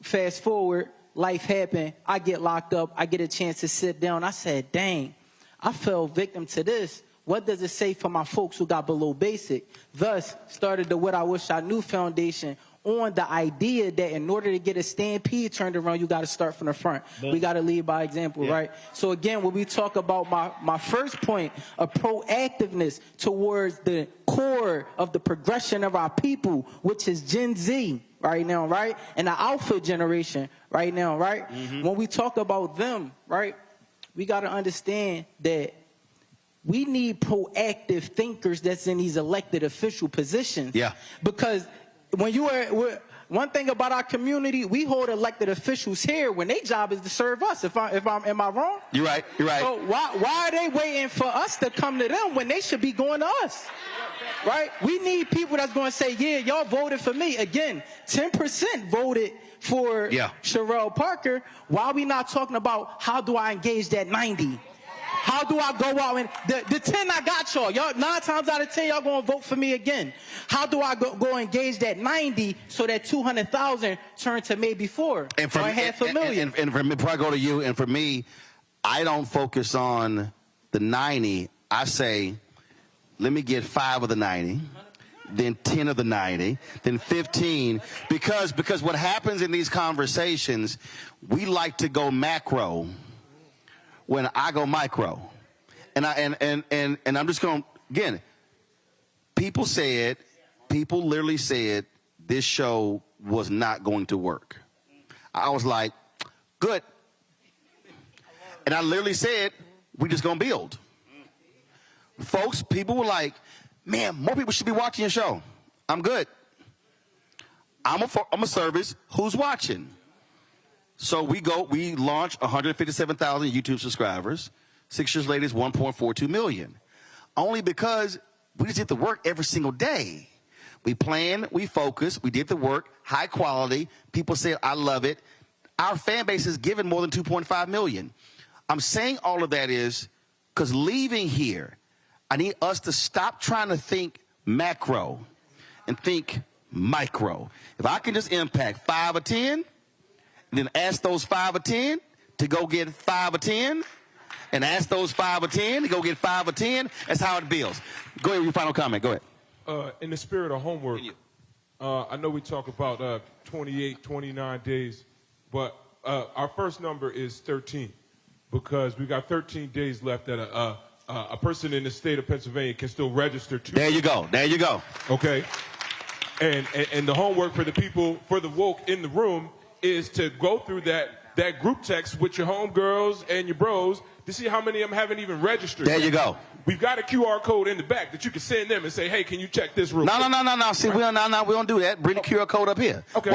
Fast forward, life happened. I get locked up. I get a chance to sit down. I said, dang, I fell victim to this what does it say for my folks who got below basic? Thus, started the What I Wish I Knew Foundation on the idea that in order to get a stampede turned around, you got to start from the front. We got to lead by example, right? So again, when we talk about my first point of proactiveness towards the core of the progression of our people, which is Gen Z right now, right? And the Alpha generation right now, right? When we talk about them, right, we got to understand that we need proactive thinkers that's in these elected official positions. Yeah. Because when you are, one thing about our community, we hold elected officials here when their job is to serve us. Am I wrong? You're right. You're right. So why are they waiting for us to come to them when they should be going to us? Right? We need people that's going to say, yeah, y'all voted for me. Again, 10% voted for Sherelle Parker. Why are we not talking about how do I engage that 90? How do I go out and the 10 I got y'all? 9 times out of 10 y'all gonna vote for me again. How do I go engage that 90 so that 200,000 turn to maybe 4 and for, or half a million? And for me, before I go to you, and for me, I don't focus on the 90. I say, let me get 5 of the 90. Then 10 of the 90, then 15, because what happens in these conversations, we like to go macro when I go micro. And I'm just going, again, people literally said this show was not going to work. I was like, good. And I literally said, we're just going to build. Folks, people were like, man, more people should be watching your show. I'm good. I'm a service. Who's watching? So we launch 157,000 YouTube subscribers. 6 years later, it's 1.42 million. Only because we just did the work every single day. We planned, we focused, we did the work, high quality. People said, I love it. Our fan base is given more than 2.5 million. I'm saying all of that is because leaving here, I need us to stop trying to think macro and think micro. If I can just impact 5 or 10, and then ask those 5 or 10 to go get 5 or 10, and ask those 5 or 10 to go get 5 or 10, that's how it builds. Go ahead with your final comment. Go ahead. In the spirit of homework, I know we talk about 28, 29 days, but our first number is 13 because we got 13 days left that a person in the state of Pennsylvania can still register to. There you go. There you go. Okay. And the homework for the people, for the woke in the room, is to go through that group text with your homegirls and your bros to see how many of them haven't even registered. There you go. We've got a QR code in the back that you can send them and say, hey, can you check this real quick? No. See, we don't do that. Bring the QR code up here. Okay.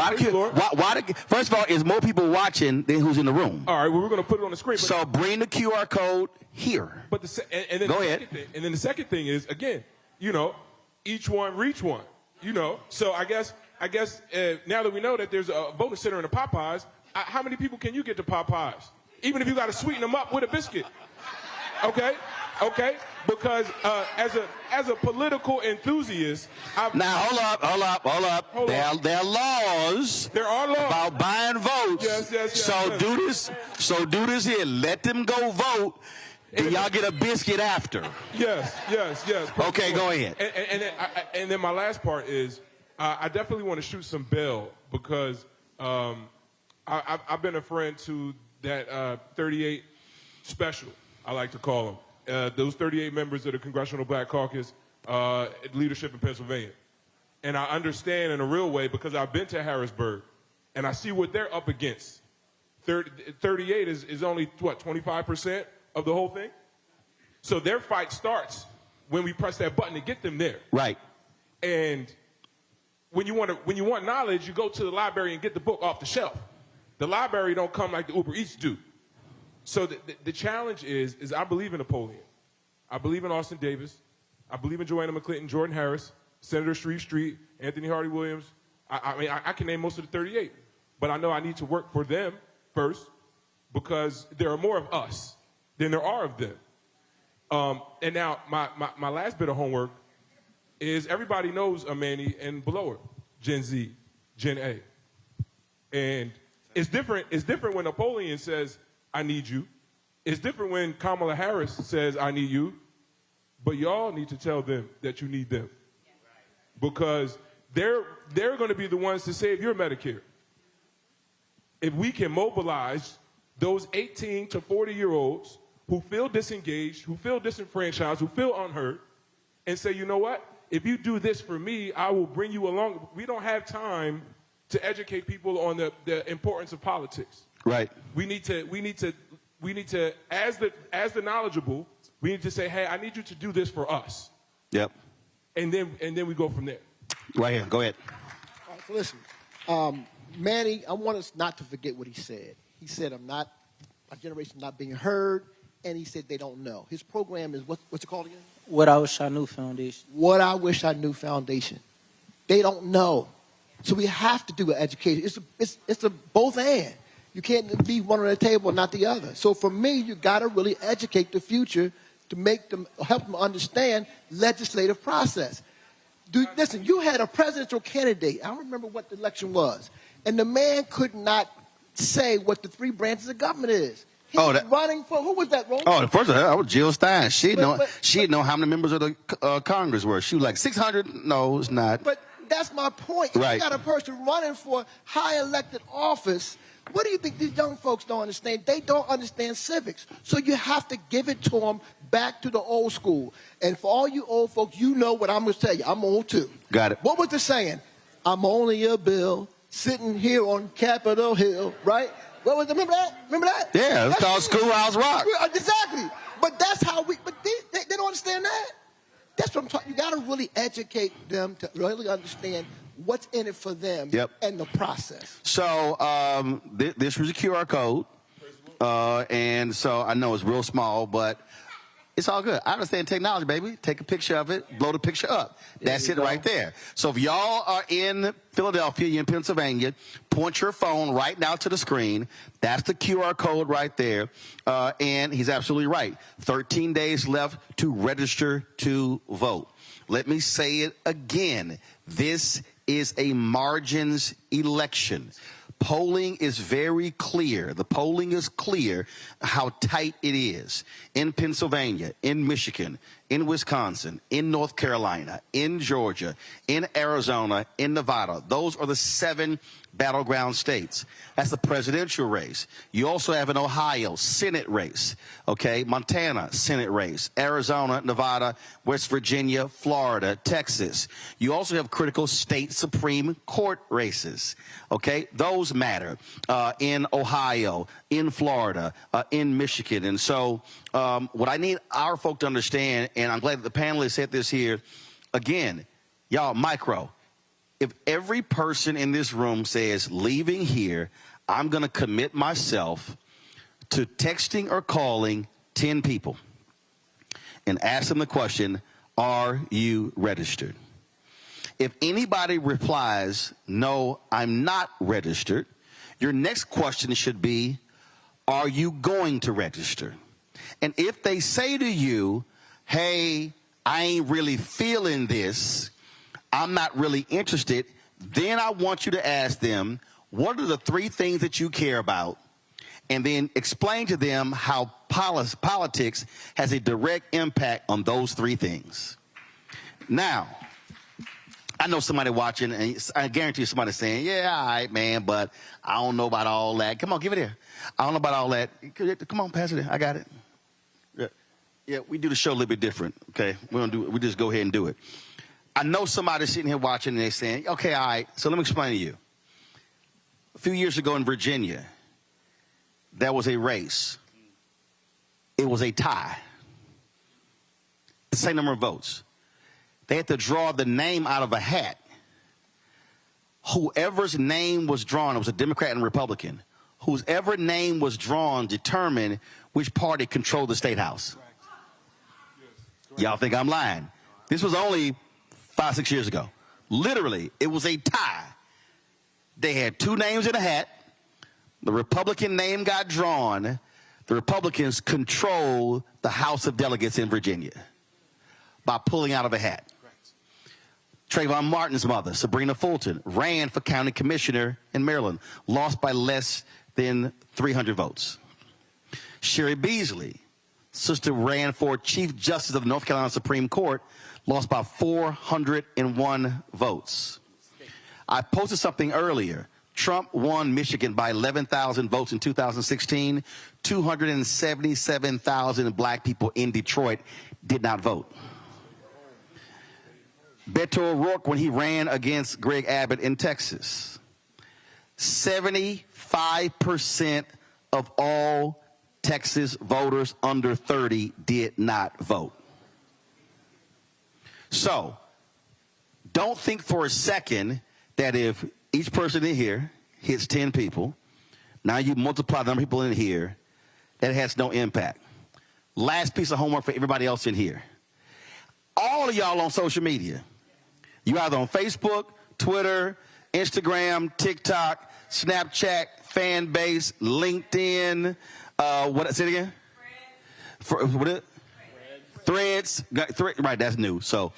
First of all, is more people watching than who's in the room. All right, well, we're going to put it on the screen. So bring the QR code here. But then go ahead. And then the second thing is, again, each one reach one. So I guess now that we know that there's a voting center in the Popeyes, how many people can you get to Popeyes? Even if you got to sweeten them up with a biscuit. Okay? Because as a political enthusiast, now hold up. There are laws. There are laws about buying votes. Yes. So do this here. Let them go vote. And y'all get a biscuit after. Yes. Okay, go ahead. And then my last part is, I definitely want to shoot some bail because I've been a friend to that 38 special, I like to call them. Those 38 members of the Congressional Black Caucus leadership in Pennsylvania. And I understand in a real way because I've been to Harrisburg and I see what they're up against. 38 is only, 25% of the whole thing? So their fight starts when we press that button to get them there. Right. And when you want knowledge, you go to the library and get the book off the shelf. The library don't come like the Uber Eats do. So the challenge is I believe in Napoleon. I believe in Austin Davis. I believe in Joanna McClinton, Jordan Harris, Senator Shreve Street, Anthony Hardy Williams. I can name most of the 38. But I know I need to work for them first because there are more of us than there are of them. And now my last bit of homework is everybody knows Amani and below her, Gen Z, Gen A. And it's different when Napoleon says, I need you. It's different when Kamala Harris says, I need you, But y'all need to tell them that you need them. Because they're going to be the ones to save your Medicare. If we can mobilize those 18 to 40-year-olds who feel disengaged, who feel disenfranchised, who feel unheard, and say, you know what? If you do this for me, I will bring you along. We don't have time to educate people on the importance of politics. Right. We need to, as the knowledgeable, we need to say, hey, I need you to do this for us. Yep. And then we go from there. Right here. Go ahead. All right, so listen, Manny, I want us not to forget what he said. He said, my generation not being heard, and he said they don't know. His program is, what's it called again? What I Wish I Knew Foundation. What I Wish I Knew Foundation. They don't know. So we have to do an education. It's a both and. You can't be one on the table and not the other. So for me, you got to really educate the future to help them understand legislative process. Listen, you had a presidential candidate. I don't remember what the election was. And the man could not say what the three branches of government is. He was running for, who was that, Roland? Oh, the first one, that was Jill Stein. She'd know how many members of the Congress were. She was like 600. No, it's not. But that's my point. Right. You got a person running for high elected office. What do you think these young folks don't understand? They don't understand civics. So you have to give it to them back to the old school. And for all you old folks, you know what I'm going to tell you. I'm old too. Got it. What was the saying? I'm only a bill sitting here on Capitol Hill, right? What was remember that? Remember that? Yeah, it's called Schoolhouse Rock. Exactly. But that's how but they don't understand that. That's what I'm talking. You got to really educate them to really understand what's in it for them and the process. So this was a QR code, and so I know it's real small, but it's all good. I understand technology, baby. Take a picture of it, blow the picture up. That's it right there. So if y'all are in Philadelphia, you're in Pennsylvania, point your phone right now to the screen. That's the QR code right there. And he's absolutely right. 13 days left to register to vote. Let me say it again. This is a margins election. Polling is very clear. The polling is clear how tight it is in Pennsylvania, in Michigan, in Wisconsin, in North Carolina, in Georgia, in Arizona, in Nevada. Those are the 7 battleground states. That's the presidential race. You also have an Ohio Senate race, okay? Montana Senate race, Arizona, Nevada, West Virginia, Florida, Texas. You also have critical state Supreme Court races, okay? Those matter in Ohio, in Florida, in Michigan. And so what I need our folk to understand, and I'm glad that the panelists said this here, again, y'all, micro. If every person in this room says, leaving here, I'm going to commit myself to texting or calling 10 people and ask them the question, are you registered? If anybody replies, no, I'm not registered, your next question should be, are you going to register? And if they say to you, hey, I ain't really feeling this, I'm not really interested, then I want you to ask them, what are the 3 things that you care about? And then explain to them how politics has a direct impact on those 3 things. Now, I know somebody watching, and I guarantee you somebody's saying, yeah, all right, man, but I don't know about all that. Come on, give it here. I don't know about all that. Come on, pass it in. I got it. Yeah, we do the show a little bit different, okay? We just go ahead and do it. I know somebody's sitting here watching and they're saying, okay, all right, so let me explain to you. A few years ago in Virginia, there was a race. It was a tie. The same number of votes. They had to draw the name out of a hat. Whoever's name was drawn, it was a Democrat and Republican, whoever name was drawn determined which party controlled the state house. Y'all think I'm lying. This was only 5-6 years ago. Literally, it was a tie. They had 2 names in a hat. The Republican name got drawn. The Republicans control the House of Delegates in Virginia by pulling out of a hat. Trayvon Martin's mother, Sabrina Fulton, ran for county commissioner in Maryland, lost by less than 300 votes. Sherry Beasley, sister ran for Chief Justice of the North Carolina Supreme Court, lost by 401 votes. I posted something earlier. Trump won Michigan by 11,000 votes in 2016. 277,000 black people in Detroit did not vote. Beto O'Rourke, when he ran against Greg Abbott in Texas, 75% of all Texas voters under 30 did not vote. So, don't think for a second that if each person in here hits 10 people, now you multiply the number of people in here, that it has no impact. Last piece of homework for everybody else in here. All of y'all on social media. You either on Facebook, Twitter, Instagram, TikTok, Snapchat, fan base, LinkedIn, say it again? Threads. Right, that's new. So,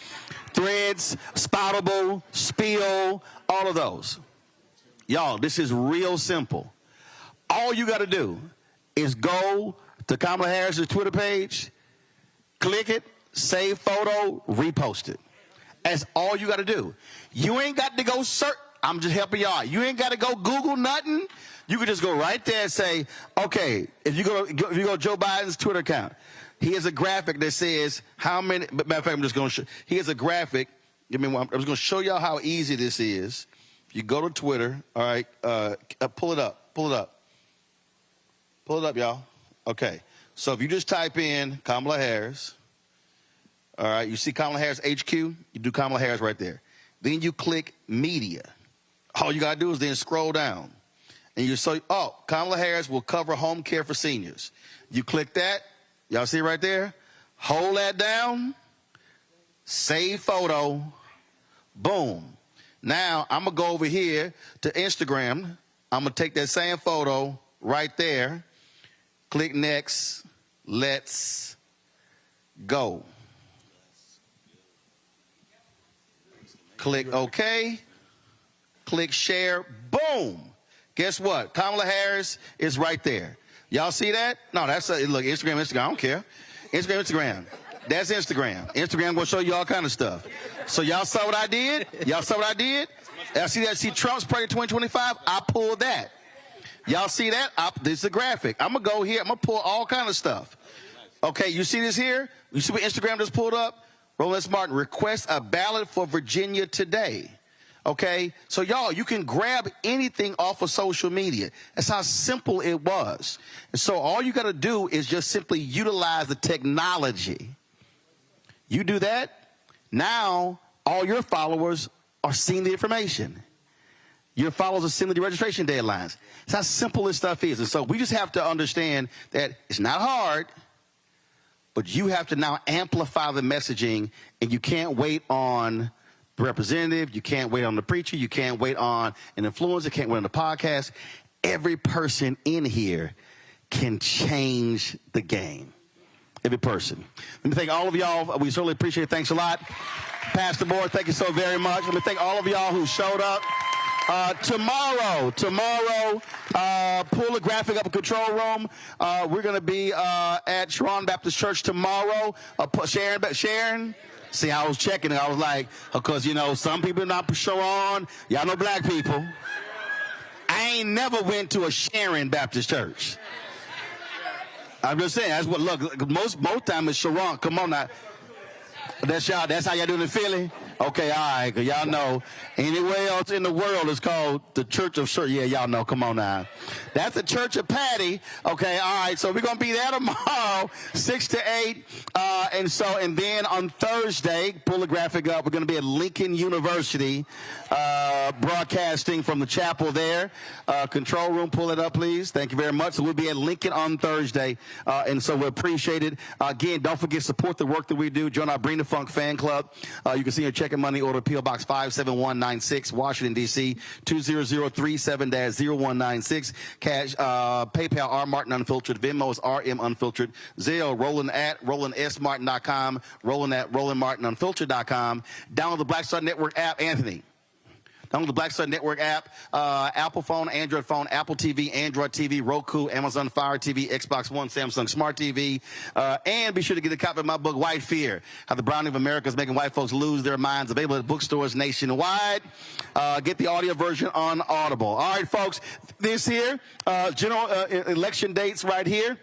Threads, Spoutable, Spill, all of those. Y'all, this is real simple. All you got to do is go to Kamala Harris's Twitter page, click it, save photo, repost it. That's all you got to do. You ain't got to go search. I'm just helping y'all. You ain't got to go Google nothing. You can just go right there and say, okay, if you go to Joe Biden's Twitter account, he has a graphic that says how many. Matter of fact, I'm just going to show. He has a graphic. Give me one. I'm just going to show y'all how easy this is. You go to Twitter. All right, pull it up. Pull it up. Pull it up, y'all. Okay. So if you just type in Kamala Harris, all right, you see Kamala Harris HQ. You do Kamala Harris right there. Then you click Media. All you gotta do is then scroll down, and you say, oh, Kamala Harris will cover home care for seniors. You click that. Y'all see it right there? Hold that down. Save photo. Boom. Now, I'm going to go over here to Instagram. I'm going to take that same photo right there. Click Next. Let's go. Click OK. Click Share. Boom. Guess what? Kamala Harris is right there. Y'all see that? No, that's look, Instagram. I don't care. Instagram. That's Instagram. Instagram gonna show you all kind of stuff. So y'all saw what I did? Y'all saw what I did? Y'all see that? See Trump's President 2025? I pulled that. Y'all see that? This is a graphic. I'm gonna go here. I'm gonna pull all kind of stuff. Okay, you see this here? You see what Instagram just pulled up? Roland S. Martin, request a ballot for Virginia today. Okay, so y'all, you can grab anything off of social media. That's how simple it was. And so all you got to do is just simply utilize the technology. You do that, now all your followers are seeing the information. Your followers are seeing the registration deadlines. That's how simple this stuff is. And so we just have to understand that it's not hard, but you have to now amplify the messaging, and you can't wait on the representative, you can't wait on the preacher, you can't wait on an influencer, can't wait on the podcast. Every person in here can change the game. Every person. Let me thank all of y'all. We certainly appreciate it. Thanks a lot. Pastor Moore, thank you so very much. Let me thank all of y'all who showed up. Tomorrow, pull the graphic up in control room. We're going to be at Roland Baptist Church tomorrow. Sharon? See, I was checking it. I was like, because, you know, some people not Sharon. Y'all know black people. I ain't never went to a Sharon Baptist Church. I'm just saying, that's what, look, most time it's Sharon. Come on now. That's y'all. That's how y'all doing in Philly? Okay, all right, because y'all know anywhere else in the world is called the Church of Sure. Yeah, y'all know. Come on now. That's the Church of Patty. Okay, all right. So we're going to be there tomorrow, 6 to 8. And then on Thursday, pull the graphic up, we're going to be at Lincoln University, broadcasting from the chapel there. Control room, pull it up, please. Thank you very much. So we'll be at Lincoln on Thursday. And so we appreciate it. Again, don't forget, support the work that we do. Join our Bring the Funk fan club. You can see your check and money order, P.O. Box 57196, Washington, D.C., 20037-0196. Cash, PayPal, R. Martin Unfiltered. Venmo is RM Unfiltered. Zelle, Roland at RolandSMartin.com. Roland at RolandMartinUnfiltered.com. Download the Black Star Network app. Anthony, Download the Black Star Network app, Apple phone, Android phone, Apple TV, Android TV, Roku, Amazon Fire TV, Xbox One, Samsung Smart TV. And be sure to get a copy of my book, White Fear, How the Browning of America is Making White Folks Lose Their Minds, available at bookstores nationwide. Get the audio version on Audible. All right, folks, this here, general election dates right here.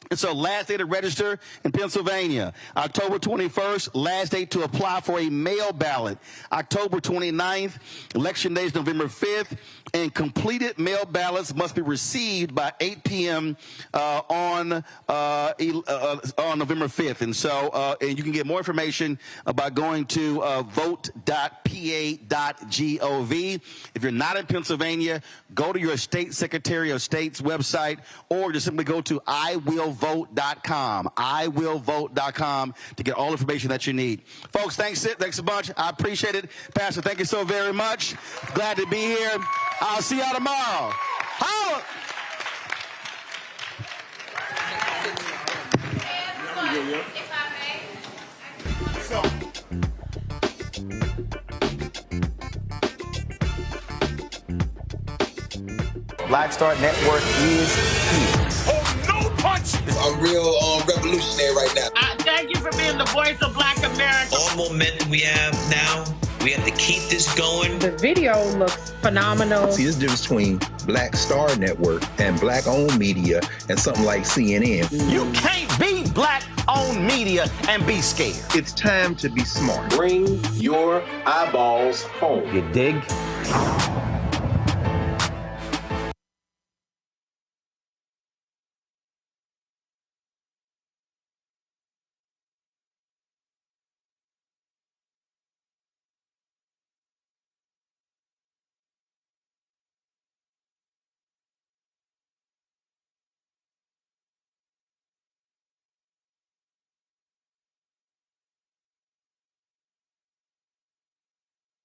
It's our last day to register in Pennsylvania. October 21st, last day to apply for a mail ballot. October 29th, election day is November 5th, and completed mail ballots must be received by 8 p.m. On November 5th. And so, and you can get more information by going to vote.pa.gov. If you're not in Pennsylvania, go to your state secretary of state's website, or just simply go to iwillvote.com. iwillvote.com to get all the information that you need. Folks, thanks a bunch. I appreciate it. Pastor, thank you so very much. Glad to be here. I'll see y'all tomorrow. Holla! Black Star Network is here. Oh, no punch! I'm real revolutionary right now. Thank you for being the voice of Black America. All momentum we have now, we have to keep this going. The video looks phenomenal. See, there's a difference between Black Star Network and black-owned media and something like CNN. You can't be black-owned media and be scared. It's time to be smart. Bring your eyeballs home. You dig?